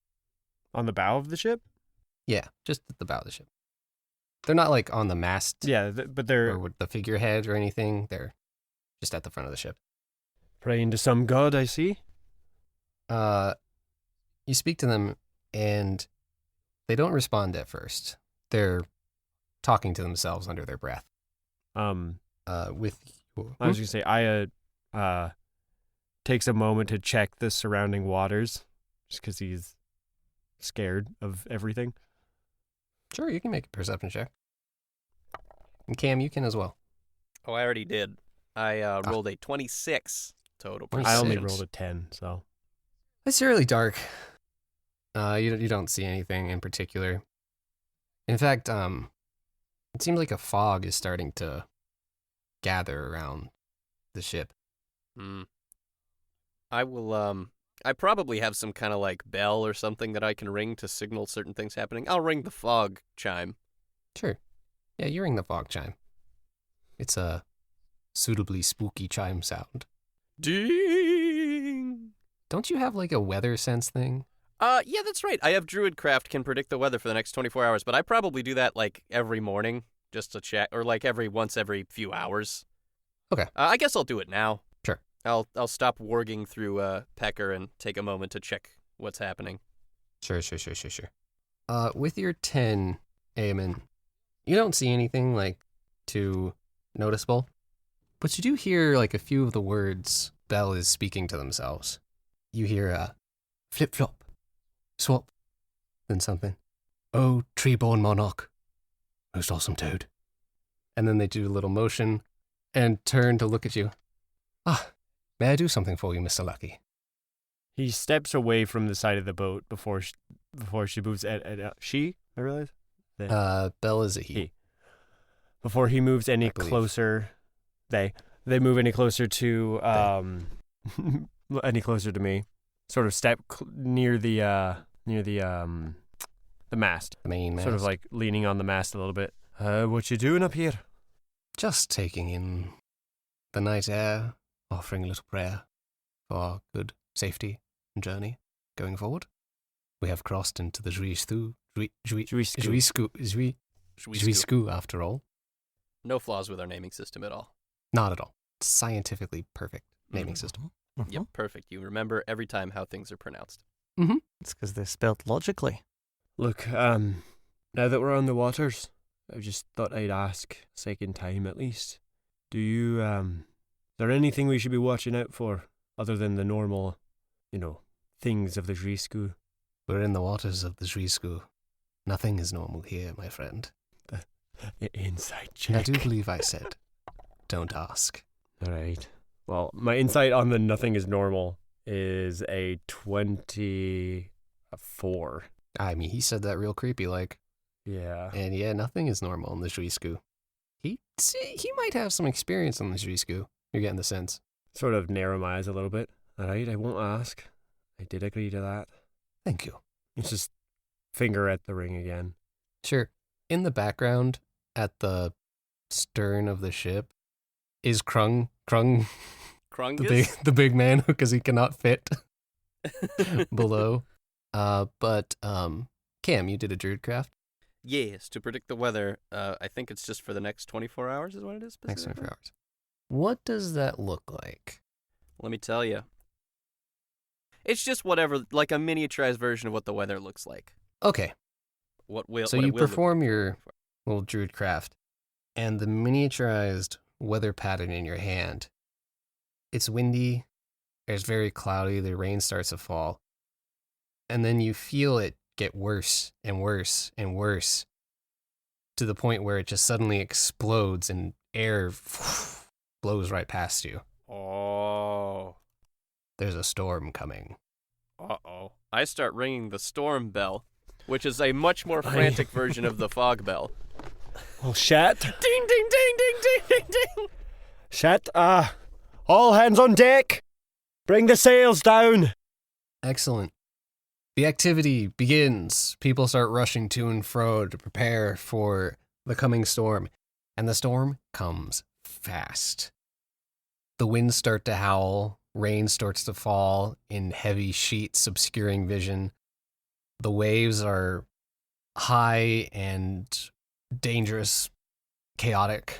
On the bow of the ship? Yeah, just at the bow of the ship. They're not like on the mast Yeah, but they're or with the figurehead or anything. They're just at the front of the ship. praying to some god, I see. You speak to them, and they don't respond at first. They're talking to themselves under their breath. I With was gonna say Aya takes a moment to check the surrounding waters, just because he's scared of everything. Sure, you can make a perception check. And Cam, you can as well. Oh, I already did. I rolled a 26 total. I only 26. rolled a 10, so It's really dark. You don't see anything in particular. In fact, it seems like a fog is starting to gather around the ship. I will, I probably have some kind of like bell or something that I can ring to signal certain things happening. I'll ring the fog chime. Sure. Yeah, you ring the fog chime. It's a suitably spooky chime sound. Ding! Don't you have like a weather sense thing? Yeah, that's right. I have Druidcraft can predict the weather for the next 24 hours, but I probably do that like every morning just to check, or like once every few hours. Okay. I guess I'll do it now. Sure. I'll stop warging through Pecker and take a moment to check what's happening. Sure. With your 10, Ayamun, you don't see anything like too noticeable. But you do hear like a few of the words Bell is speaking to themselves. You hear flip-flop, swap, then something. Oh, tree-born monarch. Most awesome toad. And then they do a little motion and turn to look at you. Ah, may I do something for you, Mr. Lucky? He steps away from the side of the boat before she moves. She, I realize? Bell is a he. Before he moves any I believe. closer, they move any closer to any closer to me. Sort of step near the mast. The main mast. Sort of like leaning on the mast a little bit. What you doing up here? Just taking in the night air, offering a little prayer for our good safety and journey going forward. We have crossed into the Juisku after all. No flaws with our naming system at all. Not at all. Scientifically perfect naming system. Yep, perfect. You remember every time how things are pronounced. Mm-hmm. It's because they're spelled logically. Look, now that we're on the waters, I just thought I'd ask, second time at least. Do you, is there anything we should be watching out for other than the normal, things of the Juisku? We're in the waters of the Juisku. Nothing is normal here, my friend. Inside And I check. do believe I said, don't ask. All right. Well, my insight on the nothing is normal is a 24. I mean, he said that real creepy like. Yeah. And yeah, nothing is normal in the Juisku. He might have some experience on the Juisku. You're getting the sense. Sort of narrow my eyes a little bit. All right, I won't ask. I did agree to that. Thank you. It's just finger at the ring again. Sure. In the background, at the stern of the ship, is Krung, Krungus? the big man, because he cannot fit below. But Cam, you did a Druidcraft. Yes, to predict the weather. I think it's just for the next 24 hours is what it is Next specifically. 24 hours. What does that look like? Let me tell you. It's just whatever, like a miniaturized version of what the weather looks like. Okay, so you perform your little Druidcraft, and the miniaturized weather pattern in your hand. It's windy, it's very cloudy, the rain starts to fall, and then you feel it get worse and worse and worse to the point where it just suddenly explodes and air blows right past you. Oh. There's a storm coming. Uh-oh. I start ringing the storm bell, which is a much more frantic version of the fog bell. Well, shat. Ding, ding, ding, ding, ding, ding, ding. Shat, all hands on deck. Bring the sails down. Excellent. The activity begins. People start rushing to and fro to prepare for the coming storm. And the storm comes fast. The winds start to howl. Rain starts to fall in heavy sheets, obscuring vision. The waves are high and dangerous, chaotic.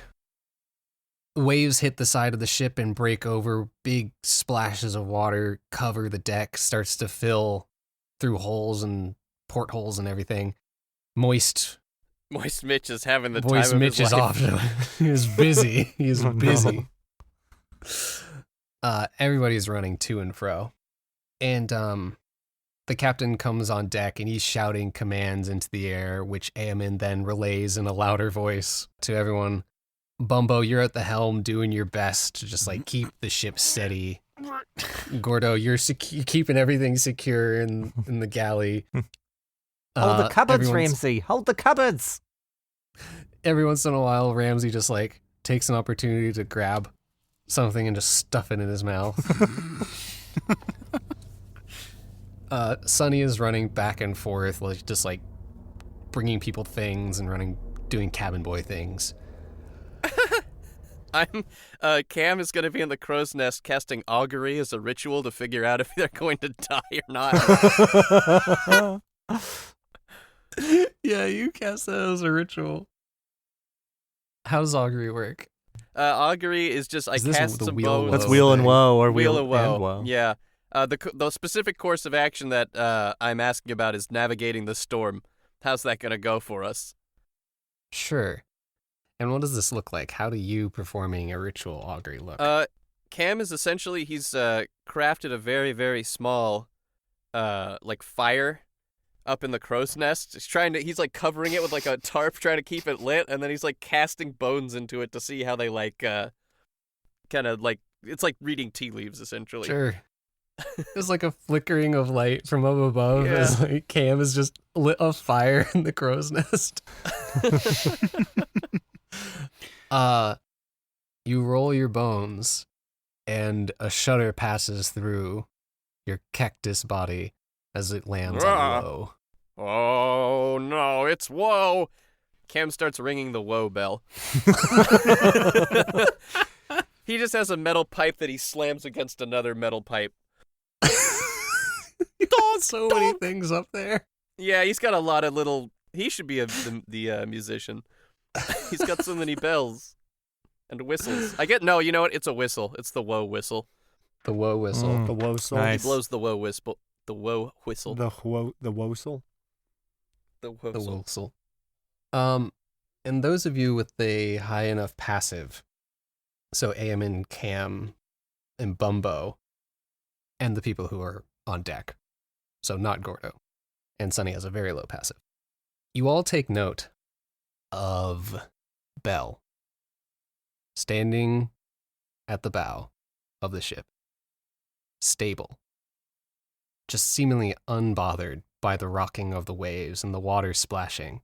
Waves hit the side of the ship and break over. Big splashes of water cover the deck, starts to fill through holes and portholes and everything. Moist Mitch is having the Voice time of Mitch his is life. off. He is busy. He is busy. Everybody's running to and fro. And the captain comes on deck and he's shouting commands into the air, which Ayamun then relays in a louder voice to everyone. Bumbo, you're at the helm doing your best to just like keep the ship steady. Gordo, you're keeping everything secure in the galley. Hold the cupboards, everyone's- Ramsey. Hold the cupboards. Every once in a while, Ramsey just like takes an opportunity to grab something and just stuff it in his mouth. Sonny is running back and forth, like just like bringing people things and doing cabin boy things. Cam is going to be in the crow's nest casting augury as a ritual to figure out if they're going to die or not. Yeah, you cast that as a ritual. How does augury work? Augury is just I Is this cast the some wheel of bones. That's Woe wheel and thing. woe, or Wheel wheel of woe. and woe. Yeah. The specific course of action that I'm asking about is navigating the storm. How's that going to go for us? Sure. And what does this look like? How do you performing a ritual augury look? Cam is essentially, he's crafted a very, very small, like, fire up in the crow's nest. He's like covering it with like a tarp, trying to keep it lit, and then he's like casting bones into it to see how they like, kind of like, it's like reading tea leaves, essentially. Sure. There's like a flickering of light from up above as like Cam has just lit a fire in the crow's nest. You roll your bones and a shudder passes through your cactus body as it lands on woe. Oh no, it's woe. Cam starts ringing the woe bell. He just has a metal pipe that he slams against another metal pipe. So many things up there. Yeah, he's got a lot of little... He should be the musician. He's got so many bells and whistles. No, you know what? It's a whistle. It's the woe whistle. The woe whistle. The whistle. Nice. He blows the woe whistle. The woe whistle. The whistle. The The whistle. whistle. And those of you with a high enough passive, so Ayamun, Cam, and Bumbo, and the people who are on deck, so not Gordo, and Sonny has a very low passive. You all take note of Belle standing at the bow of the ship, stable, just seemingly unbothered by the rocking of the waves and the water splashing.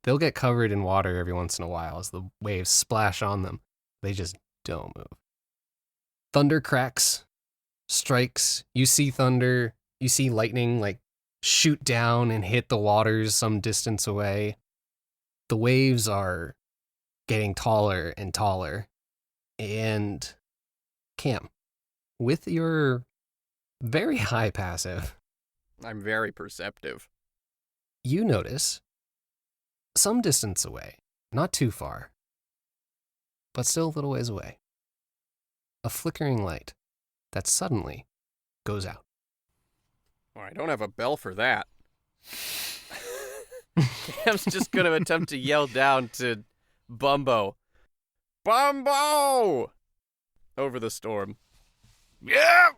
They'll get covered in water every once in a while as the waves splash on them. They just don't move. Thunder cracks, strikes. You see thunder. You see lightning like shoot down and hit the waters some distance away. The waves are getting taller and taller. And Cam, with your very high passive, I'm very perceptive. you notice some distance away, not too far, but still a little ways away, a flickering light that suddenly goes out. Well, I don't have a bell for that. Cam's just going to attempt to yell down to Bumbo. Bumbo! Over the storm. Yeah!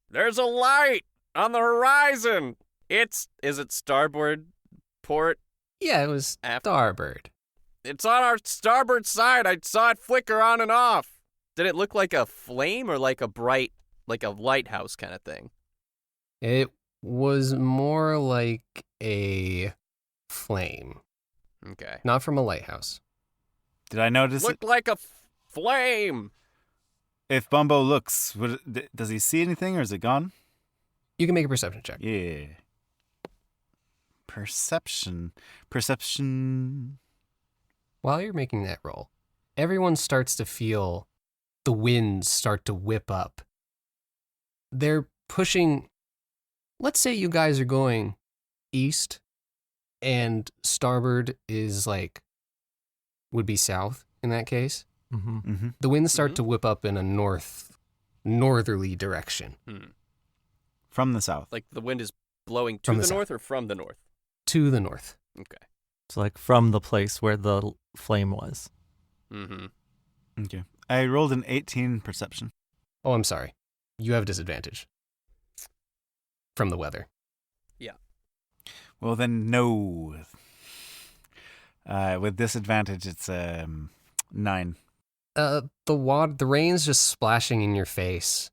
There's a light on the horizon. Is it starboard port? Yeah, it was starboard. It's on our starboard side. I saw it flicker on and off. Did it look like a flame or like a bright, like a lighthouse kind of thing? It was more like a flame, Okay. not from a lighthouse. Did I notice Looked like a flame. if Bumbo looks, does he see anything or is it gone? You can make a perception check. Yeah. Perception. While you're making that roll, everyone starts to feel the winds start to whip up. They're pushing. Let's say you guys are going east and starboard is would be south in that case. Mm-hmm. Mm-hmm. The winds start to whip up in a northerly direction. From the south. Like the wind is blowing to From the the south. north or from the north? To the north. Okay. It's like from the place where the flame was. Mm-hmm. Okay. I rolled an 18 perception. Oh, I'm sorry. You have disadvantage from the weather. Well, then, no. With disadvantage, it's 9. The rain's just splashing in your face.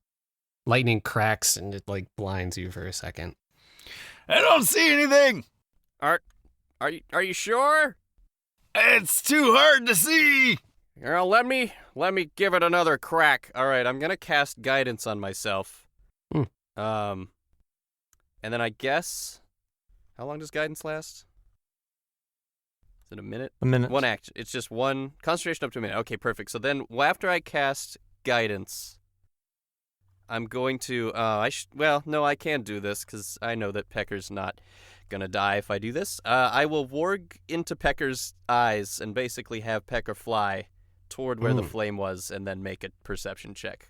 Lightning cracks and it blinds you for a second. I don't see anything! Are you sure? It's too hard to see! Well, let me give it another crack. All right, I'm gonna cast guidance on myself. And then I guess, how long does guidance last? Is it a minute? A minute. One action. It's just one concentration up to a minute. Okay, perfect. So then, after I cast guidance, I'm going to. No, I can't do this because I know that Pecker's not gonna die if I do this. I will warg into Pecker's eyes and basically have Pecker fly toward where the flame was, and then make a perception check.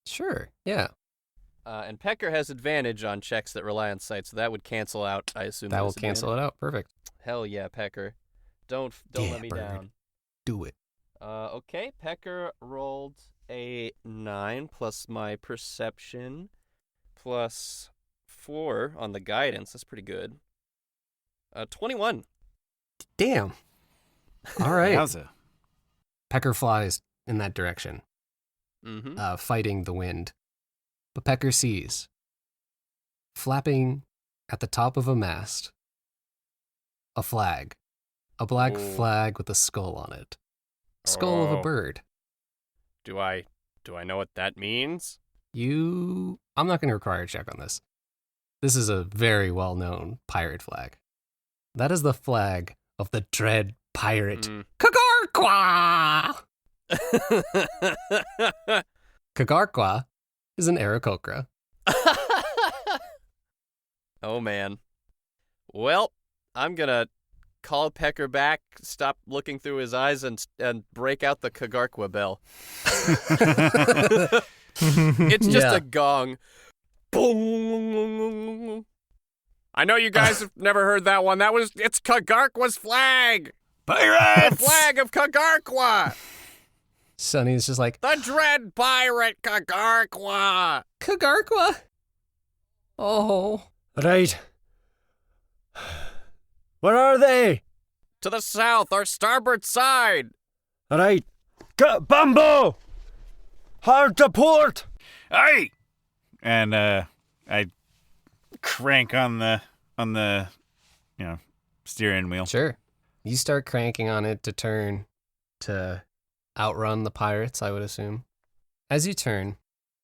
Sure, yeah. And Pecker has advantage on checks that rely on sight, so that would cancel out, I assume. That will cancel it out. Perfect. Hell yeah, Pecker. Don't Yeah, let me bird. down. Do it. Okay, Pecker rolled a 9 plus my perception plus 4 on the guidance. That's pretty good. 21. Damn. All right. Yowza. Pecker flies in that direction, Mm-hmm. fighting the wind. But Pecker sees, flapping at the top of a mast, a flag. A black Ooh. flag with a skull on it. Skull of a Oh. bird. Do I know what that means? I'm not going to require a check on this. This is a very well-known pirate flag. That is the flag of the dread pirate Mm. Kagarqua! Kagarqua is an Aarakocra. Oh, man. Well, I'm gonna call Pecker back, stop looking through his eyes, and break out the Kagarqua bell. It's just Yeah. a gong. Boom. I know you guys have never heard that one. It's Kagarqua's flag. The Pirates! flag of Kagarqua. Sonny's just like, The dread pirate Kagarqua. Kagarqua? Oh. Right. Where are they? To the south, our starboard side. All right. Bumbo! Hard to port! Aye! And I crank on the steering wheel. Sure. You start cranking on it to turn to outrun the pirates, I would assume. As you turn,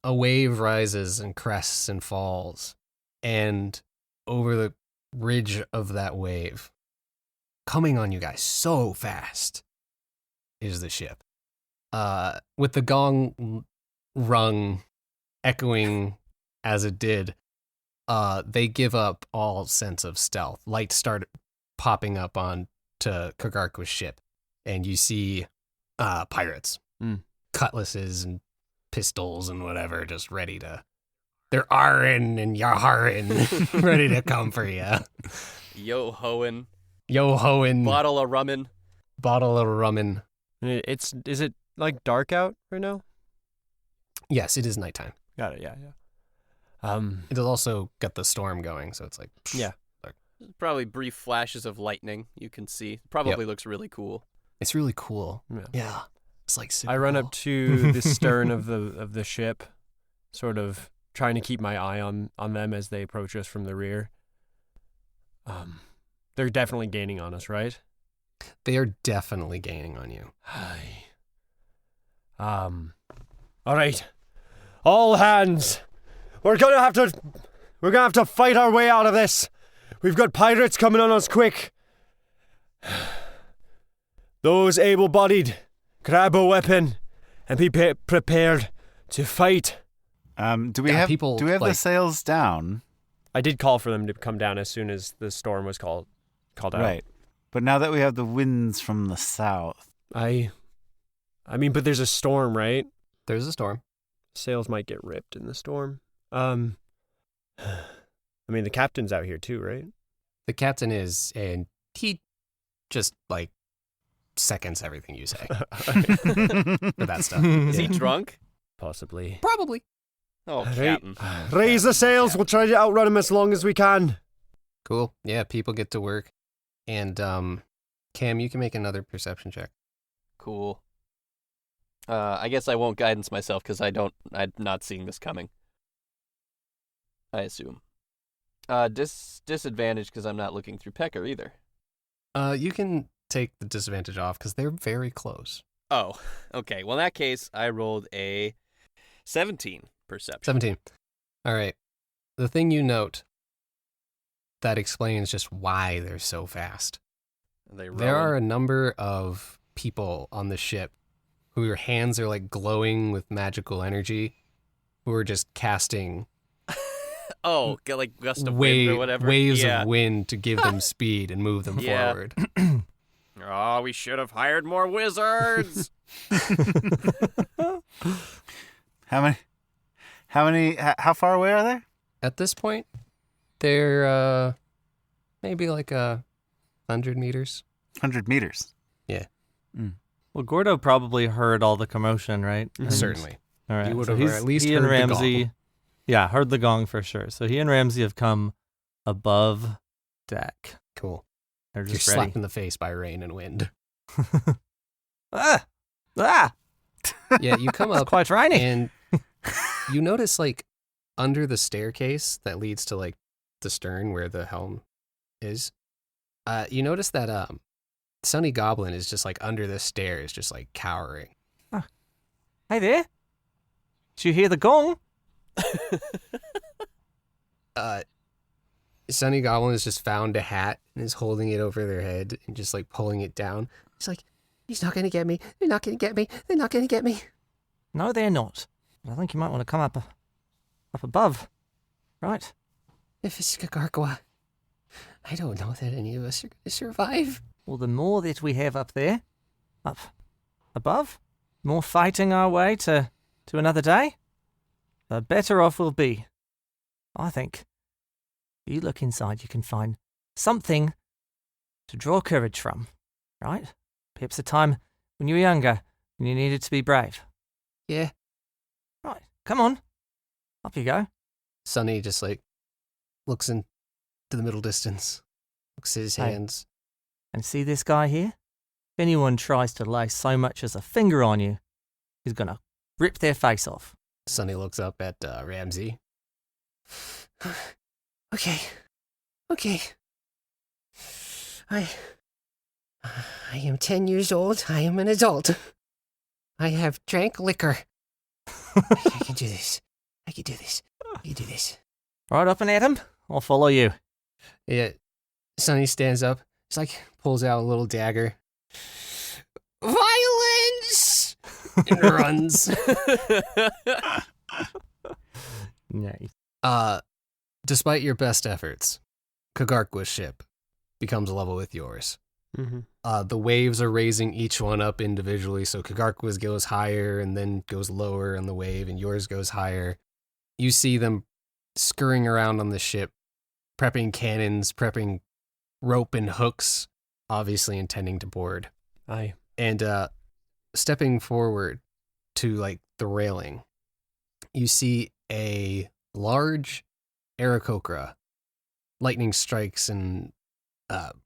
a wave rises and crests and falls. And over the ridge of that wave, coming on you guys so fast, is the ship. With the gong rung echoing as it did, they give up all sense of stealth. Lights start popping up on to Kagarqua's ship, and you see pirates, cutlasses and pistols and whatever, just ready to. They're arrin and yarrin, ready to come for you. Yo hoin. Yo hoin, Bottle of rummin'. bottle of rummin'. Is it like dark out right now? Yes, it is nighttime. Got it, yeah. It has also got the storm going, so it's like Yeah. Probably brief flashes of lightning you can see. Probably looks really cool. It's really cool. Yeah. Yeah, it's like super I run cool. up to the stern of the ship, sort of trying to keep my eye on them as they approach us from the rear. They're definitely gaining on us, right? They are definitely gaining on you. Hi. All right. All hands. We're gonna have to fight our way out of this. We've got pirates coming on us quick. Those able-bodied, grab a weapon and be prepared to fight. Do we Yeah, have people, the like- sails down? I did call for them to come down as soon as the storm was called out. Right. But now that we have the winds from the south, I mean, but there's a storm, right? There's a storm. Sails might get ripped in the storm. I mean, the captain's out here too, right? The captain is, and he just like seconds everything you say for that stuff. Is he Yeah. drunk? Possibly. Probably. Oh, Right. Captain. Raise the sails. We'll try to outrun him as long as we can. Cool. Yeah, people get to work. And Cam, you can make another perception check. Cool. I guess I won't guidance myself because I'm not seeing this coming. I assume. Disadvantage because I'm not looking through Pecker either. You can take the disadvantage off because they're very close. Oh, okay. Well, in that case, I rolled a 17 perception. 17. All right. The thing you note that explains just why they're so fast. There are a number of people on the ship whose hands are like glowing with magical energy, who are just casting get like gust of wind or whatever. waves Yeah. of wind to give them speed and move them Yeah. forward. Oh, we should have hired more wizards. how how far away are they? At this point, they're maybe like 100 meters. 100 meters. Yeah. Well, Gordo probably heard all the commotion, right? Mhm. Certainly. All right. He would so have he's- at least he heard and the Ramsey, gong. yeah, heard the gong for sure. So he and Ramsey have come above deck. Cool. They're You're just ready. slapped in the face by rain and wind. Ah! Ah! Yeah, you come It's up quite rainy. and you notice like under the staircase that leads to like the stern where the helm is. You notice that Sonny Goblin is just like under the stairs, just like cowering. Hey there. Did you hear the gong? Sonny Goblin has just found a hat and is holding it over their head and just like pulling it down. It's like, he's not gonna get me. They're not gonna get me. They're not gonna get me. No, they're not. But I think you might want to come up above. Right. If it's Kakarkwa, I don't know that any of us are going to survive. Well, the more that we have up there, up above, more fighting our way to another day, the better off we'll be. I think. If you look inside, you can find something to draw courage from, right? Perhaps a time when you were younger, when you needed to be brave. Yeah. Right, come on. Up you go. Sonny just like looks into the middle distance, looks at his Hey. hands. And see this guy here? If anyone tries to lay so much as a finger on you, he's gonna rip their face off. Sonny looks up at Ramsey. Okay. Okay. I am 10 years old. I am an adult. I have drank liquor. I can do this. I can do this. I can do this. Right up and at him. I'll follow you. Yeah, Sonny stands up. He's like pulls out a little dagger. Violence! And runs. Nice. Despite your best efforts, Kagarkwa's ship becomes level with yours. Mm-hmm. The waves are raising each one up individually, so Kagarkwa's goes higher and then goes lower in the wave, and yours goes higher. You see them scurrying around on the ship, prepping cannons, prepping rope and hooks, obviously intending to board. Aye. And stepping forward to like the railing, you see a large Aarakocra. Lightning strikes and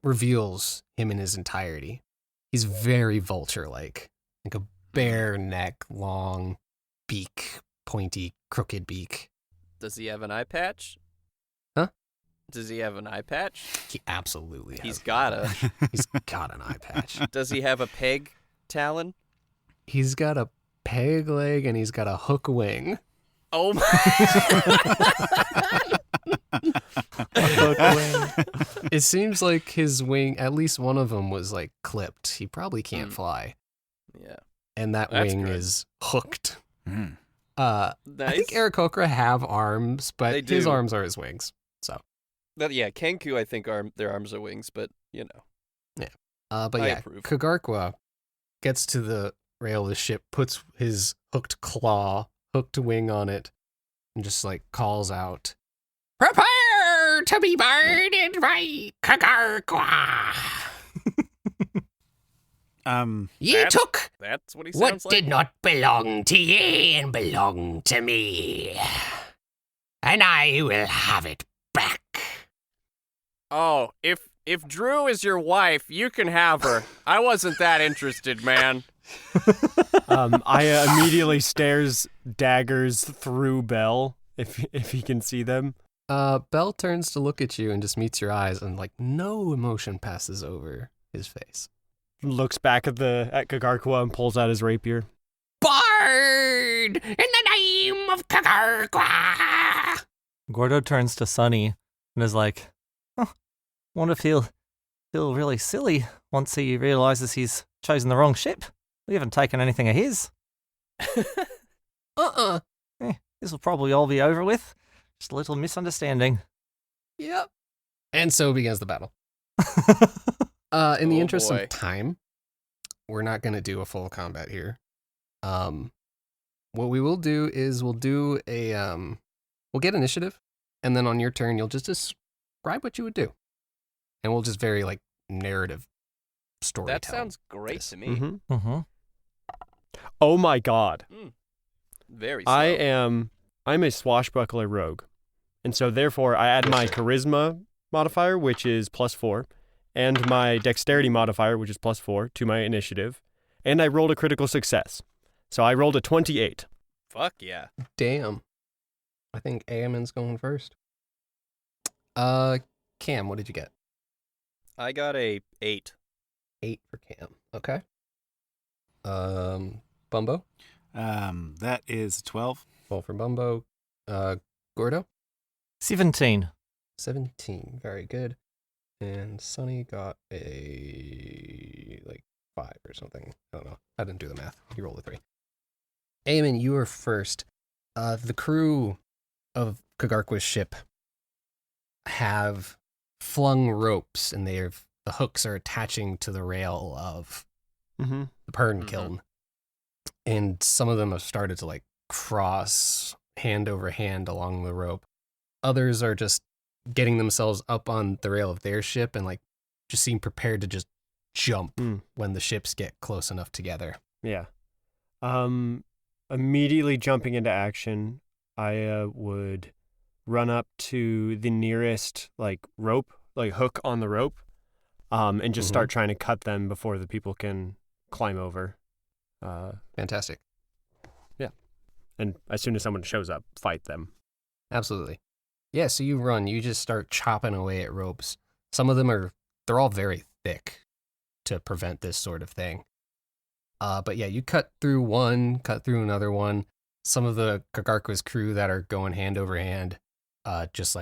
reveals him in his entirety. He's very vulture-like a bare neck, long beak, pointy, crooked beak. Does he have an eye patch? Huh? Does he have an eye patch? He absolutely He's has. gotta. He's got an eye patch. Does he have a peg talon? He's got a peg leg and he's got a hook wing. Oh my! It seems like his wing, at least one of them was like clipped. He probably can't fly. Yeah. And that That's wing good. is hooked. Mm. I think Nice. Aarakocra have arms, but They his do. arms are his wings. Yeah, Kenku, I think their arms are wings, but you know. But I yeah, approve. Kagarkwa gets to the rail of the ship, puts his hooked wing on it, and just like calls out, "Prepare to be burdened by Kagarkwa! Ye That's- took That's what he What sounds like. did not belong to ye and belong to me. And I will have it back. Oh, if Drew is your wife, you can have her. I wasn't that interested, man. Aya immediately stares daggers through Bell if he can see them. Bell turns to look at you and just meets your eyes, and like no emotion passes over his face. Looks back at Kagarkwa and pulls out his rapier. Bard! In the name of Kakarkwa! Gordo turns to Sonny and is like, wonder if he'll feel really silly once he realizes he's chosen the wrong ship. We haven't taken anything of his. This will probably all be over with. Just a little misunderstanding. Yep. And so begins the battle. In the Oh, interest boy. of time, we're not going to do a full combat here. What we will do is we'll do we'll get initiative, and then on your turn, you'll just describe what you would do. And we'll just very like narrative story. That sounds great to me. Mm-hmm. Mm-hmm. Oh my god. Very slow. I'm a swashbuckler rogue. And so therefore I add my charisma modifier, which is +4, and my dexterity modifier, which is +4, to my initiative. And I rolled a critical success. So I rolled a 28. Fuck yeah. Damn. I think Ayamun's going first. Cam, what did you get? I got a 8. 8 for Cam. Okay. Bumbo? That is 12. 12 for Bumbo. Gordo? 17. 17. Very good. And Sonny got a 5 or something. I don't know. I didn't do the math. You rolled a 3. Ayamun, you are first. The crew of Kagarkwa's ship have flung ropes, and the hooks are attaching to the rail of the Purng Kiln. And some of them have started to cross hand over hand along the rope. Others are just getting themselves up on the rail of their ship and just seem prepared to just jump when the ships get close enough together. Yeah. Immediately jumping into action, I would run up to the nearest rope, hook on the rope, and just start trying to cut them before the people can climb over. Fantastic. Yeah. And as soon as someone shows up, fight them. Absolutely. Yeah, so you run, you just start chopping away at ropes. Some of them they're all very thick to prevent this sort of thing. But yeah, you cut through one, cut through another one. Some of the Kagarkwa's crew that are going hand over hand, just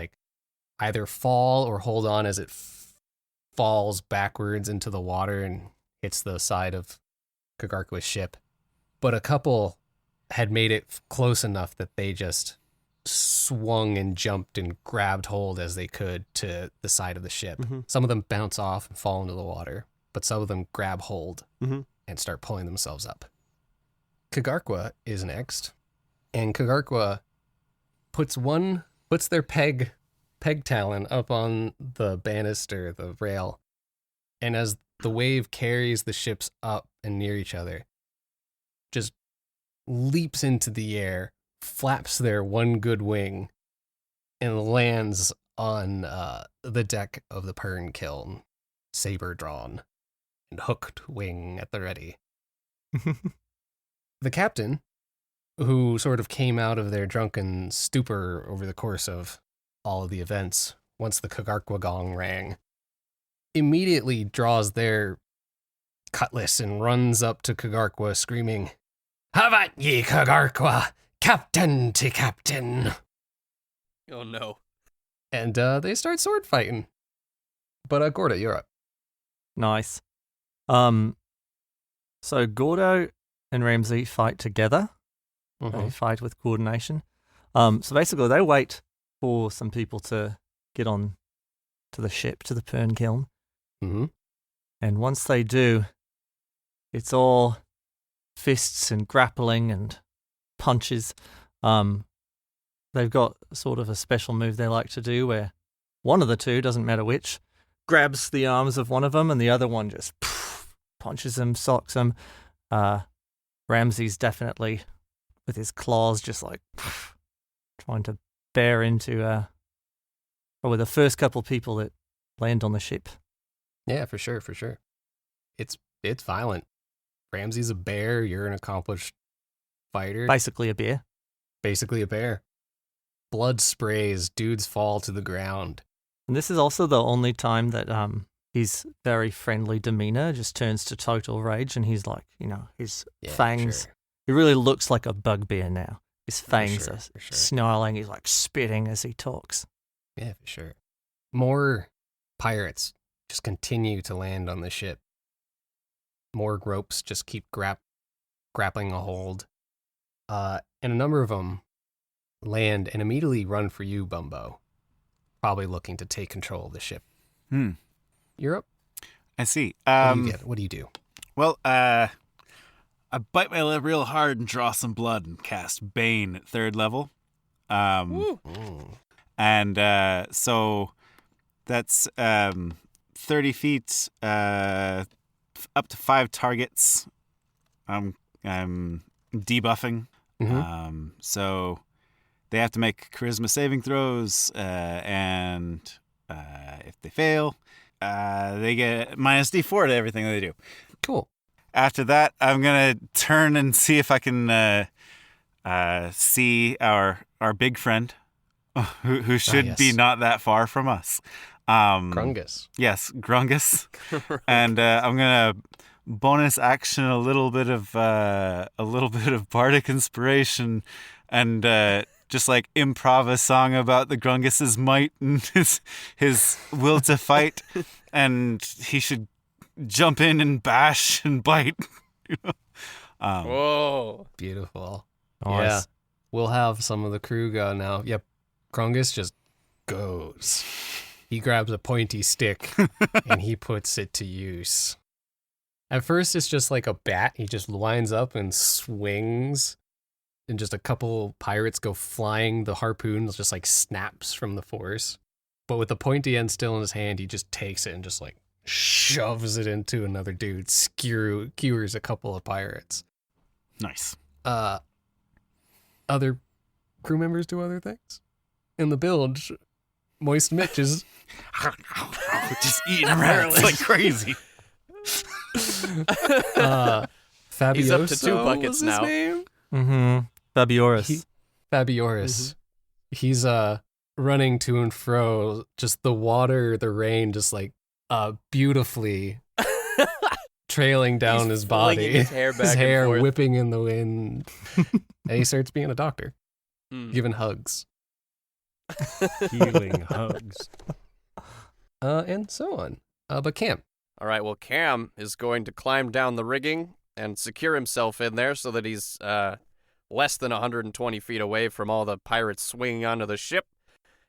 either fall or hold on as it falls backwards into the water and hits the side of Kagarkwa's ship. But a couple had made it close enough that they just swung and jumped and grabbed hold as they could to the side of the ship. Some of them bounce off and fall into the water, but some of them grab hold and start pulling themselves up. Kagarkwa is next, and Kagarkwa puts their peg talon up on the banister, the rail, and as the wave carries the ships up and near each other, just leaps into the air, flaps their one good wing, and lands on the deck of the Purng Kiln, saber drawn and hooked wing at the ready. The captain, who sort of came out of their drunken stupor over the course of all of the events once the Kagarkwa gong rang, immediately draws their cutlass and runs up to Kagarkwa screaming, "Havat ye, Kagarkwa! Captain to captain!" Oh no. And they start sword fighting. But Gordo, you're up. Nice. So Gordo and Ramsey fight together. They fight with coordination. So basically they wait for some people to get on to the ship, to the Purng Kiln. And once they do, it's all fists and grappling and punches. They've got sort of a special move they like to do where one of the two, doesn't matter which, grabs the arms of one of them and the other one just punches him, socks him. Ramsey's definitely with his claws just trying to bear into probably the first couple people that land on the ship. Yeah, for sure. It's violent. Ramsey's a bear, you're an accomplished fighter. Basically a bear. Blood sprays, dudes fall to the ground. And this is also the only time that his very friendly demeanor just turns to total rage, and he's his fangs. Sure. He really looks like a bugbear now. His fangs are for sure. snarling. He's spitting as he talks. Yeah, for sure. More pirates just continue to land on the ship. More ropes just keep grappling a hold. And a number of them land and immediately run for you, Bumbo. Probably looking to take control of the ship. You're up. I see. What do you do? Well, I bite my lip real hard and draw some blood and cast Bane at 3rd level. And so that's 30 feet, up to 5 targets. I'm debuffing. Mhm. So they have to make charisma saving throws, and if they fail, they get minus D4 to everything they do. Cool. After that, I'm gonna turn and see if I can see our big friend, who should be yes. not that far from us. Grungus. Yes, Grungus. And I'm gonna bonus action a little bit of bardic inspiration, and just like improv a song about the Grungus's might and his will to fight, and he should jump in and bash and bite. Whoa. Beautiful. Nice. Yeah. We'll have some of the crew go now. Yep. Grungus just goes. He grabs a pointy stick and he puts it to use. At first, it's just like a bat. He just lines up and swings, and just a couple pirates go flying. The harpoon just like snaps from the force. But with the pointy end still in his hand, he just takes it and just like shoves it into another dude, skewers a couple of pirates. Nice. Other crew members do other things. In the bilge, Moist Mitch is just eating rats like crazy. Fabioso. He's up to 2 buckets was his now. name? Mm-hmm. Fabioris. Fabioris. He's running to and fro, just the water, the rain, just like beautifully trailing down his body. flinging his hair back his and hair forth. whipping in the wind. And he starts being a doctor, giving hugs. Healing hugs. And so on. But Cam. All right, well, Cam is going to climb down the rigging and secure himself in there so that he's less than 120 feet away from all the pirates swinging onto the ship.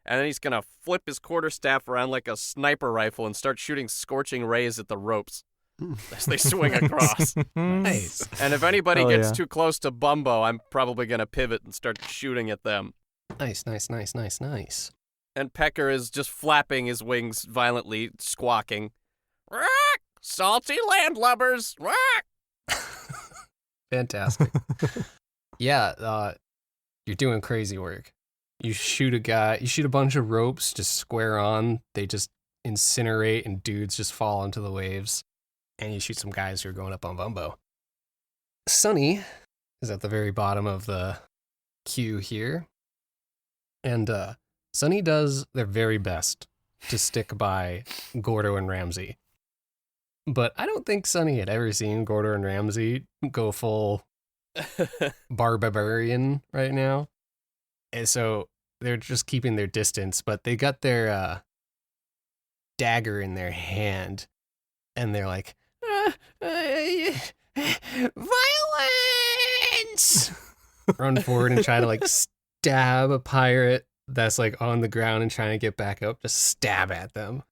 And then he's going to flip his quarterstaff around like a sniper rifle and start shooting scorching rays at the ropes as they swing across. Nice. And if anybody Hell gets yeah. too close to Bumbo, I'm probably going to pivot and start shooting at them. Nice. And Pecker is just flapping his wings violently, squawking. Rock! Salty landlubbers! Rock! Fantastic. Yeah, you're doing crazy work. You shoot a bunch of ropes just square on. They just incinerate and dudes just fall into the waves. And you shoot some guys who are going up on Bumbo. Sonny is at the very bottom of the queue here. And Sonny does their very best to stick by Gordo and Ramsey. But I don't think Sonny had ever seen Gordo and Ramsey go full barbarian right now. And so they're just keeping their distance, but they got their dagger in their hand. And they're like, violence! Run forward and try to like stab a pirate that's like on the ground and trying to get back up. Just stab at them.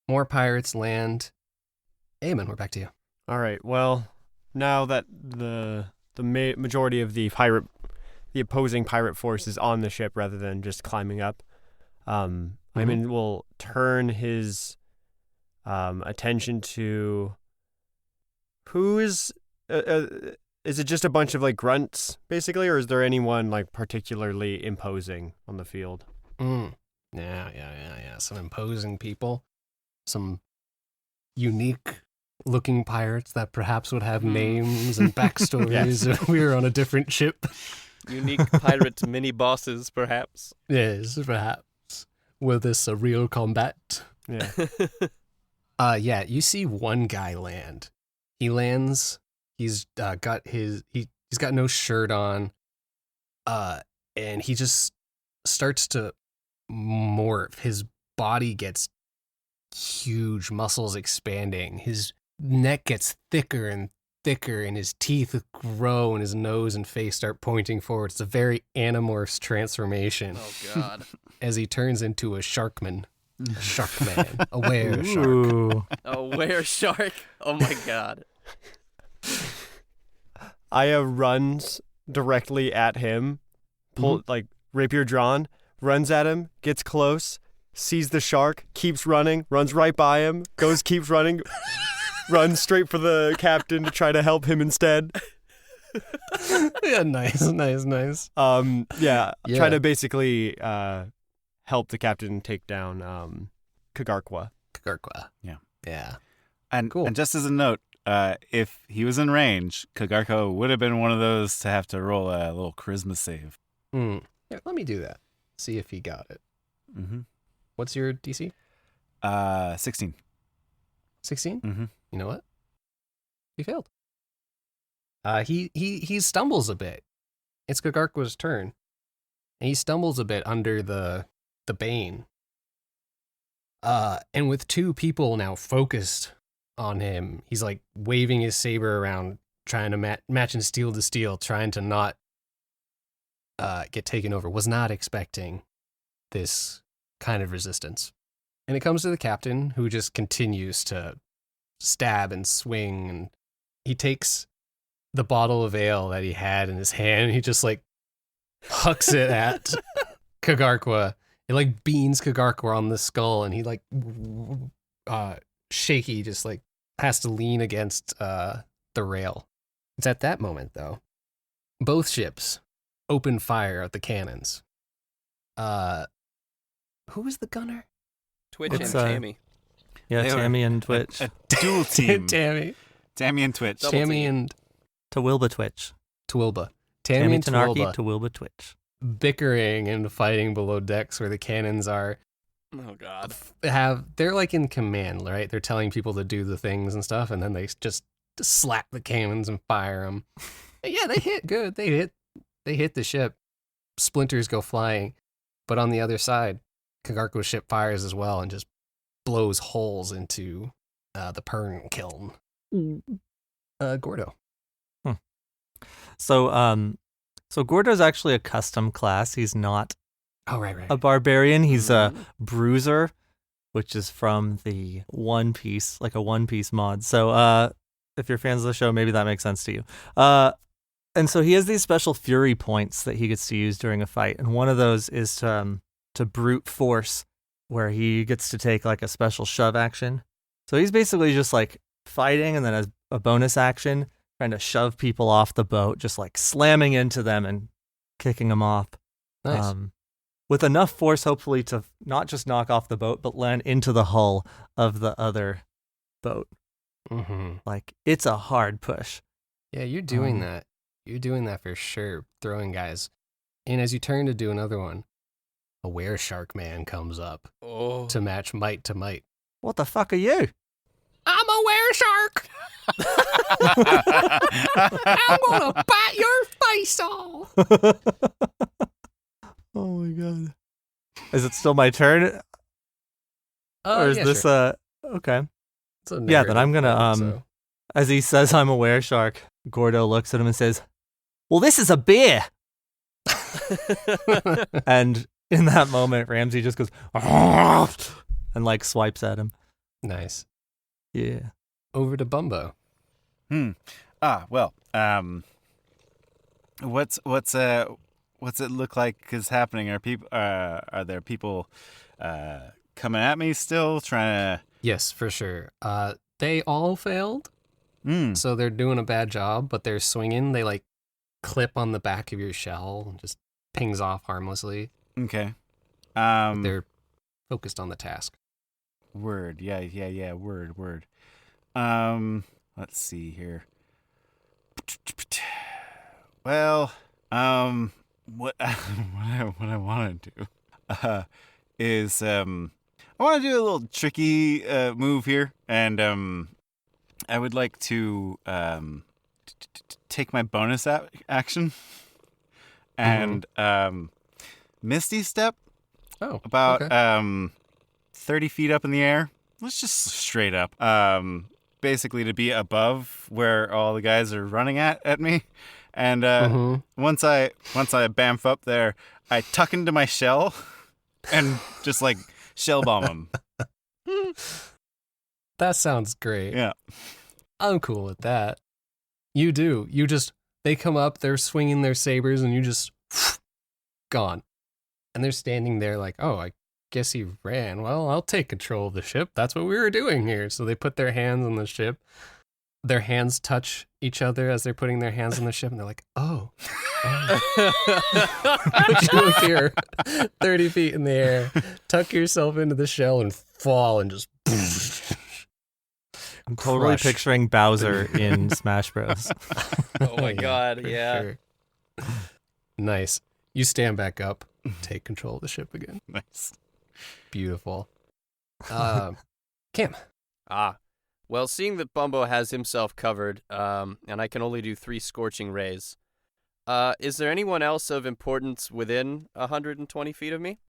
More pirates land. Ayamun, we're back to you. All right. Well, now that the majority of the opposing pirate force is on the ship rather than just climbing up, Ayamun will turn his attention to who is it just a bunch of like grunts basically, or is there anyone like particularly imposing on the field? Yeah. Some imposing people. Some unique looking pirates that perhaps would have names and backstories if we were on a different ship. Unique pirate mini-bosses, perhaps. Yes, perhaps. Were this a real combat? Yeah. Yeah, you see one guy land. He lands, he's got no shirt on, and he just starts to morph. His body gets huge, muscles expanding. His neck gets thicker and thicker, and his teeth grow, and his nose and face start pointing forward. It's a very Animorphs transformation. Oh, God. As he turns into a Sharkman. Sharkman. A were shark. Ooh. A were-shark? Oh, my God. Aya runs directly at him, like rapier drawn, runs at him, gets close, sees the shark, keeps running, runs right by him, keeps running, run straight for the captain to try to help him instead. Yeah, nice. Try to basically help the captain take down Kagarkwa. Yeah. And Cool. And just as a note, if he was in range, Kagarko would have been one of those to have to roll a little charisma save. Here, let me do that. See if he got it. Mm-hmm. What's your DC? 16. 16? Mm-hmm. You know what? He failed. He stumbles a bit. It's Kagarkwa's turn. And he stumbles a bit under the bane. And with two people now focused on him, he's like waving his saber around, trying to matching steel to steel, trying to not get taken over. Was not expecting this kind of resistance. And it comes to the captain, who just continues to stab and swing, and he takes the bottle of ale that he had in his hand, and he just like hucks it at Kagarkwa. It like beans Kagarkwa on the skull, and he like shaky, just like has to lean against the rail. It's at that moment though, both ships open fire at the cannons. Who was the gunner? Twitch It's, and Tammy. Yeah, They were Tammy and Twitch. A dual team. Tammy and Twitch. Double Tammy team. and Tawilba Twitch. Twilba. Tammy and Tanarki, Twilba Tawilba Twitch. bickering and fighting below decks where the cannons are. Oh God. They're like in command, right? They're telling people to do the things and stuff, and then they just slap the cannons and fire them. Yeah, they hit good. They hit the ship. Splinters go flying, but on the other side, Kagarko's ship fires as well and just blows holes into the Purng Kiln. Gordo. So Gordo's actually a custom class. He's not Oh, right. a barbarian. He's a bruiser, which is from the One Piece, like a One Piece mod. So if you're fans of the show, maybe that makes sense to you. And so he has these special fury points that he gets to use during a fight. And one of those is to brute force, where he gets to take like a special shove action. So he's basically just like fighting, and then as a bonus action, trying to shove people off the boat, just like slamming into them and kicking them off. Nice. With enough force, hopefully, to not just knock off the boat, but land into the hull of the other boat. Mm-hmm. Like, it's a hard push. Yeah, you're doing that. You're doing that for sure, throwing guys. And as you turn to do another one, a were-shark man comes up to match might to might. What the fuck are you? I'm a were-shark! I'm gonna bite your face off! Oh my god. Is it still my turn? Or is this sure. okay. It's a Yeah, then I'm narrative gonna thing, so. as he says I'm a were-shark, Gordo looks at him and says, "Well, this is a beer." And in that moment, Ramsey just goes and like swipes at him. Nice. Yeah. Over to Bumbo. Well, what's it look like is happening? Are there people coming at me still, trying to? Yes, for sure. They all failed, so they're doing a bad job, but they're swinging. They like clip on the back of your shell and just pings off harmlessly. Okay. But they're focused on the task. Word. Yeah. Word. Let's see here. Well, what I want to do is I want to do a little tricky move here, and I would like to take my bonus action and Misty Step. Oh, About okay. 30 feet up in the air. Let's just straight up. Basically to be above where all the guys are running at me. And once I bamf up there, I tuck into my shell and just like shell bomb them. That sounds great. Yeah. I'm cool with that. You do. They come up, they're swinging their sabers, and you just gone. And they're standing there like, oh, I guess he ran. Well, I'll take control of the ship. That's what we were doing here. So they put their hands on the ship. Their hands touch each other as they're putting their hands on the ship, and they're like, oh. You appear 30 feet in the air, tuck yourself into the shell, and fall, and just... I'm totally crush. picturing Bowser in Smash Bros. Oh my god, for yeah. sure. Nice. You stand back up, take control of the ship again. Nice. Beautiful. Cam. Well, seeing that Bumbo has himself covered, and I can only do 3 scorching rays, is there anyone else of importance within 120 feet of me?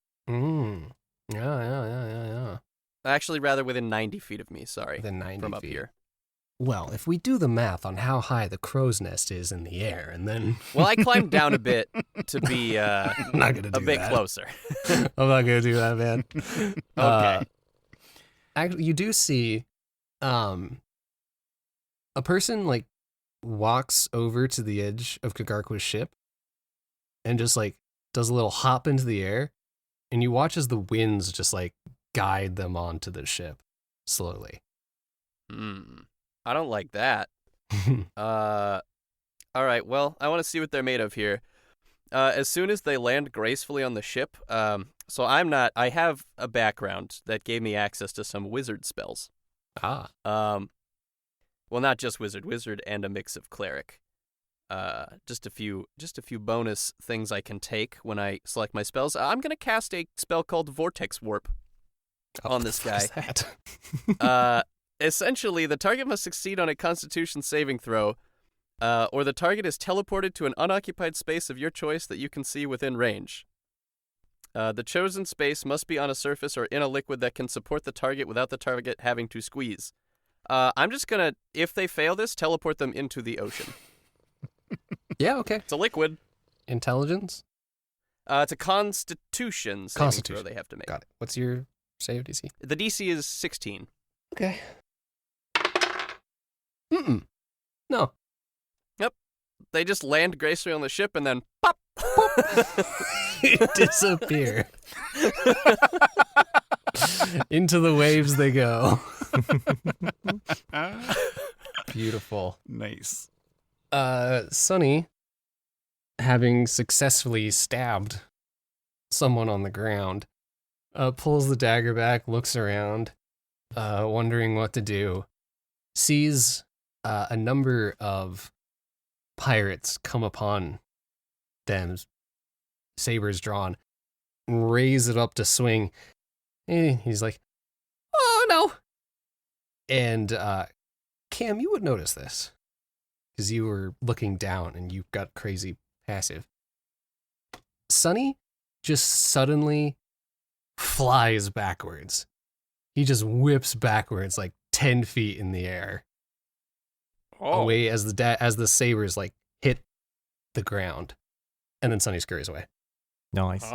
Yeah. Actually, rather within 90 feet of me, sorry. Within 90 from up feet. here. Well, if we do the math on how high the crow's nest is in the air, and then... Well, I climbed down a bit to be I'm not gonna do a bit that. closer. I'm not going to do that, man. Okay. Actually, you do see a person, like, walks over to the edge of Kagarkwa's ship and just, like, does a little hop into the air, and you watch as the winds just, like, guide them onto the ship slowly. I don't like that. All right, well, I want to see what they're made of here. As soon as they land gracefully on the ship, so I have a background that gave me access to some wizard spells. Well, not just wizard and a mix of cleric. Just a few bonus things I can take when I select my spells. I'm going to cast a spell called Vortex Warp on this guy. What is that? Essentially, the target must succeed on a Constitution saving throw, or the target is teleported to an unoccupied space of your choice that you can see within range. The chosen space must be on a surface or in a liquid that can support the target without the target having to squeeze. I'm just going to, if they fail this, teleport them into the ocean. Yeah, okay. It's a liquid. Intelligence? It's a Constitution saving throw they have to make. Got it. What's your save DC? The DC is 16. Okay. No. Yep. They just land gracefully on the ship and then pop! Disappear. Into the waves they go. Beautiful. Nice. Sonny, having successfully stabbed someone on the ground, pulls the dagger back, looks around, wondering what to do, sees a number of pirates come upon them, sabers drawn, and raise it up to swing. And he's like, oh no. And Cam, you would notice this because you were looking down and you got crazy passive. Sonny just suddenly flies backwards. He just whips backwards like 10 feet in the air. Away as the sabers like hit the ground. And then Sonny scurries away. Nice.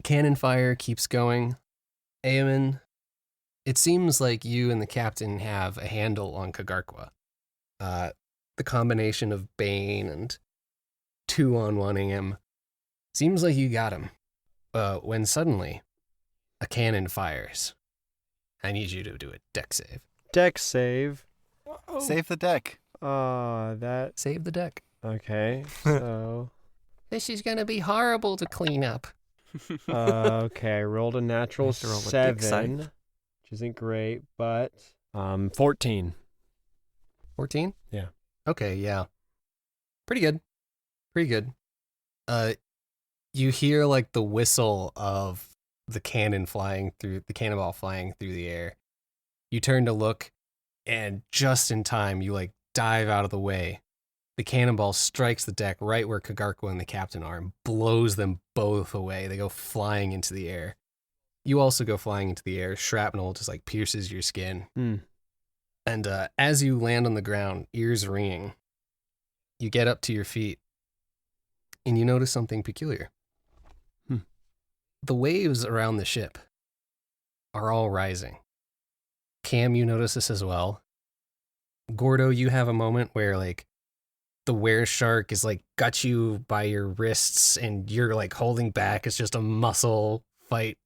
Cannon fire keeps going. Ayamun, it seems like you and the captain have a handle on Kagarkwa. The combination of Bane and 2-on-1ing him seems like you got him. When suddenly a cannon fires. I need you to do a deck save. Deck save. Save the deck. That. Save the deck. Okay, so. This is going to be horrible to clean up. Okay, I rolled a natural to roll a dick 7, which isn't great, but 14. 14? Yeah. Okay, yeah. Pretty good. You hear like the whistle of the cannonball flying through the air. You turn to look, and just in time, you like dive out of the way. The cannonball strikes the deck right where Kagarkwa and the captain are and blows them both away. They go flying into the air. You also go flying into the air. Shrapnel just like pierces your skin. And as you land on the ground, ears ringing, you get up to your feet and you notice something peculiar. The waves around the ship are all rising. Cam, you notice this as well. Gordo, you have a moment where like the were shark is like got you by your wrists and you're like holding back. It's just a muscle fight.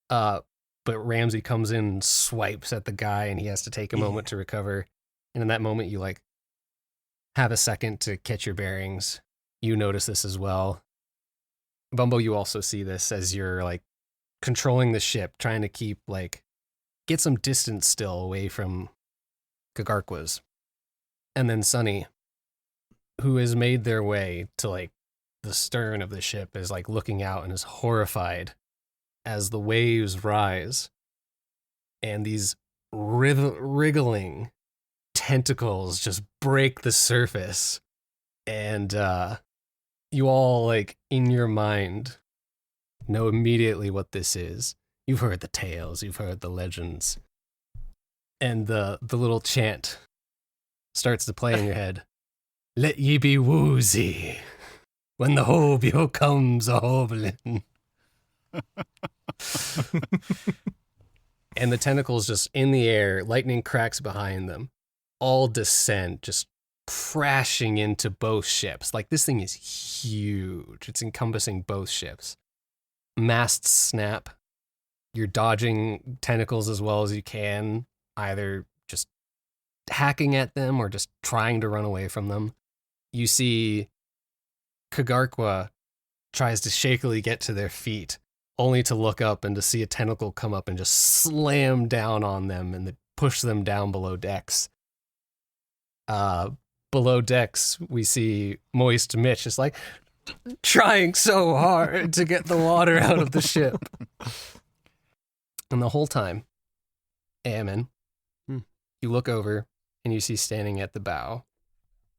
But Ramsey comes in and swipes at the guy, and he has to take a moment to recover. And in that moment, you like have a second to catch your bearings. You notice this as well. Bumbo, you also see this as you're like controlling the ship, trying to keep like get some distance still away from Kagarkwas. And then Sonny, who has made their way to like the stern of the ship, is like looking out and is horrified as the waves rise and these wriggling tentacles just break the surface. And you all, like, in your mind, know immediately what this is. You've heard the tales, you've heard the legends. And the little chant starts to play in your head. Let ye be woozy when the hobio comes a hobbling. And the tentacles just in the air, lightning cracks behind them, all descend, just crashing into both ships. Like, this thing is huge. It's encompassing both ships. Masts snap. You're dodging tentacles as well as you can, either just hacking at them or just trying to run away from them. You see Kagarkwa tries to shakily get to their feet, only to look up and to see a tentacle come up and just slam down on them and push them down below decks. Below decks, we see Moist Mitch just like trying so hard to get the water out of the ship. And the whole time, Ayamun, you look over and you see standing at the bow,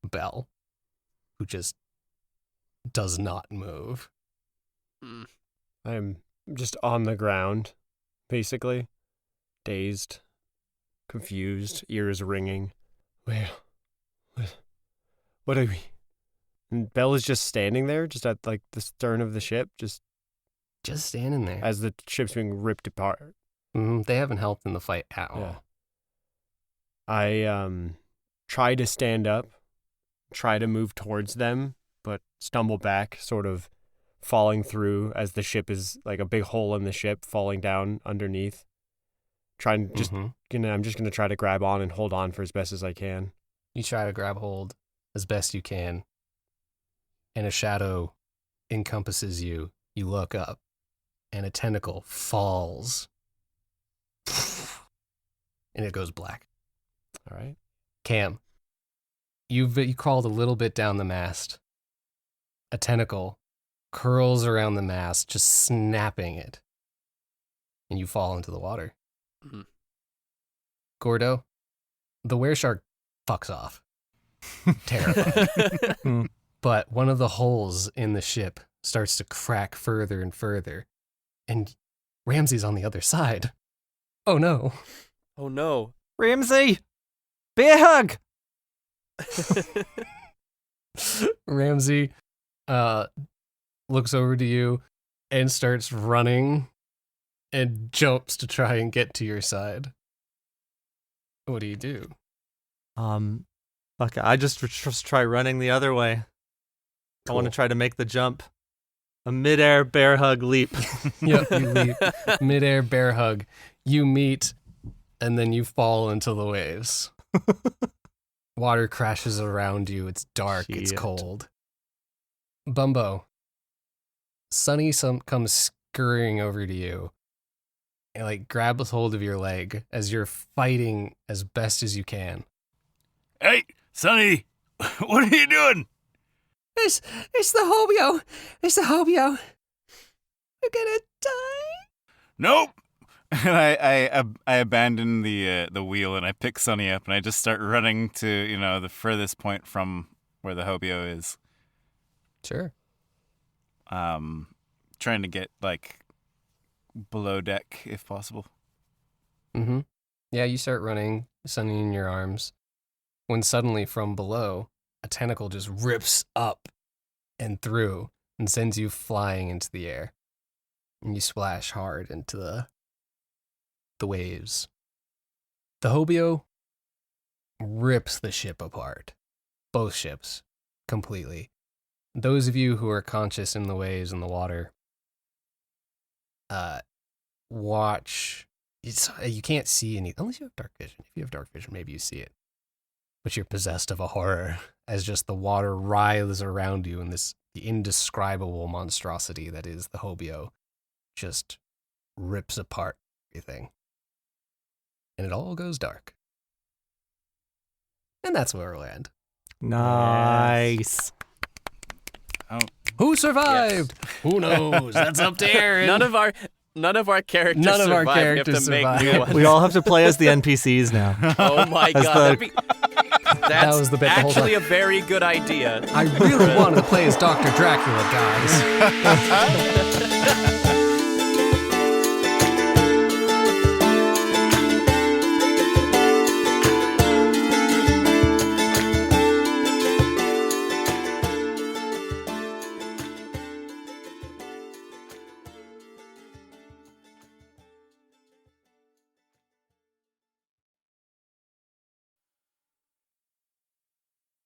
Belle, who just does not move. I'm just on the ground, basically. Dazed, confused, ears ringing. What are we? And Belle is just standing there, just at like the stern of the ship, just standing there. As the ship's being ripped apart. They haven't helped in the fight at all. Yeah. I try to stand up, try to move towards them, but stumble back, sort of falling through as the ship is like a big hole in the ship, falling down underneath. I'm just gonna try to grab on and hold on for as best as I can. You try to grab hold as best you can, and a shadow encompasses you. You look up, and a tentacle falls, and it goes black. All right. Cam, you crawled a little bit down the mast. A tentacle curls around the mast, just snapping it, and you fall into the water. Mm-hmm. Gordo, the wereshark fucks off. Terrifying. But one of the holes in the ship starts to crack further and further, and Ramsey's on the other side. Oh no. Oh no. Ramsey! Bear hug! Ramsey looks over to you and starts running and jumps to try and get to your side. What do you do? Fuck it. I just try running the other way. Cool. I want to try to make the jump. A midair bear hug leap. Yep, you leap. Midair bear hug. You meet, and then you fall into the waves. Water crashes around you. It's dark. Shit. It's cold. Bumbo. Sonny comes scurrying over to you and like grabs hold of your leg as you're fighting as best as you can. Hey, Sonny, what are you doing? It's the hobio. It's the hobio. We're gonna die. Nope. And I abandon the wheel and I pick Sonny up and I just start running to the furthest point from where the hobio is. Sure. Trying to get like below deck if possible. Mm-hmm. Yeah, you start running, Sonny in your arms, when suddenly from below, a tentacle just rips up and through and sends you flying into the air. And you splash hard into the waves. The hobio rips the ship apart. Both ships, completely. Those of you who are conscious in the waves and the water watch. You can't see any unless you have dark vision. If you have dark vision, maybe you see it. But you're possessed of a horror as just the water writhes around you and the indescribable monstrosity that is the Hobio just rips apart everything. And it all goes dark. And that's where we'll end. Nice. Who survived? Who knows? That's up to Aaron. None of our characters None of our survive. characters we have to make new ones. We all have to play as the NPCs now. Oh my As god. the- That's was the bit the whole actually time. a very good idea. I really wanted to play as Dr. Dracula, guys.